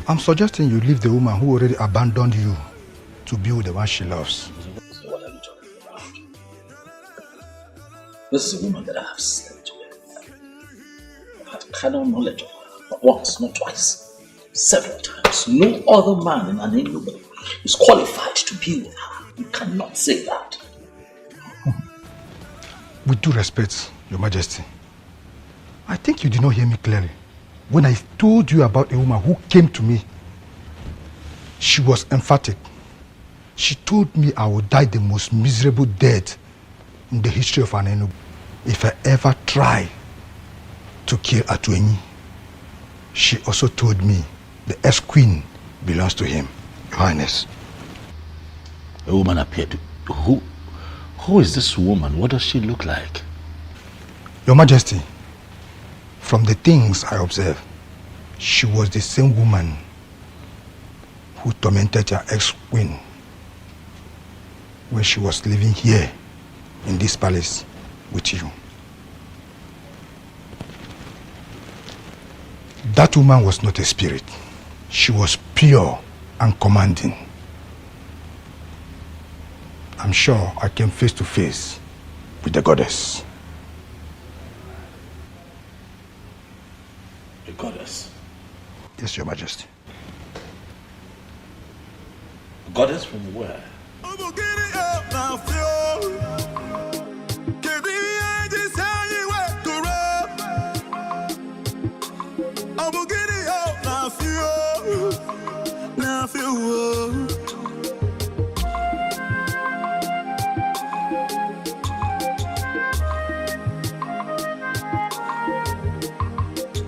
[SPEAKER 21] I'm suggesting you leave the woman who already abandoned you to be with the one she loves.
[SPEAKER 10] So what are you talking about? This is a woman that I have slept with. I've had carnal knowledge of her, not once, not twice, several times. No other man in an Enugu is qualified to be with her. You cannot say that.
[SPEAKER 21] With due respect, Your Majesty, I think you did not hear me clearly. When I told you about a woman who came to me, she was emphatic. She told me I would die the most miserable death in the history of an Enugu if I ever try to kill Atuenyi. She also told me the ex-queen belongs to him, Your Highness.
[SPEAKER 10] A woman appeared to... Who is this woman? What does she look like?
[SPEAKER 21] Your Majesty, from the things I observed, she was the same woman who tormented your ex-queen when she was living here in this palace with you. That woman was not a spirit. She was pure and commanding. I'm sure I came face to face with the goddess.
[SPEAKER 10] The goddess?
[SPEAKER 21] Yes, Your Majesty.
[SPEAKER 10] A goddess from where?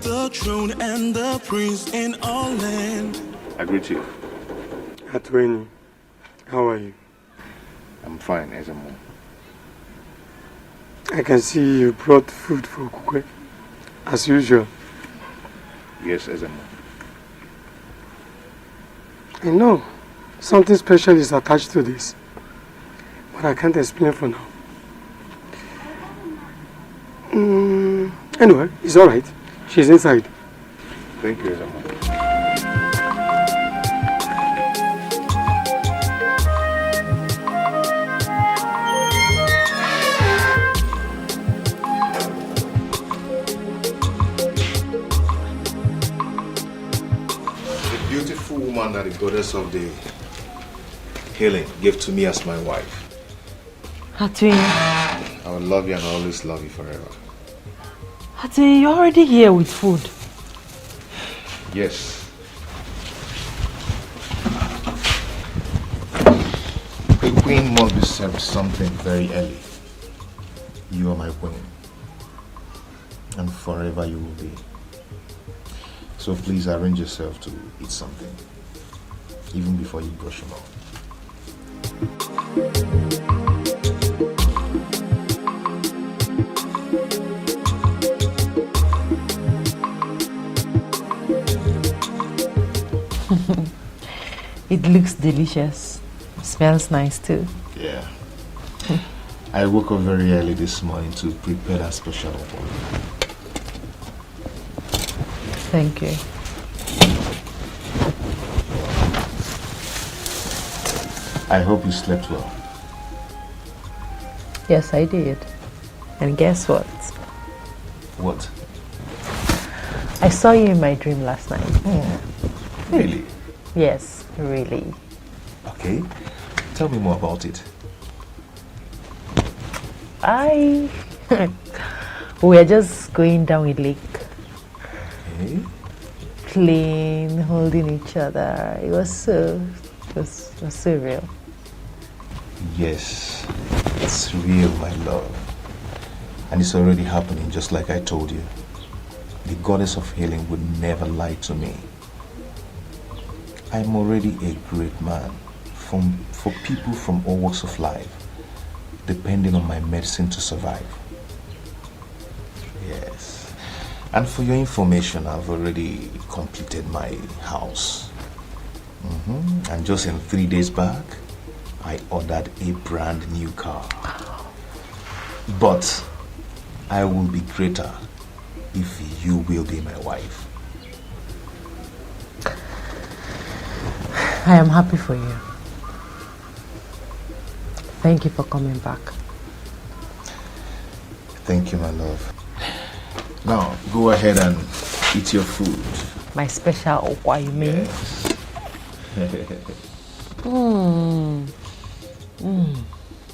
[SPEAKER 9] The throne and the prince in all land.
[SPEAKER 16] I greet you.
[SPEAKER 4] Atweni, how are you?
[SPEAKER 16] I'm fine, Ezemo.
[SPEAKER 4] I can see you brought food for Kukwe, as usual.
[SPEAKER 16] Yes, Ezemo.
[SPEAKER 4] I know something special is attached to this, but I can't explain for now. Anyway, it's alright. She's inside.
[SPEAKER 16] Thank you, Ezemo. Woman that the goddess of the healing gave to me as my wife.
[SPEAKER 14] Atweni.
[SPEAKER 16] I will love you and always love you forever.
[SPEAKER 14] Atweni, you're already here with food.
[SPEAKER 16] Yes. A queen must be served something very early. You are my queen. And forever you will be. So please arrange yourself to eat something, even before you brush your mouth.
[SPEAKER 14] It looks delicious. Smells nice too.
[SPEAKER 16] Yeah. I woke up very early this morning to prepare that special for you.
[SPEAKER 14] Thank you.
[SPEAKER 16] I hope you slept well.
[SPEAKER 14] Yes, I did. And guess what?
[SPEAKER 16] What?
[SPEAKER 14] I saw you in my dream last night.
[SPEAKER 16] Really?
[SPEAKER 14] Yes, really.
[SPEAKER 16] Okay. Tell me more about it.
[SPEAKER 14] We are just going down a lake.
[SPEAKER 16] Okay.
[SPEAKER 14] Playing, holding each other. It was so real.
[SPEAKER 16] Yes, it's real, my love. And it's already happening, just like I told you. The goddess of healing would never lie to me. I'm already a great man for people from all walks of life, depending on my medicine to survive. Yes. And for your information, I've already completed my house. And just in 3 days back, I ordered a brand new car. But I will be greater if you will be my wife.
[SPEAKER 14] I am happy for you. Thank you for coming back.
[SPEAKER 16] Thank you, my love. Now, go ahead and eat your food.
[SPEAKER 14] My special okwa, you mean?
[SPEAKER 16] Yes.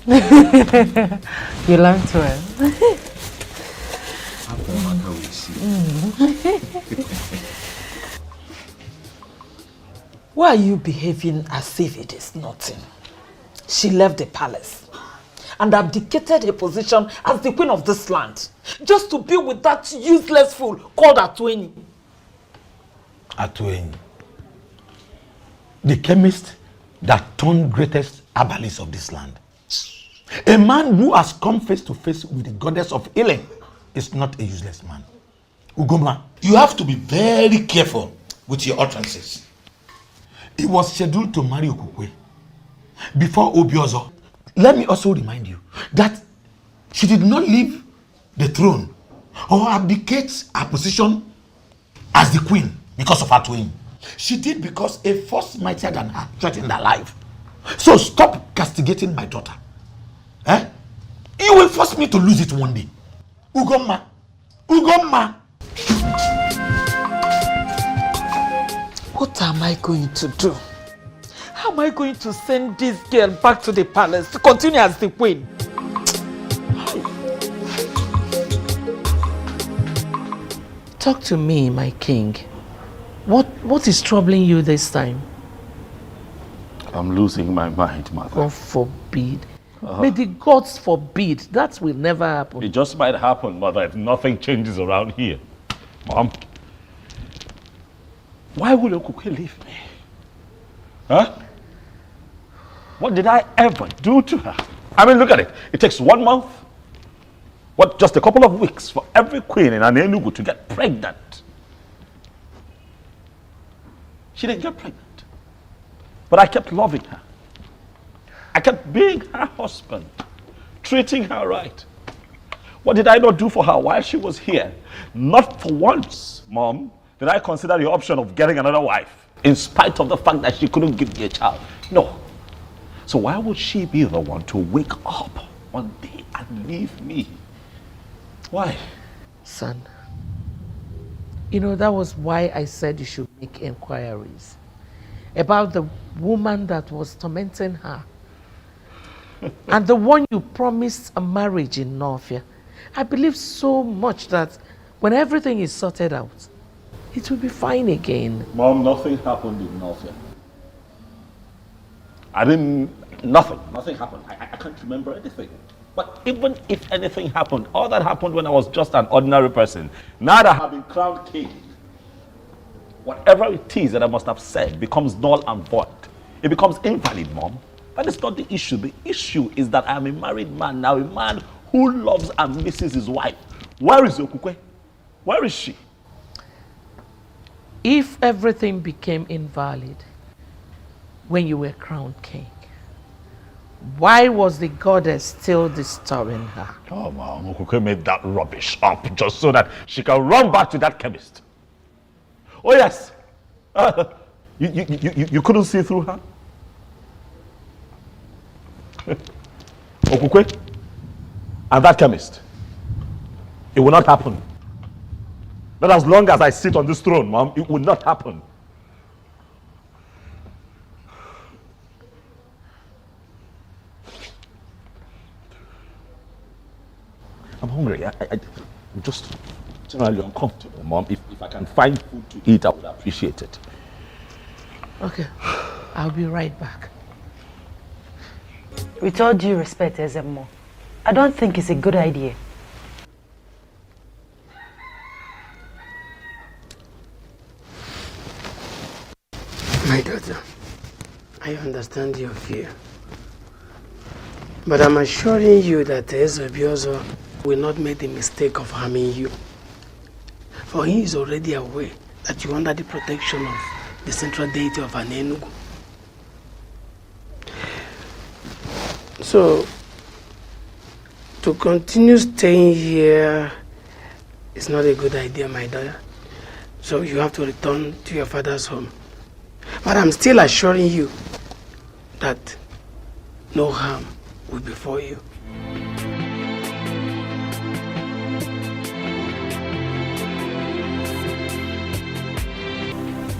[SPEAKER 14] You learned well.
[SPEAKER 17] Why are you behaving as if it is nothing? She left the palace and abdicated her position as the queen of this land just to be with that useless fool called Atueni.
[SPEAKER 2] Atueni. The chemist that turned greatest herbalist of this land. A man who has come face to face with the goddess of healing is not a useless man. Ugoma,
[SPEAKER 19] You have to be very careful with your utterances.
[SPEAKER 2] he was scheduled to marry Okukwe before Obiozo. Let me also remind you that she did not leave the throne or abdicate her position as the queen because of her twin. She did because a force mightier than her threatened her life. So stop castigating my daughter. Eh? You will force me to lose it one day. Ugoma. Ugoma.
[SPEAKER 17] What am I going to do? How am I going to send this girl back to the palace to continue as the queen?
[SPEAKER 5] Talk to me, my king. What is troubling you this time?
[SPEAKER 10] I'm losing my mind, mother.
[SPEAKER 5] God forbid. May the gods forbid. That will never happen.
[SPEAKER 10] It just might happen, mother, if nothing changes around here. Mom, why would Okukwe leave me? Huh? What did I ever do to her? I mean, look at it. It takes 1 month, just a couple of weeks for every queen in Enugu to get pregnant. She didn't get pregnant. But I kept loving her. I kept being her husband, treating her right. What did I not do for her while she was here? Not for once, Mom, did I consider the option of getting another wife, in spite of the fact that she couldn't give me a child. No. So why would she be the one to wake up one day and leave me? Why?
[SPEAKER 5] Son, you know, that was why I said you should make inquiries about the woman that was tormenting her. And the one you promised a marriage in Northia. I believe so much that when everything is sorted out, it will be fine again.
[SPEAKER 10] Mom, nothing happened in Northia. Nothing happened. I can't remember anything. But even if anything happened, all that happened when I was just an ordinary person. Now that I have been crowned king, whatever it is that I must have said becomes null and void. It becomes invalid, Mom. That is not the issue. The issue is that I am a married man now, a man who loves and misses his wife. Where is Okukwe? Where is she?
[SPEAKER 5] If everything became invalid when you were crowned king, why was the goddess still disturbing her?
[SPEAKER 10] Oh, Mom, Okukwe made that rubbish up just so that she can run back to that chemist. Oh, yes. You couldn't see through her? Okukwe and that chemist. It will not happen. Not as long as I sit on this throne, Mom. It will not happen. I'm hungry. I'm just generally uncomfortable, Mom. If I can find food to eat, I would appreciate it.
[SPEAKER 5] Okay, I'll be right back.
[SPEAKER 14] With all due respect, Ezemo, I don't think it's a good idea.
[SPEAKER 4] My daughter, I understand your fear. But I'm assuring you that Ezebiozo will not make the mistake of harming you. For he is already aware that you are under the protection of the central deity of Enugu. So, to continue staying here is not a good idea, my daughter. So you have to return to your father's home. But I'm still assuring you that no harm will befall you.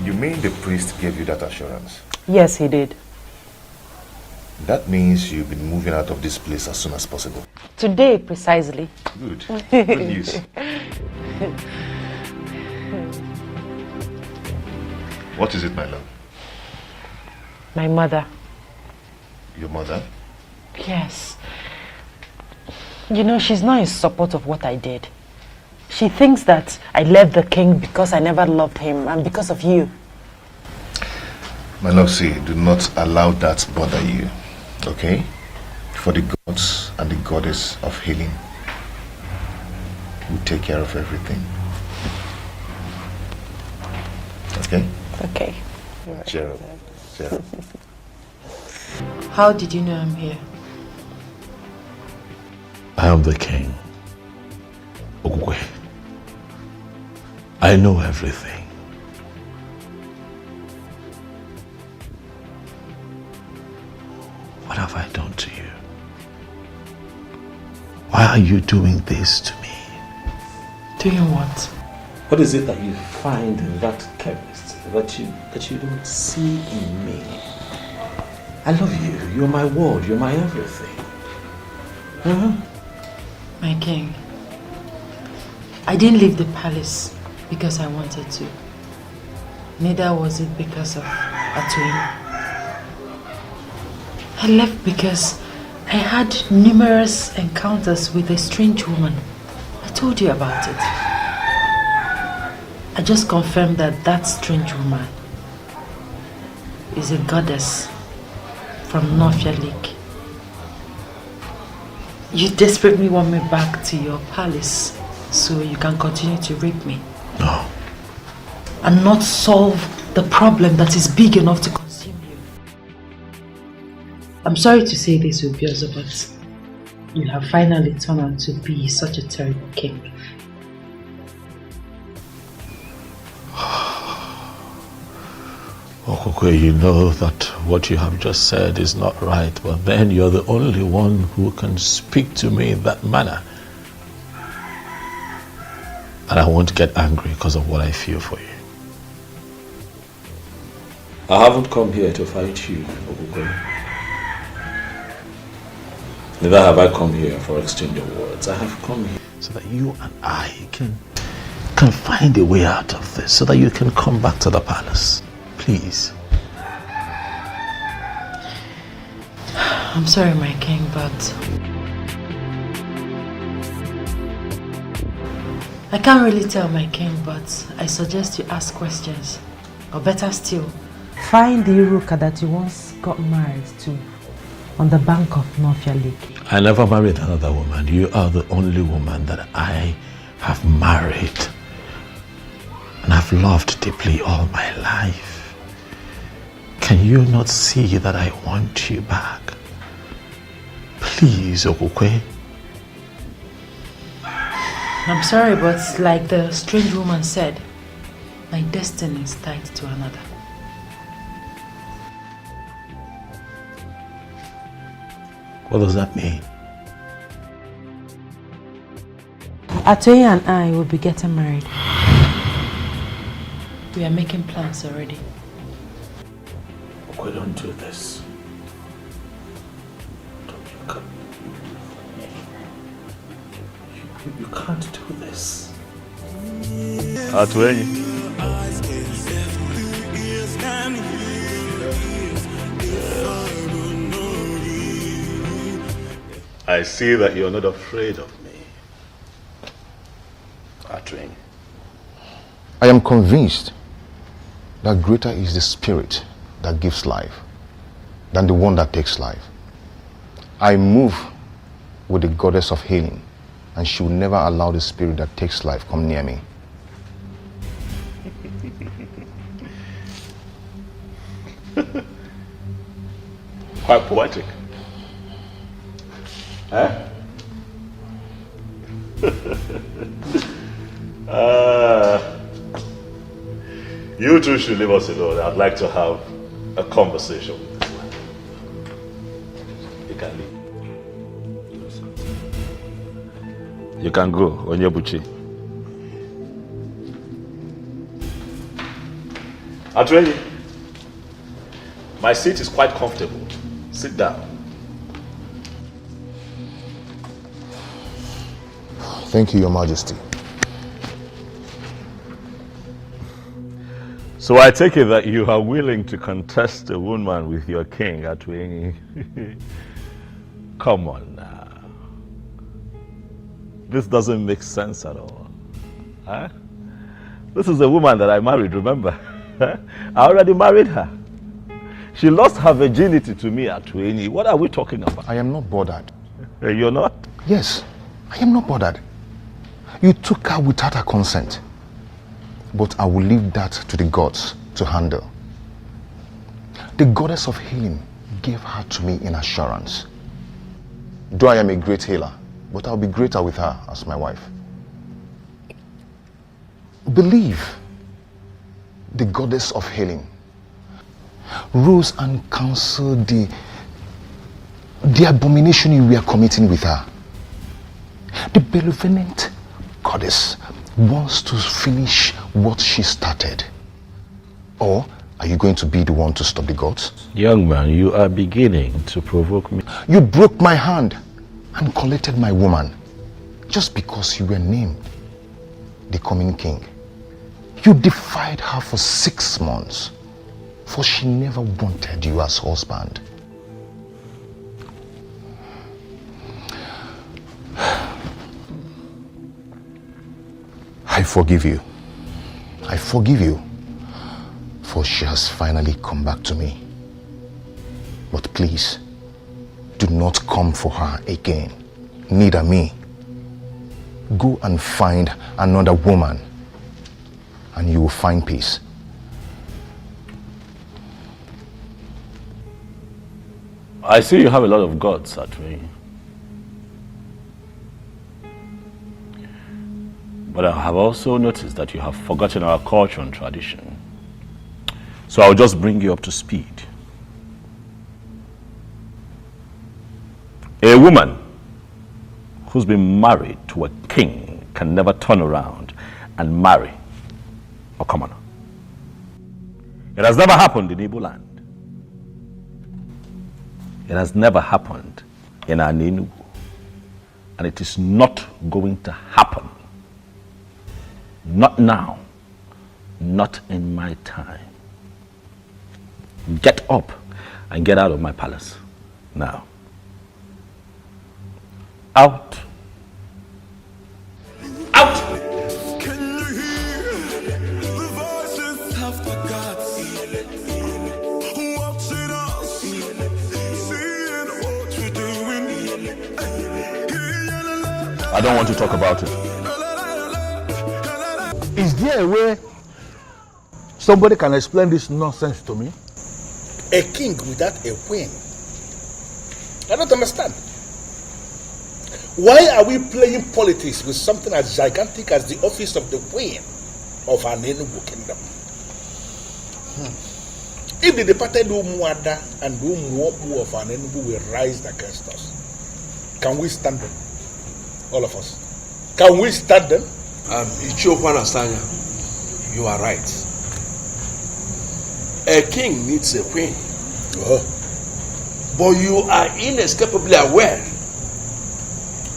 [SPEAKER 16] You mean the priest gave you that assurance?
[SPEAKER 14] Yes, he did.
[SPEAKER 16] That means you'll be moving out of this place as soon as possible.
[SPEAKER 14] Today, precisely.
[SPEAKER 16] Good. Good news. What is it, my love?
[SPEAKER 14] My mother.
[SPEAKER 16] Your mother?
[SPEAKER 14] Yes. You know, she's not in support of what I did. She thinks that I left the king because I never loved him and because of you.
[SPEAKER 16] My love, see, do not allow that bother you, okay? For the gods and the goddess of healing will take care of everything. Okay?
[SPEAKER 14] Okay.
[SPEAKER 16] Cheer up. Cheer up.
[SPEAKER 14] How did you know I'm here?
[SPEAKER 10] I am the king. Ogugwe. I know everything. What have I done to you? Why are you doing this to me?
[SPEAKER 14] Doing what?
[SPEAKER 10] What is it that you find in that chemist that you don't see in me? I love you. You're my world. You're my everything.
[SPEAKER 14] My king, I didn't leave the palace because I wanted to. Neither was it because of Atoyin. I left because I had numerous encounters with a strange woman. I told you about it. I just confirmed that that strange woman is a goddess from Nofia Lake. You desperately want me back to your palace so you can continue to rape me.
[SPEAKER 10] No.
[SPEAKER 14] And not solve the problem that is big enough to consume you. I'm sorry to say this, Ubiozo, but you have finally turned out to be such a terrible king.
[SPEAKER 10] Okokwe, you know that what you have just said is not right, but then you're the only one who can speak to me in that manner. And I won't get angry because of what I feel for you. I haven't come here to fight you, Okokwe. Neither have I come here for exchange of words. I have come here so that you and I can find a way out of this, so that you can come back to the palace. Please.
[SPEAKER 14] I'm sorry, my king, but I can't really tell, my king, but I suggest you ask questions. Or better still, find the Iruka that you once got married to on the bank of Nofia Lake.
[SPEAKER 10] I never married another woman. You are the only woman that I have married and I've loved deeply all my life. Can you not see that I want you back? Please, Okokwe.
[SPEAKER 14] I'm sorry, but like the strange woman said, my destiny is tied to another.
[SPEAKER 10] What does that mean?
[SPEAKER 14] Atoye and I will be getting married. We are making plans already.
[SPEAKER 10] We don't do this. You can't do this. I see that you're not afraid of me. Atwing.
[SPEAKER 2] I am convinced that greater is the spirit that gives life than the one that takes life. I move with the goddess of healing, and she will never allow the spirit that takes life come near me.
[SPEAKER 6] Quite poetic. Eh? You two should leave us alone. I'd like to have a conversation with this man. You can leave. You can go, Onyebuchi. Atweli, my seat is quite comfortable. Sit down.
[SPEAKER 2] Thank you, Your Majesty.
[SPEAKER 6] So I take it that you are willing to contest a woman with your king at Atwenyi. Come on now. This doesn't make sense at all. Huh? This is a woman that I married, remember? I already married her. She lost her virginity to me at Atwenyi. What are we talking about?
[SPEAKER 2] I am not bothered.
[SPEAKER 6] You're not?
[SPEAKER 2] Yes, I am not bothered. You took her without her consent. But I will leave that to the gods to handle. The goddess of healing gave her to me in assurance. Though I am a great healer, but I'll be greater with her as my wife. Believe the goddess of healing rose and counseled the abomination you were committing with her. The benevolent goddess wants to finish what she started. Or are you going to be the one to stop the gods?
[SPEAKER 6] Young man, you are beginning to provoke me.
[SPEAKER 2] You broke my hand and collected my woman just because you were named the coming king. You defied her for 6 months, for she never wanted you as husband. I forgive you. I forgive you, for she has finally come back to me. But please, do not come for her again, neither me. Go and find another woman, and you will find peace.
[SPEAKER 6] I see you have a lot of gods at me. But I have also noticed that you have forgotten our culture and tradition. So I'll just bring you up to speed. A woman who's been married to a king can never turn around and marry a commoner. It has never happened in Igbo land. It has never happened in Enugu. And it is not going to happen. Not now. Not in my time. Get up and get out of my palace now. Out. Out!
[SPEAKER 9] Can you hear the voices of the gods watching us, seeing what we're doing?
[SPEAKER 6] I don't want to talk about it.
[SPEAKER 21] Is there a way somebody can explain this nonsense to me?
[SPEAKER 19] A king without a queen? I don't understand. Why are we playing politics with something as gigantic as the office of the queen of an Enugu kingdom? If the departed Umuada and Umuopu of an Enugu will rise against us, can we stand them? All of us. Can we stand them?
[SPEAKER 1] Ichokwana Sanya, you are right. A king needs a queen. But you are inescapably aware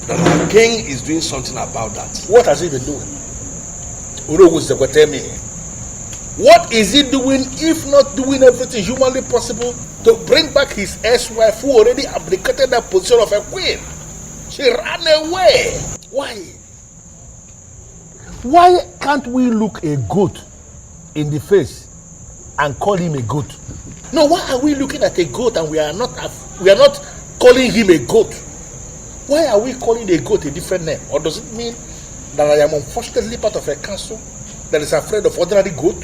[SPEAKER 1] that our king is doing something about that.
[SPEAKER 19] What has he been doing? What is he doing if not doing everything humanly possible to bring back his ex-wife who already abdicated that position of a queen? She ran away. Why?
[SPEAKER 21] Why can't we look a goat in the face and call him a goat?
[SPEAKER 19] No, why are we looking at a goat and we are not calling him a goat? Why are we calling a goat a different name? Or does it mean that I am unfortunately part of a council that is afraid of ordinary goat?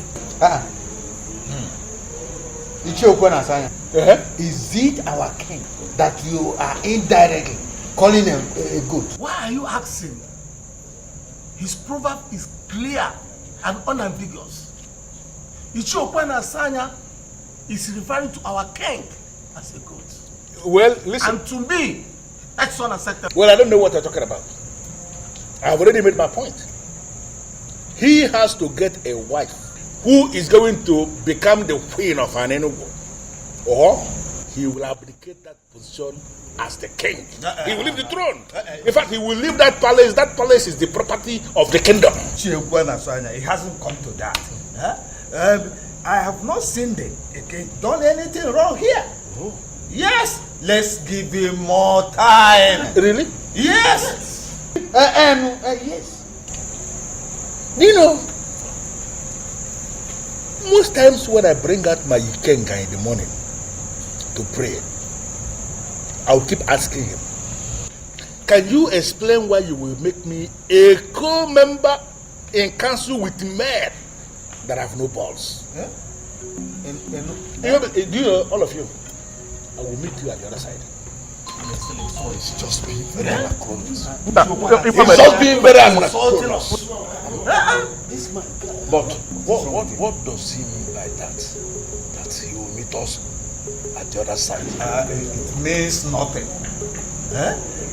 [SPEAKER 21] Is it our king that you are indirectly calling a goat?
[SPEAKER 12] Why are you asking? His proverb is clear and unambiguous. Ichiokwana Sanya is referring to our king as a goat.
[SPEAKER 19] Well, listen.
[SPEAKER 12] And to me, that's unacceptable.
[SPEAKER 19] Well, I don't know what you're talking about. I've already made my point. He has to get a wife who is going to become the queen of an Enugu. Or he will abdicate that position as the king. He will leave the throne. In fact, he will leave that palace. That palace is the property of the kingdom.
[SPEAKER 21] It hasn't come to that. I have not seen the king done anything wrong here. Oh. Yes, let's give him more time.
[SPEAKER 19] Really?
[SPEAKER 21] Yes. Yes.
[SPEAKER 19] You know, most times when I bring out my Ikenga in the morning to pray, I'll keep asking him, can you explain why you will make me a co-member in council with men that have no balls? Huh? Do you know, all of you, I will meet you at the other side.
[SPEAKER 21] It's just being very anachronous.
[SPEAKER 19] It's just being very anachronous. But what does he mean by that? That he will meet us at the other side?
[SPEAKER 21] It means nothing.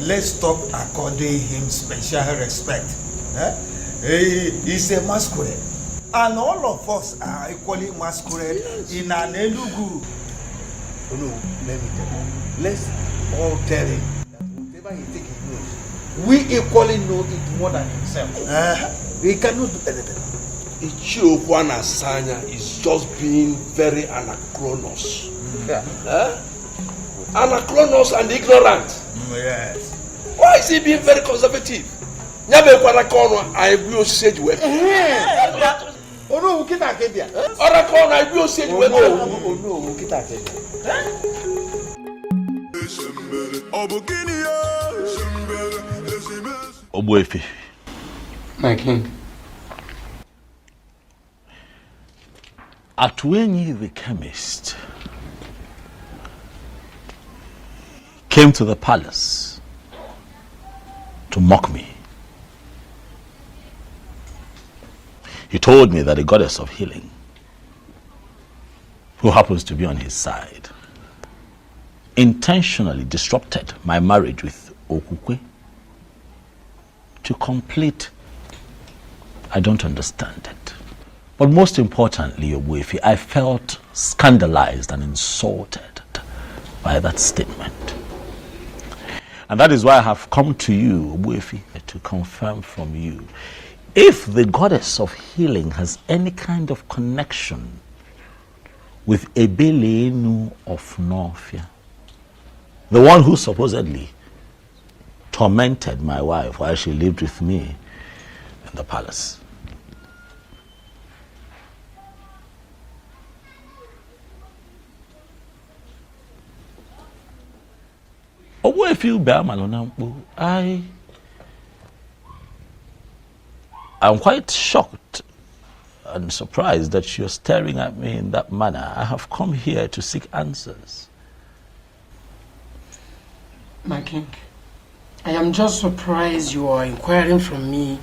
[SPEAKER 21] Let's stop according him special respect. He's a masquerade. And all of us are equally masquerade in an Elugu.
[SPEAKER 19] Oh no, let me tell you. Let's all tell him that whatever he thinks he knows, we equally know it more than himself. He cannot do anything. Ichiokwana Sanya is just being very anachronous. Anachronous and ignorant.
[SPEAKER 21] Yes.
[SPEAKER 19] Why is he being very conservative? I will say you.
[SPEAKER 21] Oh no, kita Akebia.
[SPEAKER 19] Orakona, I will say you.
[SPEAKER 21] Oh no, kita Akebia.
[SPEAKER 10] Obuefi.
[SPEAKER 4] My king.
[SPEAKER 10] Atwenyi the chemist came to the palace to mock me. He told me that a goddess of healing, who happens to be on his side, intentionally disrupted my marriage with Okukwe to complete. I don't understand it. But most importantly, Obuefi, I felt scandalized and insulted by that statement. And that is why I have come to you, Obuefi, to confirm from you if the goddess of healing has any kind of connection with Ebelenu of Norfia, the one who supposedly tormented my wife while she lived with me in the palace. I'm quite shocked and surprised that you're staring at me in that manner. I have come here to seek answers.
[SPEAKER 4] My king, I am just surprised you are inquiring from me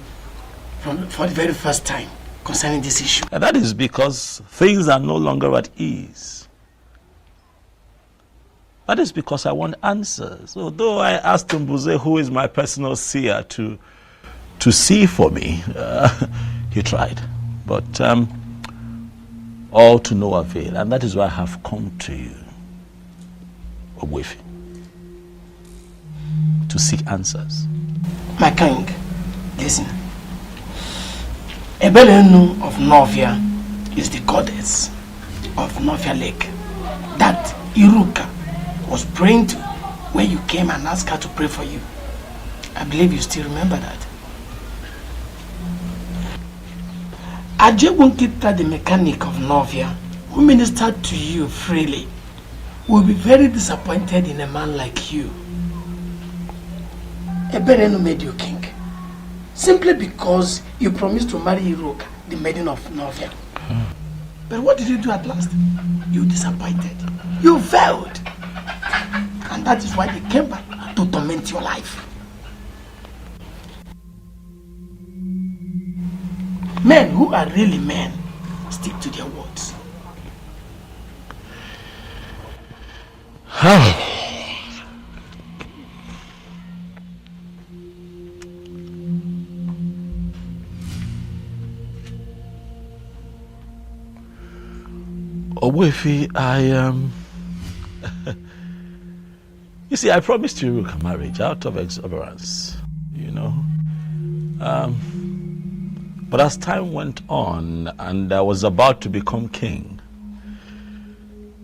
[SPEAKER 4] for the very first time concerning this issue.
[SPEAKER 10] And that is because things are no longer at ease. That is because I want answers. Although I asked Mbuze, who is my personal seer, to see for me, he tried. But all to no avail. And that is why I have come to you, Ogwefi, to seek answers.
[SPEAKER 4] My king, listen. Ebelenu of Novia is the goddess of Novia Lake that Iruka was praying to when you came and asked her to pray for you. I believe you still remember that. Ajebunkita, the mechanic of Novia, who ministered to you freely, will be very disappointed in a man like you. Eberenu made you king, simply because you promised to marry Iruka, the maiden of Novia. But what did you do at last? You disappointed. You failed. And that is why they came back to torment your life. Men who are really men stick to their words.
[SPEAKER 10] Ogwefi, I am You see, I promised you a marriage out of exuberance, you know. But as time went on and I was about to become king,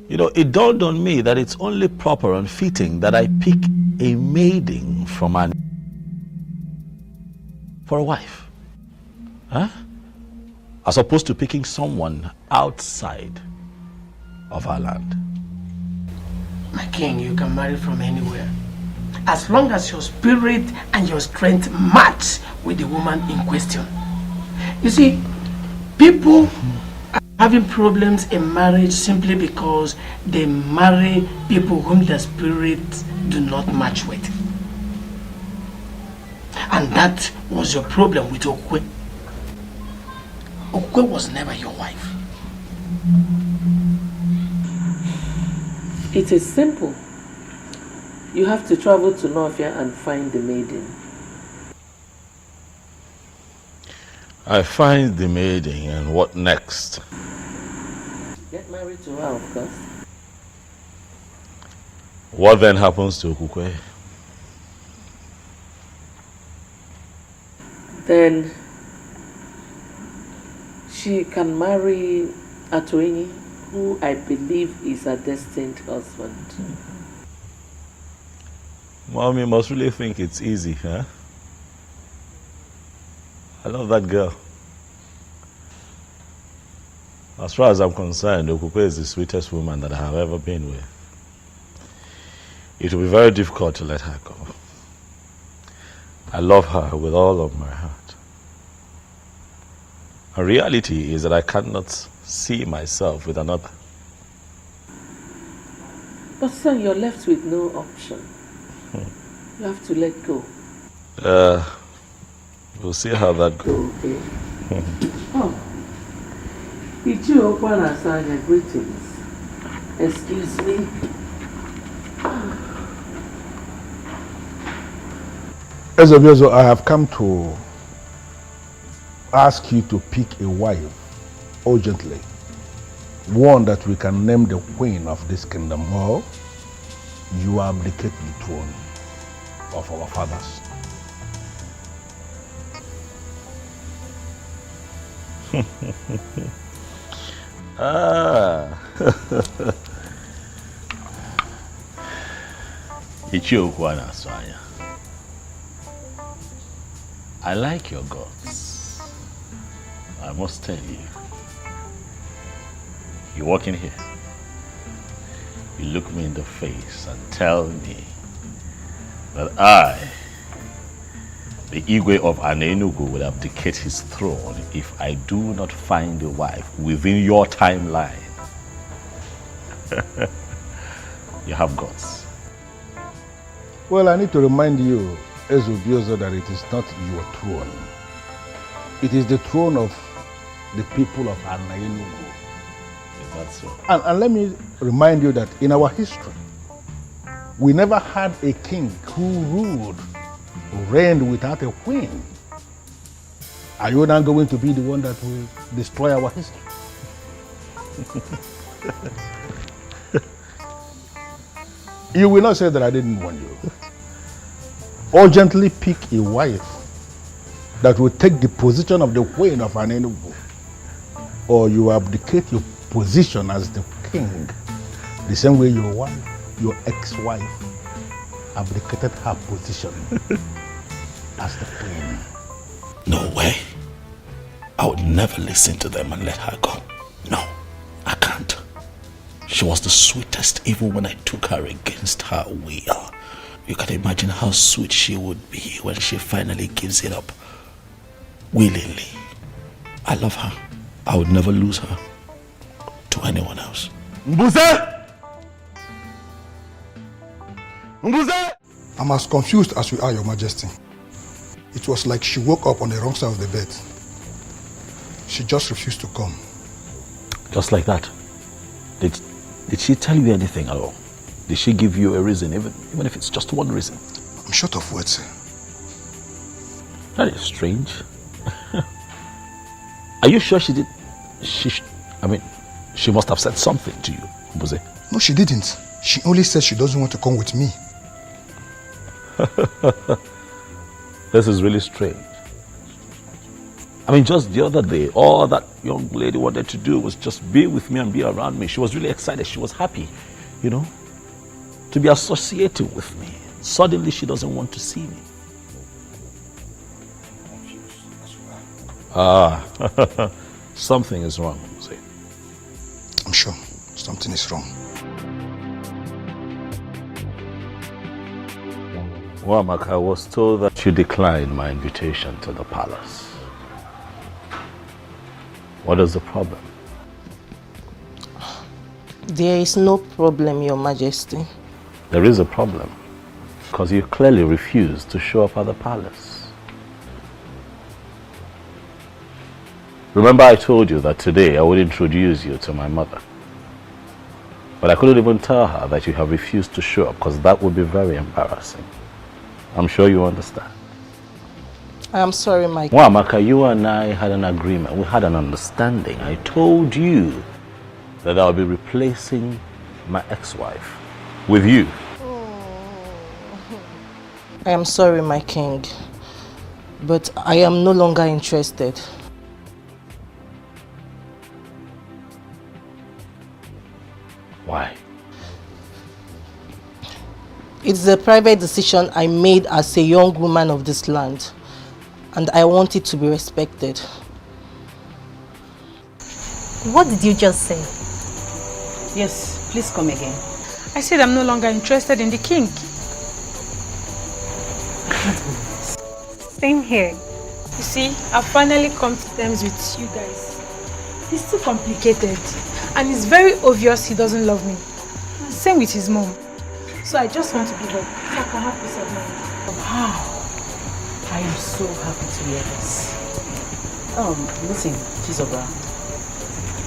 [SPEAKER 10] you know, it dawned on me that it's only proper and fitting that I pick a maiden from an for a wife. Huh? As opposed to picking someone outside of our land.
[SPEAKER 4] My king, you can marry from anywhere. As long as your spirit and your strength match with the woman in question. You see, people are having problems in marriage simply because they marry people whom their spirits do not match with. And that was your problem with Okwe. Okwe was never your wife.
[SPEAKER 5] It is simple. You have to travel to Nofia and find the maiden.
[SPEAKER 10] I find the maiden, and what next?
[SPEAKER 5] Get married to her, of course.
[SPEAKER 10] What then happens to Okukwe?
[SPEAKER 5] Then she can marry Atoini, who I believe is a destined husband.
[SPEAKER 10] Mom, you must really think it's easy, huh? I love that girl. As far as I'm concerned, Okukwe is the sweetest woman that I have ever been with. It will be very difficult to let her go. I love her with all of my heart. The reality is that I cannot see myself with another.
[SPEAKER 5] But son, you're left with no option. You have to let go.
[SPEAKER 10] We'll see how that goes.
[SPEAKER 5] Okay. Oh. Ichio Okwana Sanya, greetings. Excuse me.
[SPEAKER 2] Ezobiozo, I have come to ask you to pick a wife urgently. One that we can name the queen of this kingdom, or you abdicate the throne of our fathers.
[SPEAKER 10] Ichiokwana Swanya. I like your guts. I must tell you. You walk in here, you look me in the face and tell me that I, the Igwe of Anenugu, will abdicate his throne if I do not find a wife within your timeline. You have guts.
[SPEAKER 2] Well, I need to remind you, Ezobiozo, that it is not your throne. It is the throne of the people of Anenugu.
[SPEAKER 10] Is that so?
[SPEAKER 2] And let me remind you that in our history, we never had a king who ruled or reigned without a queen. Are you now going to be the one that will destroy our history? You will not say that I didn't warn you. Urgently pick a wife that will take the position of the queen of Anenugu, or you abdicate your position as the king, the same way your wife, your ex-wife, abdicated her position as the queen.
[SPEAKER 10] No way. I would never listen to them and let her go. No, I can't. She was the sweetest even when I took her against her will. You can imagine how sweet she would be when she finally gives it up willingly. I love her. I would never lose her to anyone else.
[SPEAKER 21] Mbuze! Mbuze! I'm as confused as you are, Your Majesty. It was like she woke up on the wrong side of the bed. She just refused to come.
[SPEAKER 10] Just like that? Did she tell you anything at all? Did she give you a reason, even if it's just one reason?
[SPEAKER 21] I'm short of words, sir.
[SPEAKER 10] That is strange. Are you sure she did? She must have said something to you, Mbuze.
[SPEAKER 21] No, she didn't. She only said she doesn't want to come with me.
[SPEAKER 6] This is really strange. I mean, just the other day, all that young lady wanted to do was just be with me and be around me. She was really excited. She was happy, you know, to be associated with me. Suddenly, she doesn't want to see me. Something is wrong, Jose.
[SPEAKER 7] I'm sure something is wrong.
[SPEAKER 6] Well, Mark, I was told that you declined my invitation to the palace. What is the problem?
[SPEAKER 22] There is no problem, Your Majesty.
[SPEAKER 6] There is a problem, because you clearly refused to show up at the palace. Remember I told you that today I would introduce you to my mother. But I couldn't even tell her that you have refused to show up, because that would be very embarrassing. I'm sure you understand.
[SPEAKER 22] I am sorry, my
[SPEAKER 6] Well, Amaka, you and I had an agreement. We had an understanding. I told you that I'll be replacing my ex-wife with you.
[SPEAKER 22] I am sorry, my king, but I am no longer interested.
[SPEAKER 6] Why?
[SPEAKER 22] It's a private decision I made as a young woman of this land, and I want it to be respected.
[SPEAKER 13] What did you just say?
[SPEAKER 15] Yes, please come again.
[SPEAKER 8] I said I'm no longer interested in the king. Same here. You see, I've finally come to terms with you guys. It's too complicated, and it's very obvious he doesn't love me. Same with his mom. So I just want to give up, so I can have peace of mind.
[SPEAKER 17] Wow. I am so happy to hear this. Listen, Chizobra.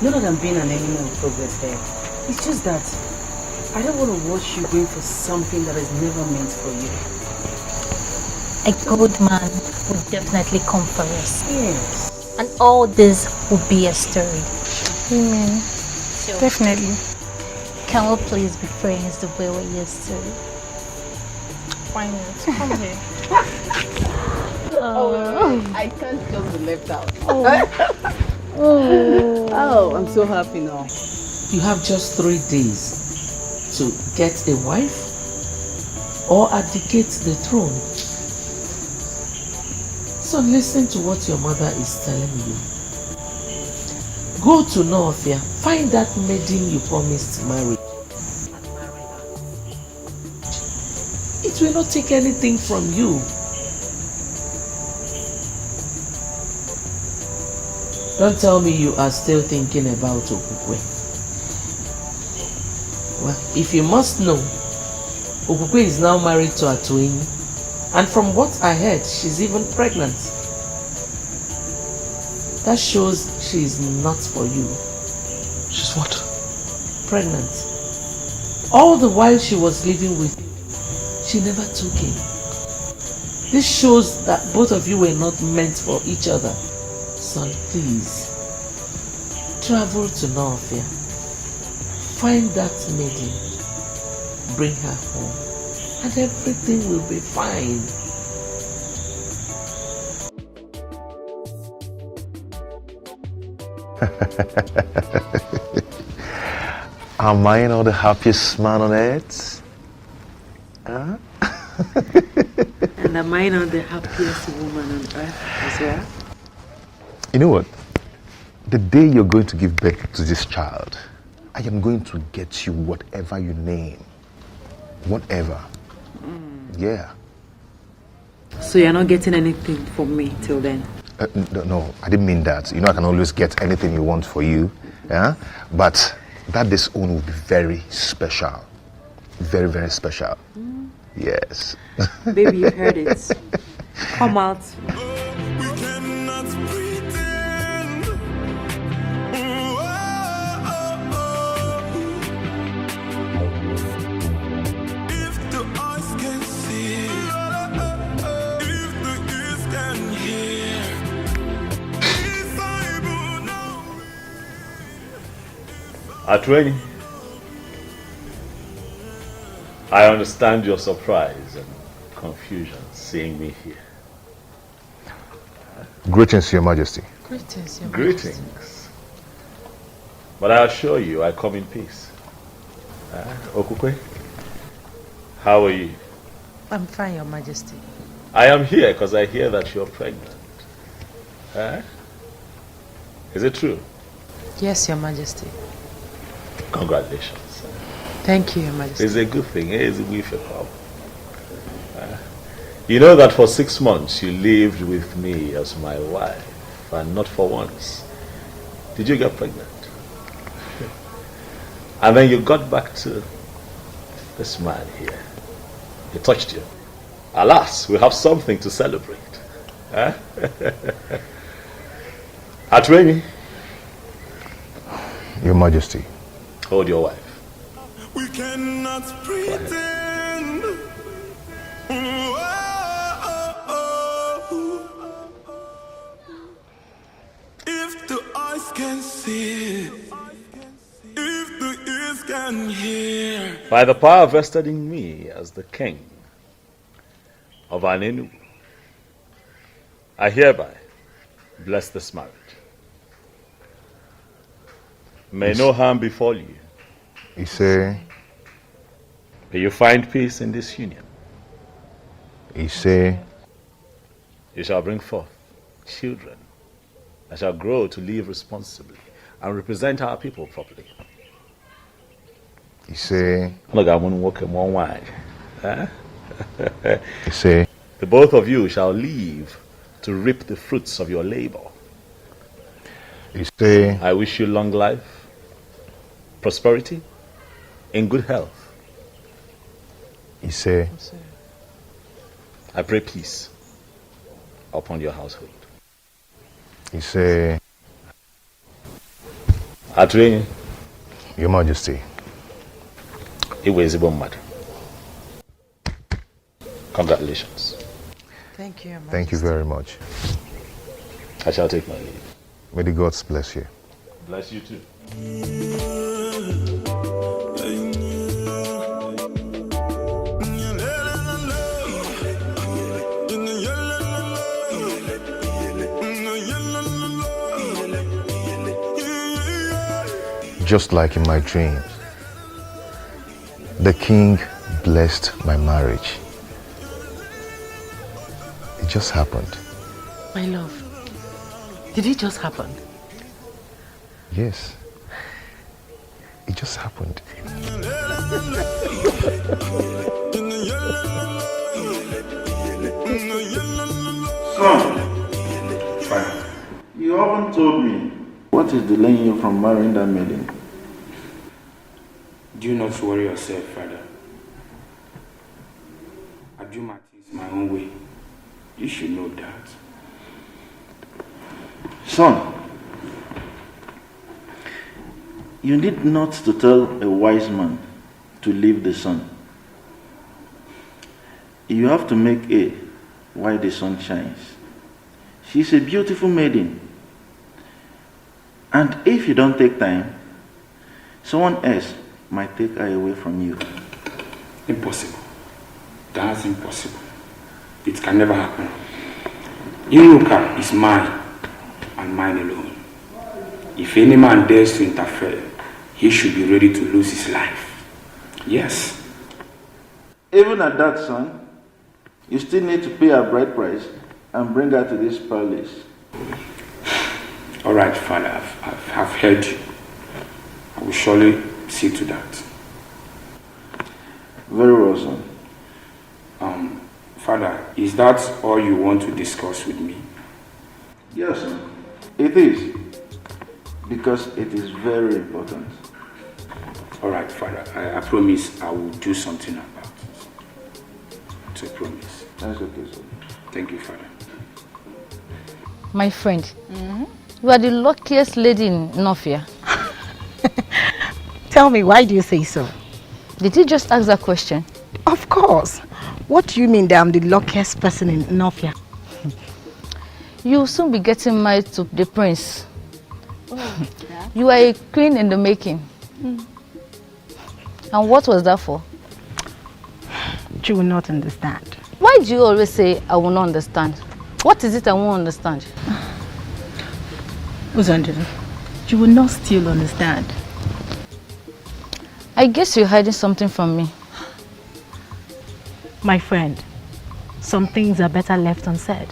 [SPEAKER 17] Not that I'm being an enemy of progress there. It's just that I don't want to watch you going for something that is never meant for you.
[SPEAKER 13] A good man would definitely come for us.
[SPEAKER 17] Yes.
[SPEAKER 13] And all this will be a story.
[SPEAKER 8] Amen. Definitely.
[SPEAKER 13] Can we please be friends the way we used to?
[SPEAKER 8] Why not? Come here.
[SPEAKER 15] I can't just be left out.
[SPEAKER 17] Oh, I'm so happy now.
[SPEAKER 5] You have just 3 days to get a wife or abdicate the throne. So listen to what your mother is telling you. Go to Northia, find that maiden you promised to marry. It will not take anything from you. Don't tell me you are still thinking about Okukwe. Well, if you must know, Okukwe is now married to Atuini, and from what I heard, she's even pregnant. That shows she is not for you.
[SPEAKER 6] She's what?
[SPEAKER 5] Pregnant. All the while she was living with you, she never took him. This shows that both of you were not meant for each other. Son, please, travel to Northia. Find that maiden. Bring her home. And everything will be fine.
[SPEAKER 16] Am I not the happiest man on earth? Huh?
[SPEAKER 14] And am I not the happiest woman on earth as well?
[SPEAKER 16] You know what? The day you're going to give birth to this child, I am going to get you whatever you name. Whatever. Yeah.
[SPEAKER 14] So you're not getting anything from me till then?
[SPEAKER 16] No, I didn't mean that. You know, I can always get anything you want for you. Yeah? But that this own will be very special. Very, very special. Yes.
[SPEAKER 14] Baby, you heard it. Come out.
[SPEAKER 6] Atuini, I understand your surprise and confusion seeing me here.
[SPEAKER 2] Greetings, Your Majesty.
[SPEAKER 14] Greetings, Your
[SPEAKER 6] Greetings.
[SPEAKER 14] Majesty.
[SPEAKER 6] But I assure you, I come in peace. Okukwe, how are you?
[SPEAKER 14] I'm fine, Your Majesty.
[SPEAKER 6] I am here because I hear that you're pregnant. Is it true?
[SPEAKER 14] Yes, Your Majesty.
[SPEAKER 6] Congratulations.
[SPEAKER 14] Thank you, Your Majesty.
[SPEAKER 6] It's a good thing. It's a good thing. You know that for 6 months you lived with me as my wife, and not for once did you get pregnant. And then you got back to this man here. He touched you. Alas, we have something to celebrate. Atwini.
[SPEAKER 2] Your Majesty.
[SPEAKER 6] Hold your wife.
[SPEAKER 9] We cannot pretend. If the eyes can see, if the ears can hear.
[SPEAKER 6] By the power vested in me as the king of Anenu, I hereby bless this marriage. May no harm befall you.
[SPEAKER 2] He say.
[SPEAKER 6] May you find peace in this union.
[SPEAKER 2] He say.
[SPEAKER 6] You shall bring forth children that shall grow to live responsibly and represent our people properly.
[SPEAKER 2] He say.
[SPEAKER 6] Look, I'm going to walk in one way.
[SPEAKER 2] He say.
[SPEAKER 6] The both of you shall live to reap the fruits of your labor.
[SPEAKER 2] He say.
[SPEAKER 6] I wish you long life, prosperity, in good health.
[SPEAKER 2] He say.
[SPEAKER 6] I pray peace upon your household.
[SPEAKER 2] He say.
[SPEAKER 6] Atwini.
[SPEAKER 2] Your Majesty.
[SPEAKER 6] Congratulations.
[SPEAKER 14] Thank you, Your Majesty.
[SPEAKER 2] Thank you very much.
[SPEAKER 6] I shall take my leave.
[SPEAKER 2] May the gods bless you.
[SPEAKER 6] Bless you too.
[SPEAKER 2] Just like in my dreams, the king blessed my marriage. It just happened.
[SPEAKER 14] My love, did it just happen?
[SPEAKER 2] Yes. It just happened.
[SPEAKER 11] Son, you haven't told me what is delaying you from marrying that maiden.
[SPEAKER 20] Do not worry yourself, Father. I do my things my own way. You should know that.
[SPEAKER 11] Son, you need not to tell a wise man to leave the sun. You have to make hay while the sun shines. She's a beautiful maiden. And if you don't take time, someone else might take her away from you.
[SPEAKER 20] Impossible. That's impossible. It can never happen. Inuka is mine and mine alone. If any man dares to interfere, he should be ready to lose his life. Yes.
[SPEAKER 11] Even at that, son, you still need to pay her bride price and bring her to this palace.
[SPEAKER 20] All right, Father, I've heard you. I will surely see to that.
[SPEAKER 11] Very well, son.
[SPEAKER 20] Father, is that all you want to discuss with me?
[SPEAKER 11] Yes, son. It is. Because it is very important.
[SPEAKER 20] All right, Father, I promise I will do something about it. It's a promise.
[SPEAKER 11] That's okay, sir.
[SPEAKER 20] Thank you, Father.
[SPEAKER 23] My friend, you are the luckiest lady in Nofia.
[SPEAKER 24] Tell me, why do you say so?
[SPEAKER 23] Did you just ask that question?
[SPEAKER 24] Of course. What do you mean that I'm the luckiest person in Nofia?
[SPEAKER 23] You will soon be getting married to the prince. You are a queen in the making. And what was that for?
[SPEAKER 24] You will not understand.
[SPEAKER 23] Why do you always say I will not understand? What is it I won't understand?
[SPEAKER 24] Uzandra, you will not still understand.
[SPEAKER 23] I guess you're hiding something from me.
[SPEAKER 24] My friend, some things are better left unsaid.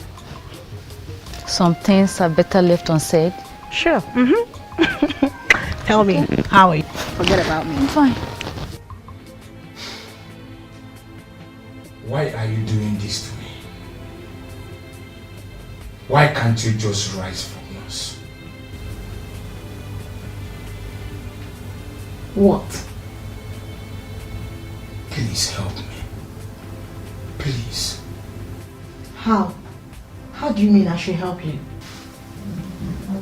[SPEAKER 23] Some things are better left unsaid?
[SPEAKER 24] Sure. Tell me, how are you? Forget about me.
[SPEAKER 23] I'm fine.
[SPEAKER 20] Why are you doing this to me? Why can't you just rise from us?
[SPEAKER 24] What?
[SPEAKER 20] Please help me. Please.
[SPEAKER 24] How? How do you mean I should help you?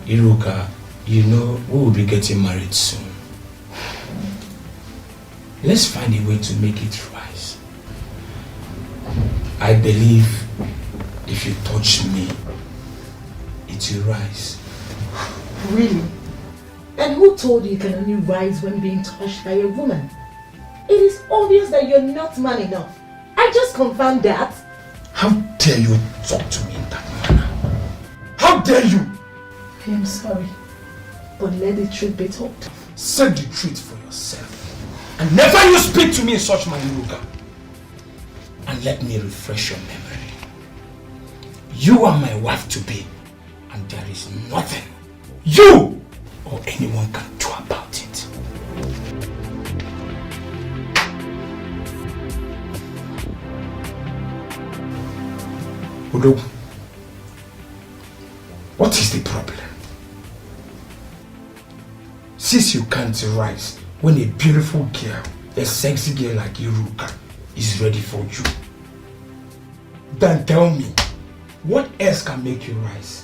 [SPEAKER 20] Iruka, you know we will be getting married soon. Let's find a way to make it rise. I believe if you touch me, it will rise.
[SPEAKER 24] Really? And who told you can only rise when being touched by a woman? It is obvious that you're not man enough. I just confirmed that.
[SPEAKER 20] How dare you talk to me in that manner? How dare you?
[SPEAKER 24] I am sorry, but let the truth be told.
[SPEAKER 20] Say the truth for yourself. And never you speak to me in such manner, Iruka. And let me refresh your memory. You are my wife to be, and there is nothing you or anyone can do about it. Udo, what is the problem? Since you can't rise when a beautiful girl, a sexy girl like Iruka, is ready for you, then tell me, what else can make you rise?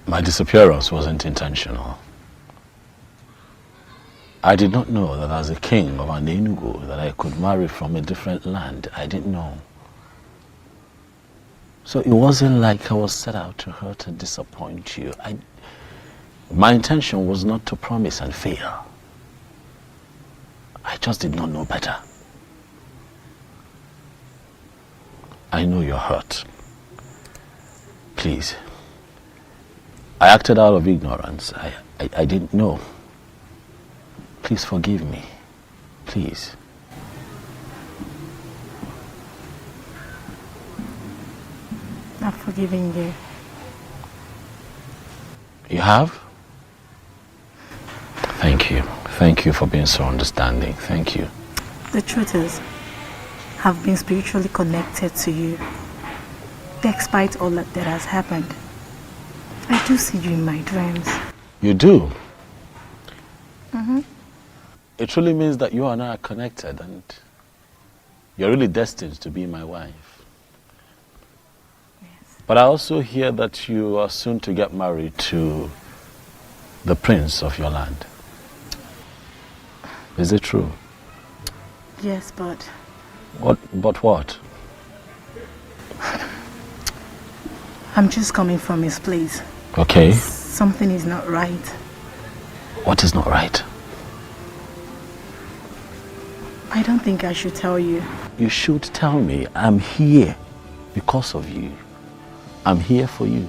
[SPEAKER 10] My disappearance wasn't intentional. I did not know that as a king of an Enugu that I could marry from a different land. I didn't know. So it wasn't like I was set out to hurt and disappoint you. My intention was not to promise and fail. I just did not know better. I know you're hurt. Please. I acted out of ignorance. I didn't know. Please forgive me. Please.
[SPEAKER 24] I've forgiven you.
[SPEAKER 10] You have? Thank you. Thank you for being so understanding. Thank you.
[SPEAKER 24] The truth is, I've been spiritually connected to you, despite all that has happened. I do see you in my dreams.
[SPEAKER 10] You do?
[SPEAKER 24] Mm-hmm.
[SPEAKER 10] It truly means that you and I are connected and you're really destined to be my wife.
[SPEAKER 24] Yes.
[SPEAKER 10] But I also hear that you are soon to get married to the prince of your land. Is it true?
[SPEAKER 24] Yes, but...
[SPEAKER 10] But what?
[SPEAKER 24] I'm just coming from his place.
[SPEAKER 10] Okay.
[SPEAKER 24] Something is not right.
[SPEAKER 10] What is not right?
[SPEAKER 24] I don't think I should tell you.
[SPEAKER 10] You should tell me. I'm here because of you. I'm here for you.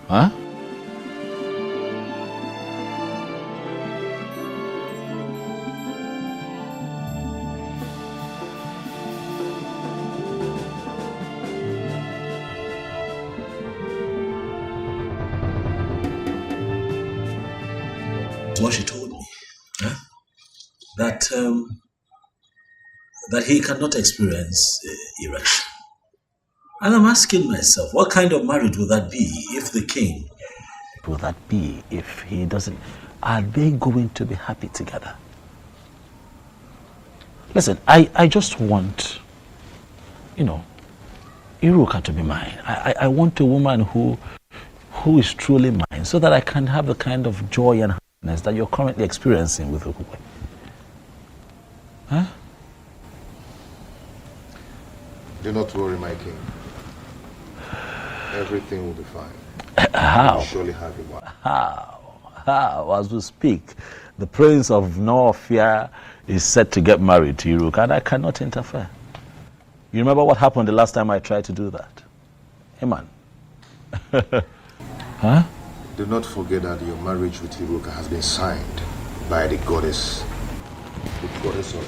[SPEAKER 10] Huh? what she told me. Huh? That he cannot experience erection. And I'm asking myself, what kind of marriage would that be if the king... Will that be if he doesn't... Are they going to be happy together? Listen, I just want, Iruka to be mine. I want a woman who is truly mine, so that I can have the kind of joy and happiness that you're currently experiencing with Ukwe. Huh?
[SPEAKER 16] Do not worry, my king. Everything will be fine.
[SPEAKER 10] How?
[SPEAKER 16] You'll surely have your wife.
[SPEAKER 10] How? As we speak, the prince of Norfia is set to get married to Iruka, and I cannot interfere. You remember what happened the last time I tried to do that? Hey, man. Huh?
[SPEAKER 16] Do not forget that your marriage with Iruka has been signed by the goddess of Norfolk.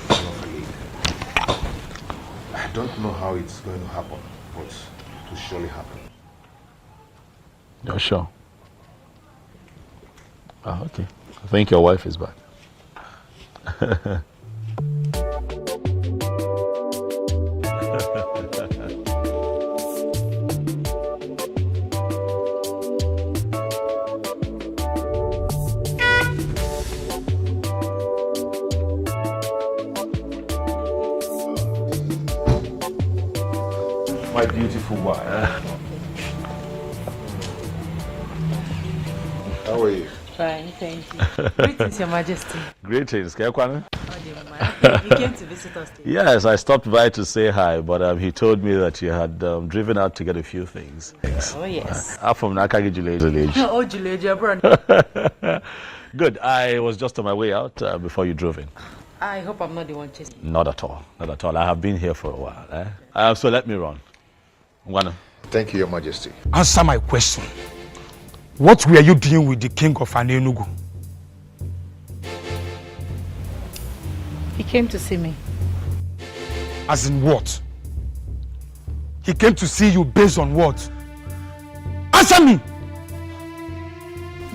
[SPEAKER 16] I don't know how it's going to happen, but it will surely happen.
[SPEAKER 10] You're sure? Oh, okay. I think your wife is back.
[SPEAKER 16] My beautiful wife. How are you?
[SPEAKER 14] Fine, thank you. Greetings, Your Majesty.
[SPEAKER 10] Greetings. You came
[SPEAKER 14] to visit us today.
[SPEAKER 10] Yes, I stopped by to say hi, but he told me that you had driven out to get a few things.
[SPEAKER 14] Oh, yes.
[SPEAKER 10] I'm from Nakagi village.
[SPEAKER 14] Oh, Juleja, brother.
[SPEAKER 10] Good. I was just on my way out before you drove in.
[SPEAKER 14] I hope I'm not the one chasing.
[SPEAKER 10] Not at all. Not at all. I have been here for a while. So let me run.
[SPEAKER 16] Thank you, Your Majesty.
[SPEAKER 21] Answer my question. What were you doing with the king of Anenugu?
[SPEAKER 23] He came to see me.
[SPEAKER 21] As in what? He came to see you based on what? Answer me!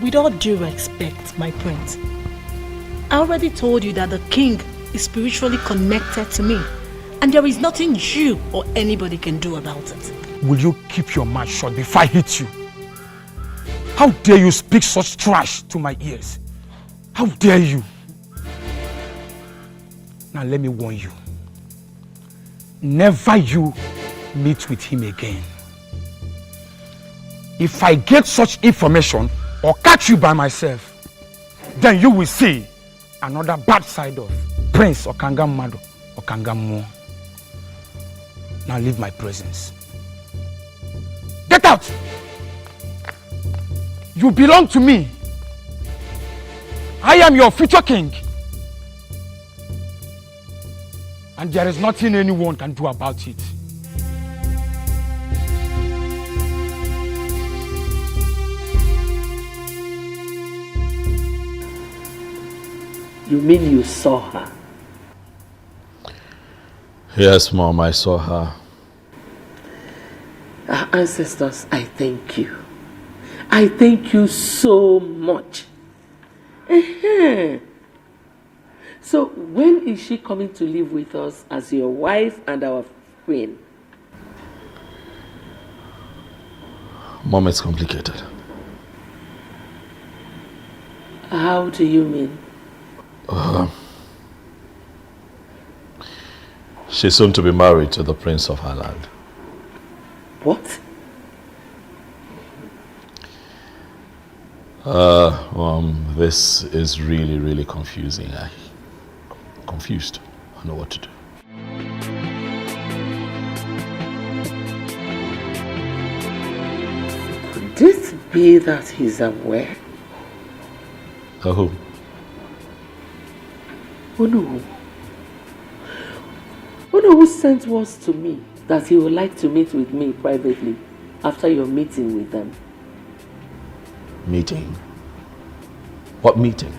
[SPEAKER 8] With all due respect, my prince, I already told you that the king is spiritually connected to me, and there is nothing you or anybody can do about it.
[SPEAKER 21] Will you keep your mouth shut before I hit you? How dare you speak such trash to my ears? How dare you? Now let me warn you. Never you meet with him again. If I get such information or catch you by myself, then you will see another bad side of Prince Okangamado Okangamu. Now leave my presence. Get out! You belong to me. I am your future king. And there is nothing anyone can do about it.
[SPEAKER 5] You mean you saw her?
[SPEAKER 10] Yes, Mom, I saw her.
[SPEAKER 5] Our ancestors, I thank you. I thank you so much. So when is she coming to live with us as your wife and our queen?
[SPEAKER 10] Mom, it's complicated.
[SPEAKER 5] How do you mean?
[SPEAKER 10] She's soon to be married to the prince of her land.
[SPEAKER 5] What?
[SPEAKER 10] This is really, really confusing. I'm confused. I don't know what to do.
[SPEAKER 5] Could this be that he's aware?
[SPEAKER 10] Who?
[SPEAKER 5] Onu who sent words to me that he would like to meet with me privately after your meeting with them.
[SPEAKER 10] Meeting? What meeting?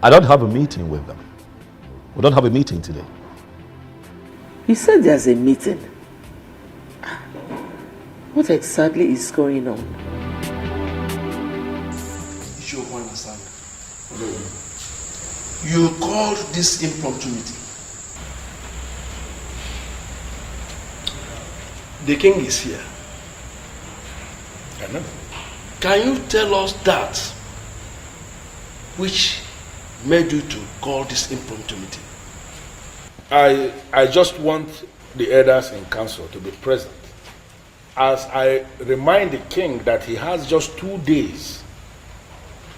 [SPEAKER 10] I don't have a meeting with them. We don't have a meeting today.
[SPEAKER 5] You said there's a meeting. What exactly is going on?
[SPEAKER 19] You called this impromptu meeting. The king is here.
[SPEAKER 2] I know.
[SPEAKER 19] Can you tell us that which made you to call this impromptu meeting?
[SPEAKER 2] I just want the elders in council to be present as I remind the king that he has just 2 days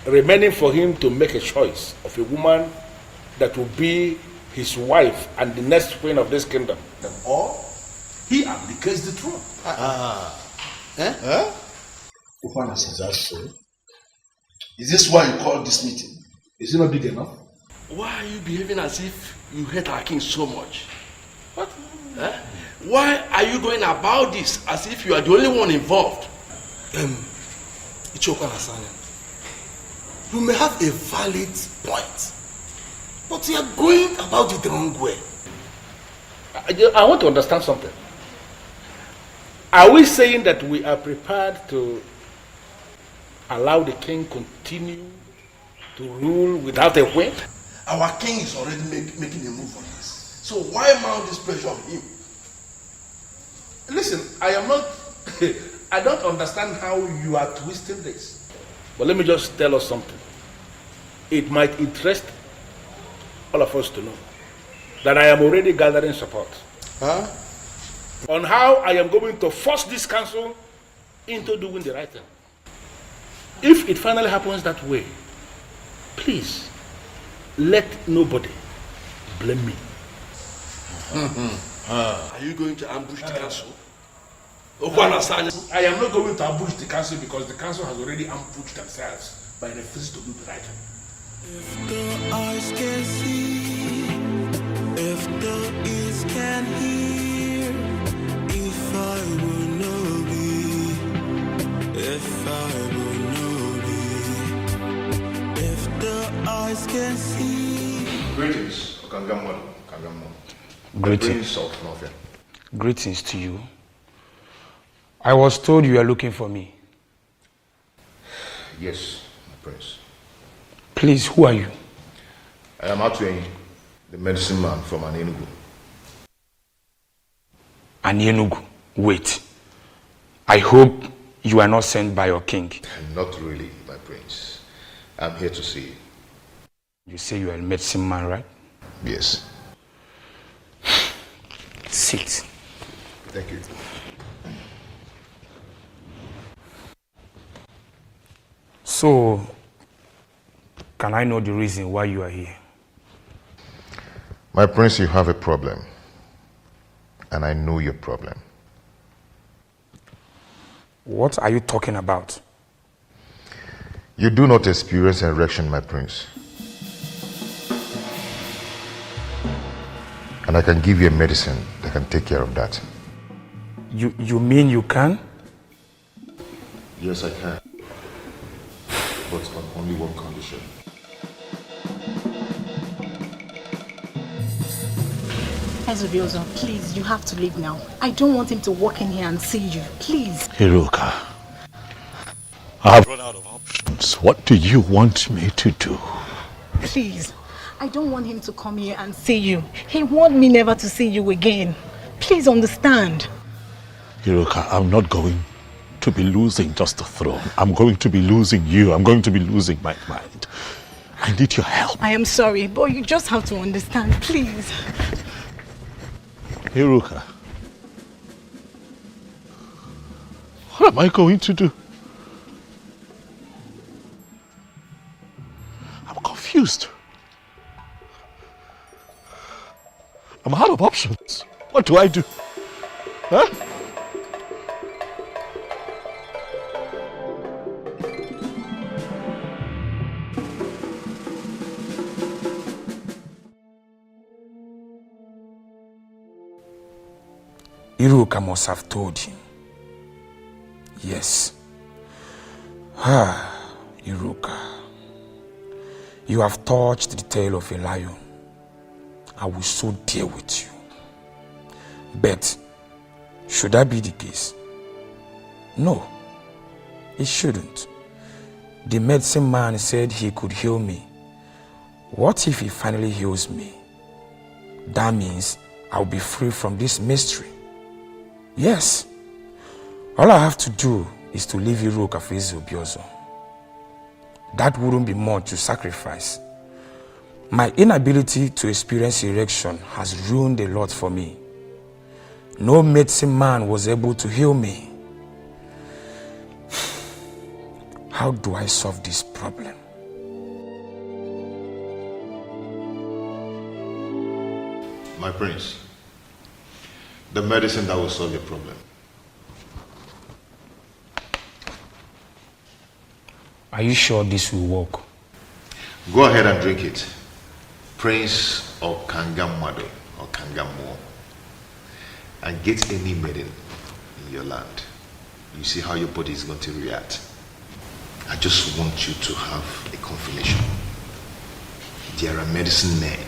[SPEAKER 2] remaining for him to make a choice of a woman that will be his wife and the next queen of this kingdom.
[SPEAKER 19] Or he abdicates the throne.
[SPEAKER 10] Is that so?
[SPEAKER 19] Is this why you called this meeting?
[SPEAKER 2] Is it not big enough?
[SPEAKER 19] Why are you behaving as if you hate our king so much? What? Why are you going about this as if you are the only one involved? Ichoko Nasanya, you may have a valid point, but you are going about it the wrong way.
[SPEAKER 2] I want to understand something. Are we saying that we are prepared to allow the king continue to rule without a whip?
[SPEAKER 19] Our king is already making a move on this. So why mount this pressure on him?
[SPEAKER 2] Listen, I don't understand how you are twisting this. But let me just tell us something. It might interest all of us to know that I am already gathering support. On how I am going to force this council into doing the right thing. If it finally happens that way, please, let nobody blame me.
[SPEAKER 19] Are you going to ambush the council?
[SPEAKER 2] I am not going to ambush the council because the council has already ambushed themselves by refusing to do the right thing.
[SPEAKER 9] If the eyes can see, if the ears can hear, if I will know be, if I will know be, if the eyes can see.
[SPEAKER 16] Greetings, Okangamon.
[SPEAKER 1] Greetings. Greetings to you. I was told you are looking for me.
[SPEAKER 16] Yes, my prince.
[SPEAKER 1] Please, who are you?
[SPEAKER 16] I am Atwin, the medicine man from Enugu.
[SPEAKER 1] Enugu? Wait. I hope you are not sent by your king.
[SPEAKER 16] Not really, my prince. I'm here to see you.
[SPEAKER 1] You say you are a medicine man, right?
[SPEAKER 16] Yes.
[SPEAKER 1] Sit.
[SPEAKER 16] Thank you.
[SPEAKER 1] So, can I know the reason why you are here?
[SPEAKER 16] My prince, you have a problem. And I know your problem.
[SPEAKER 1] What are you talking about?
[SPEAKER 16] You do not experience erection, my prince. And I can give you a medicine that can take care of that.
[SPEAKER 1] You mean you can?
[SPEAKER 16] Yes, I can. But on only one condition.
[SPEAKER 8] Ezobiozo, please, you have to leave now. I don't want him to walk in here and see you. Please.
[SPEAKER 10] Hiruka, I have run out of options. What do you want me to do?
[SPEAKER 8] Please. I don't want him to come here and see you. He wants me never to see you again. Please understand.
[SPEAKER 10] Hiruka, I'm not going to be losing just the throne. I'm going to be losing you. I'm going to be losing my mind. I need your help.
[SPEAKER 8] I am sorry, but you just have to understand, please.
[SPEAKER 10] Hiruka, what am I going to do? I'm confused. I'm out of options. What do I do? Huh?
[SPEAKER 1] Iruka must have told him. Yes. Iruka. You have touched the tail of a lion. I will so deal with you. But should that be the case? No, it shouldn't. The medicine man said he could heal me What if he finally heals me? That means I'll be free from this mystery. Yes. All I have to do is to leave Iruka for Obiozo. That wouldn't be much to sacrifice. My inability to experience erection has ruined a lot for me. No medicine man was able to heal me. How do I solve this problem?
[SPEAKER 16] My prince, the medicine that will solve your problem.
[SPEAKER 1] Are you sure this will work?
[SPEAKER 16] Go ahead and drink it. Prince or Kangamado or Kangamo. And get any maiden in your land. You see how your body is going to react. I just want you to have a confirmation. There are medicine men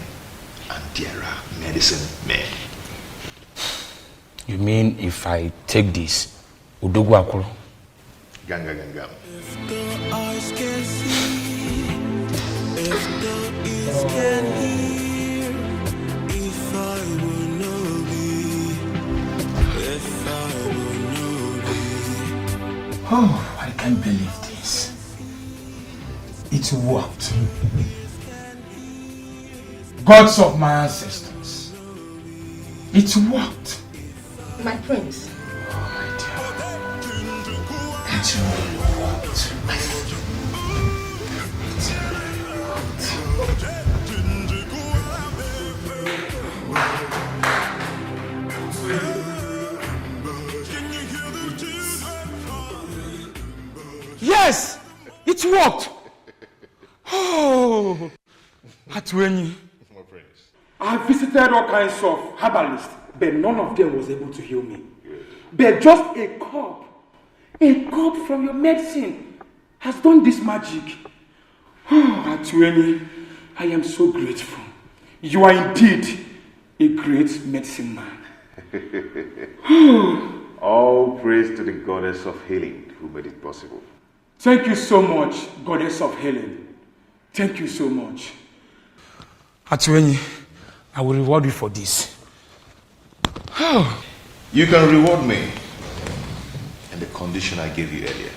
[SPEAKER 16] and there are medicine men.
[SPEAKER 1] You mean if I take this, Udogu Akuro?
[SPEAKER 16] Ganga Ganga.
[SPEAKER 9] If the eyes can see, if the ears can hear, if I will know thee, if I will know thee.
[SPEAKER 1] Oh, I can't believe this. It worked. Gods of my ancestors. It worked.
[SPEAKER 24] My prince.
[SPEAKER 1] Oh my dear. It really worked. Yes! It worked! Oh! Atwenyi.
[SPEAKER 20] I visited all kinds of herbalists, but none of them was able to heal me. But just a cup from your medicine has done this magic. Oh, Atwenyi, I am so grateful. You are indeed a great medicine man.
[SPEAKER 16] All praise to the goddess of healing who made it possible.
[SPEAKER 20] Thank you so much, goddess of healing. Thank you so much.
[SPEAKER 1] Atwenyi, I will reward you for this.
[SPEAKER 16] You can reward me in the condition I gave you earlier.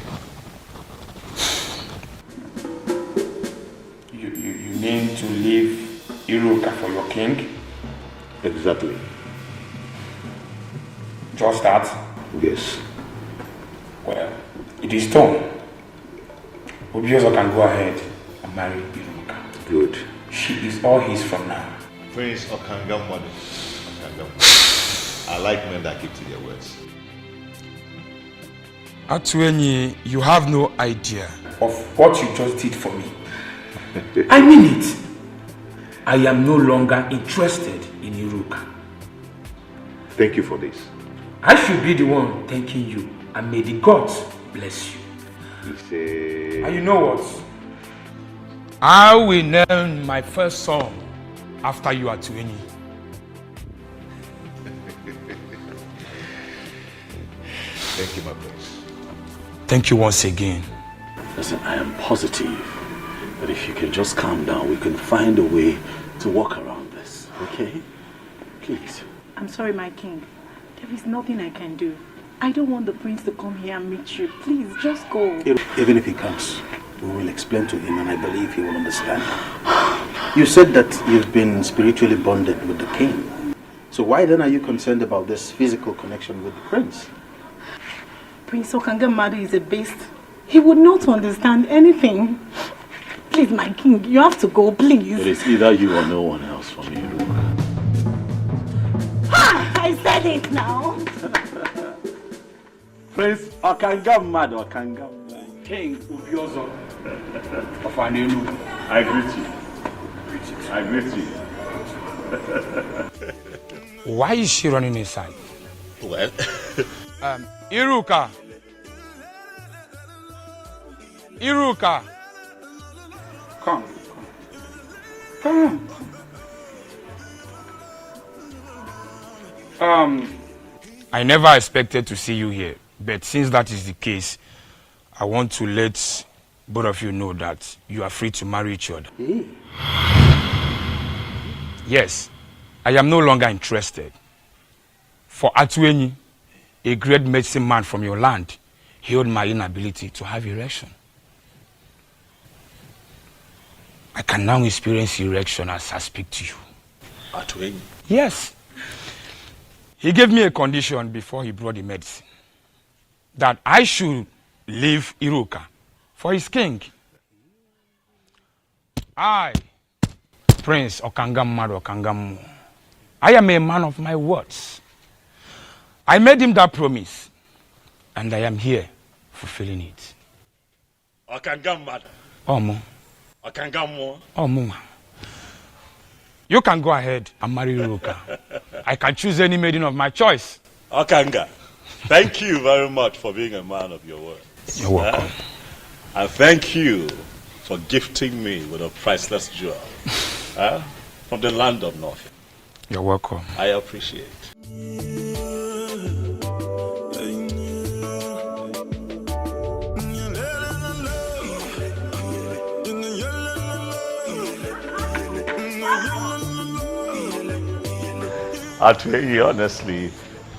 [SPEAKER 20] You mean to leave Iruka for your king?
[SPEAKER 16] Exactly.
[SPEAKER 20] Just that?
[SPEAKER 16] Yes.
[SPEAKER 20] Well, it is done. Obiozo can go ahead and marry Iruka.
[SPEAKER 16] Good.
[SPEAKER 20] She is all his from now.
[SPEAKER 16] Prince Okangamwadu. I like men that keep to their words.
[SPEAKER 1] Atwenyi, you have no idea
[SPEAKER 20] of what you just did for me. I mean it. I am no longer interested in Iruka.
[SPEAKER 16] Thank you for this.
[SPEAKER 20] I should be the one thanking you, and may the gods bless you. And you know what?
[SPEAKER 1] I will name my first son after you, Atwenyi.
[SPEAKER 16] Thank you, my prince.
[SPEAKER 1] Thank you once again.
[SPEAKER 10] Listen, I am positive that if you can just calm down, we can find a way to work around this, okay? Please.
[SPEAKER 3] I'm sorry, my king. There is nothing I can do. I don't want the prince to come here and meet you. Please, just go.
[SPEAKER 10] Even if he comes, we will explain to him and I believe he will understand. You said that you've been spiritually bonded with the king. So why then are you concerned about this physical connection with the prince?
[SPEAKER 3] Prince Okangamadu is a beast. He would not understand anything. Please, my king, you have to go, please.
[SPEAKER 10] It is either you or no one else for me, Luke.
[SPEAKER 3] I said it now.
[SPEAKER 20] Prince Okangamadu, King Obiozo of Anenu.
[SPEAKER 16] I greet you. I greet you.
[SPEAKER 1] Why is she running inside?
[SPEAKER 10] Well,
[SPEAKER 1] Iruka. Iruka.
[SPEAKER 20] Come.
[SPEAKER 1] I never expected to see you here, but since that is the case, I want to let both of you know that you are free to marry each other.
[SPEAKER 10] Hey.
[SPEAKER 1] Yes, I am no longer interested. For Atuenyi, a great medicine man from your land, healed my inability to have erection. I can now experience erection as I speak to you.
[SPEAKER 10] Atuenyi?
[SPEAKER 1] Yes. He gave me a condition before he brought the medicine. That I should leave Iruka for his king. I, Prince Okangamadu Okangamu, I am a man of my words. I made him that promise, and I am here fulfilling it.
[SPEAKER 10] Okangamadu.
[SPEAKER 1] Omo.
[SPEAKER 10] Okangamu.
[SPEAKER 1] Omo. You can go ahead and marry Iruka. I can choose any maiden of my choice.
[SPEAKER 10] Okanga, thank you very much for being a man of your word.
[SPEAKER 1] You're welcome.
[SPEAKER 10] And thank you for gifting me with a priceless jewel from the land of North.
[SPEAKER 1] You're welcome.
[SPEAKER 10] I appreciate. I'll tell you honestly,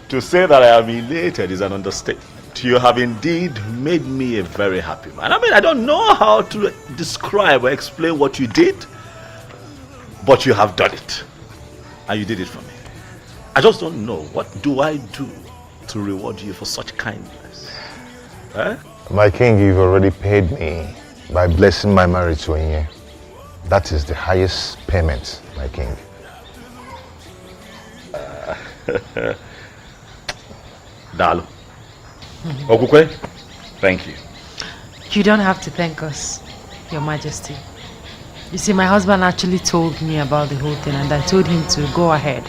[SPEAKER 10] to say that I am elated is an understatement. You have indeed made me a very happy man. I mean, I don't know how to describe or explain what you did, but you have done it. And you did it for me. I just don't know, what do I do to reward you for such kindness?
[SPEAKER 2] My king, you've already paid me by blessing my marriage to Onye. That is the highest payment, my king.
[SPEAKER 10] Dalo. Okukwe, thank you.
[SPEAKER 14] You don't have to thank us, Your Majesty. You see, my husband actually told me about the whole thing and I told him to go ahead.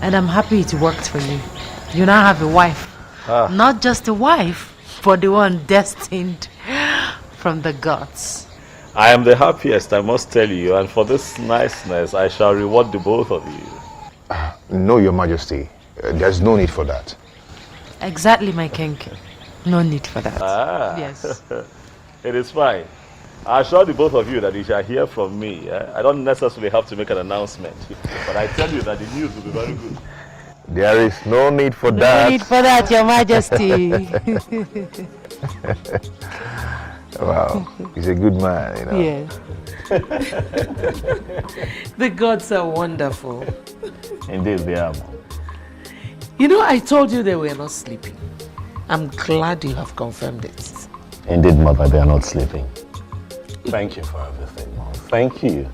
[SPEAKER 14] And I'm happy it worked for you. You now have a wife. Not just a wife, but the one destined from the gods.
[SPEAKER 10] I am the happiest, I must tell you, and for this niceness, I shall reward the both of you.
[SPEAKER 2] No, Your Majesty. There's no need for that.
[SPEAKER 14] Exactly, my king. No need for that. Yes.
[SPEAKER 10] It is fine. I assure the both of you that you shall hear from me. I don't necessarily have to make an announcement, but I tell you that the news will be very good.
[SPEAKER 2] There is no need for that.
[SPEAKER 14] No need for that, Your Majesty.
[SPEAKER 2] Wow, he's a good man, you know.
[SPEAKER 14] Yes. The gods are wonderful.
[SPEAKER 10] Indeed, they are.
[SPEAKER 5] You know, I told you they were not sleeping. I'm glad you have confirmed it.
[SPEAKER 10] Indeed, Mother, they are not sleeping. Thank you for everything, Mom. Thank you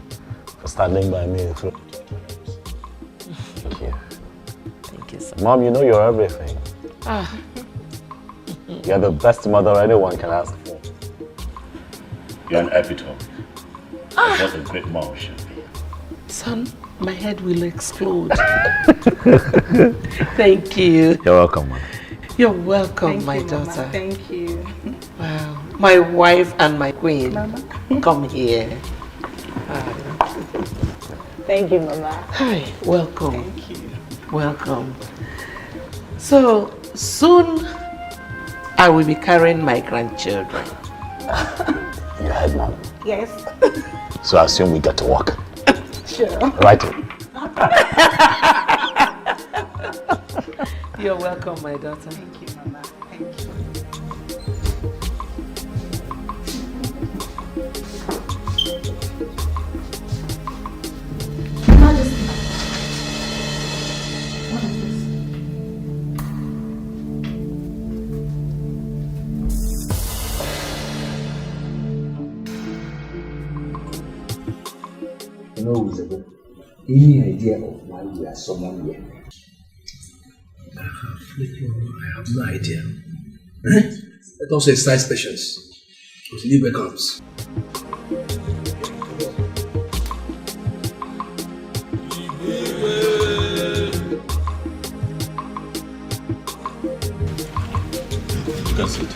[SPEAKER 10] for standing by me through. Thank you.
[SPEAKER 14] Thank you, sir.
[SPEAKER 10] Mom, you know you're everything. You're the best mother anyone can ask for. You're an epitome of what a great mom should be.
[SPEAKER 5] Son, my head will explode. Thank you.
[SPEAKER 10] You're welcome, Mother.
[SPEAKER 5] You're welcome, my daughter.
[SPEAKER 3] Mama. Thank you.
[SPEAKER 5] Wow. My wife and my queen. Mama. Come here.
[SPEAKER 3] Thank you, Mama.
[SPEAKER 5] Hi, welcome.
[SPEAKER 3] Thank you.
[SPEAKER 5] Welcome. So, soon I will be carrying my grandchildren.
[SPEAKER 10] You heard, Mom?
[SPEAKER 3] Yes.
[SPEAKER 10] So I assume we get to work.
[SPEAKER 3] Sure.
[SPEAKER 10] Right.
[SPEAKER 5] You're welcome, my daughter.
[SPEAKER 3] Thank you, Mama. Thank you.
[SPEAKER 4] No, Isabel. Any idea of why we are summoned here?
[SPEAKER 7] I have no idea. Let us exercise patience until Libre comes.
[SPEAKER 10] That's it.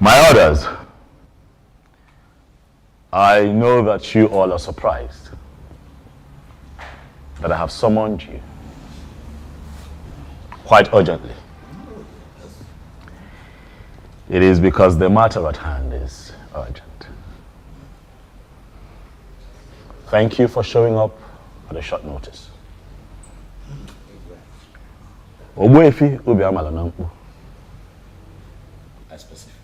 [SPEAKER 10] My orders. I know that you all are surprised that I have summoned you quite urgently. It is because the matter at hand is urgent. Thank you for showing up at a short notice. Ogbuefi Obiamala Nankwu. I specifically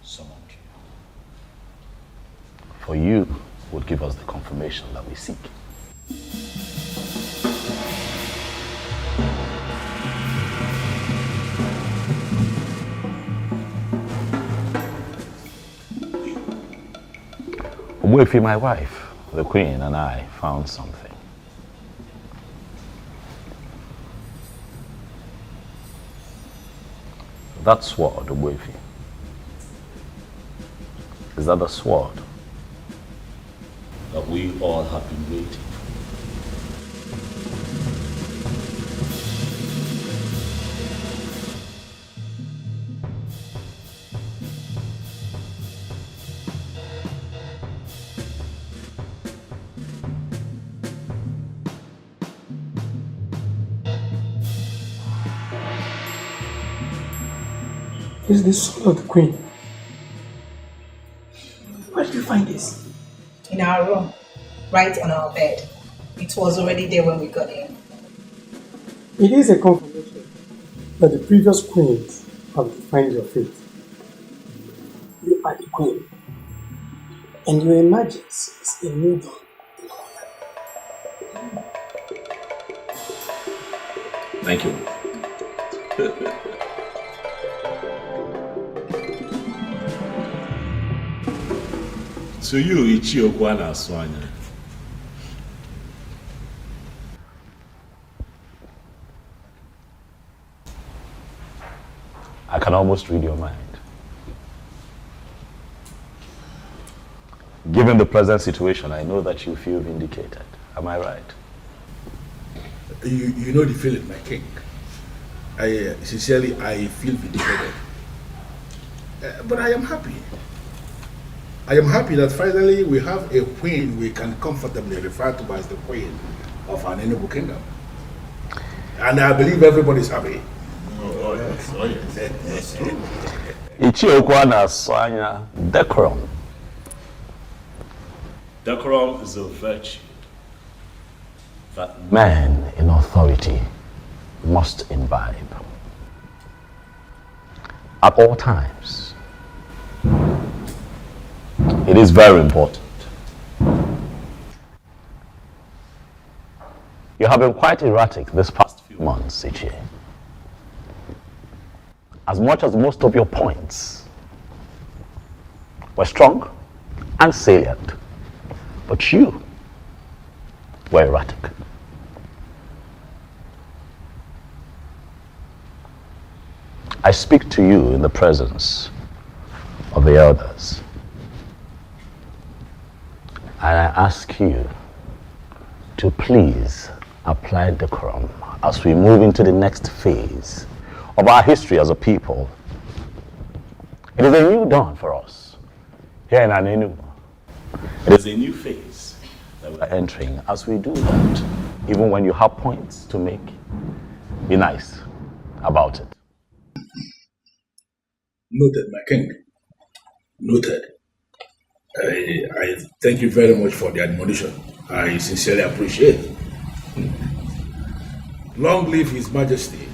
[SPEAKER 10] summoned you. For you would give us the confirmation that we seek. Ogbuefi, my wife, the Queen, and I found something. That sword, Ogbuefi, is that the sword that we all have been waiting for?
[SPEAKER 12] This is the sword of the Queen. Where did you find this?
[SPEAKER 8] In our room, right on our bed. It was already there when we got in.
[SPEAKER 12] It is a confirmation that the previous queens have defined your fate. You are the queen, and your emergence is a new dawn.
[SPEAKER 10] Thank you.
[SPEAKER 13] So you, Ichiokwa na Swanya.
[SPEAKER 10] I can almost read your mind. Given the present situation, I know that you feel vindicated. Am I right?
[SPEAKER 19] You know the feeling, my king. I sincerely feel vindicated. But I am happy. I am happy that finally we have a queen we can comfortably refer to as the queen of an Enugu kingdom. And I believe everybody is happy.
[SPEAKER 13] Oh, yes. Oh, yes.
[SPEAKER 10] Ichiokwa na Swanya, decorum.
[SPEAKER 13] Decorum is a virtue that
[SPEAKER 10] Man in authority must imbibe. At all times. It is very important. You have been quite erratic this past few months, Ichie. As much as most of your points were strong and salient, but you were erratic. I speak to you in the presence of the elders. And I ask you to please apply decorum as we move into the next phase of our history as a people. It is a new dawn for us here in Anenu. It is a new phase that we're entering. As we do that, even when you have points to make, be nice about it.
[SPEAKER 19] Noted, my king. Noted. I thank you very much for the admonition. I sincerely appreciate it. Long live His Majesty.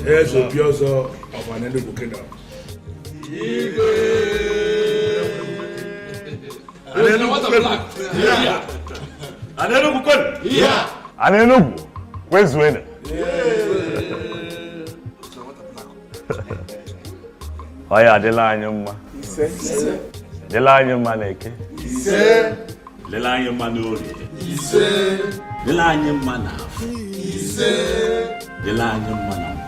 [SPEAKER 19] Here's the Biozo of an Enugu kingdom.
[SPEAKER 10] Anenugu, where's winning? Oya, Adelanyuma. Adelanyuma neke.
[SPEAKER 13] Adelanyuma nori.
[SPEAKER 10] Adelanyuma nafu. Adelanyuma nafu.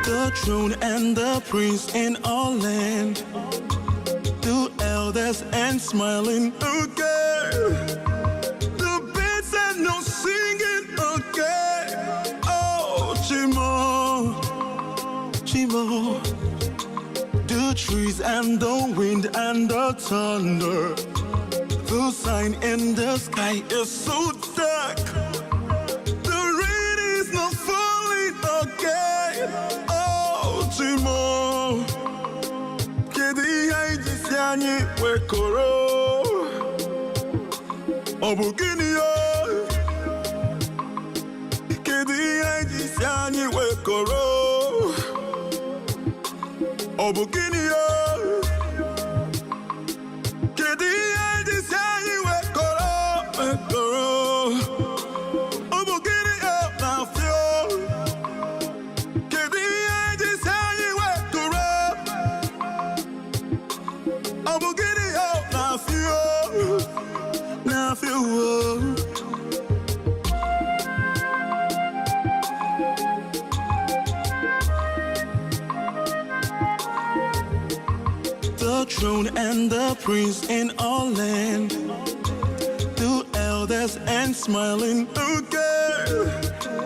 [SPEAKER 9] The throne and the prince in all land, the elders and smiling again, the birds and no singing again. Oh, Chimo, Chimo, the trees and the wind and the thunder, the sign in the sky is so dark. The rain is not falling again. Oh, Chimo. mo kedi hai disiani wekoro obugini yo kedi hai disiani wekoro obugini yo kedi hai disiani wekoro obugini yo na fio kedi hai disiani wekoro obugini yo na fio the throne and the prince in all land, 2 elders and smiling girl.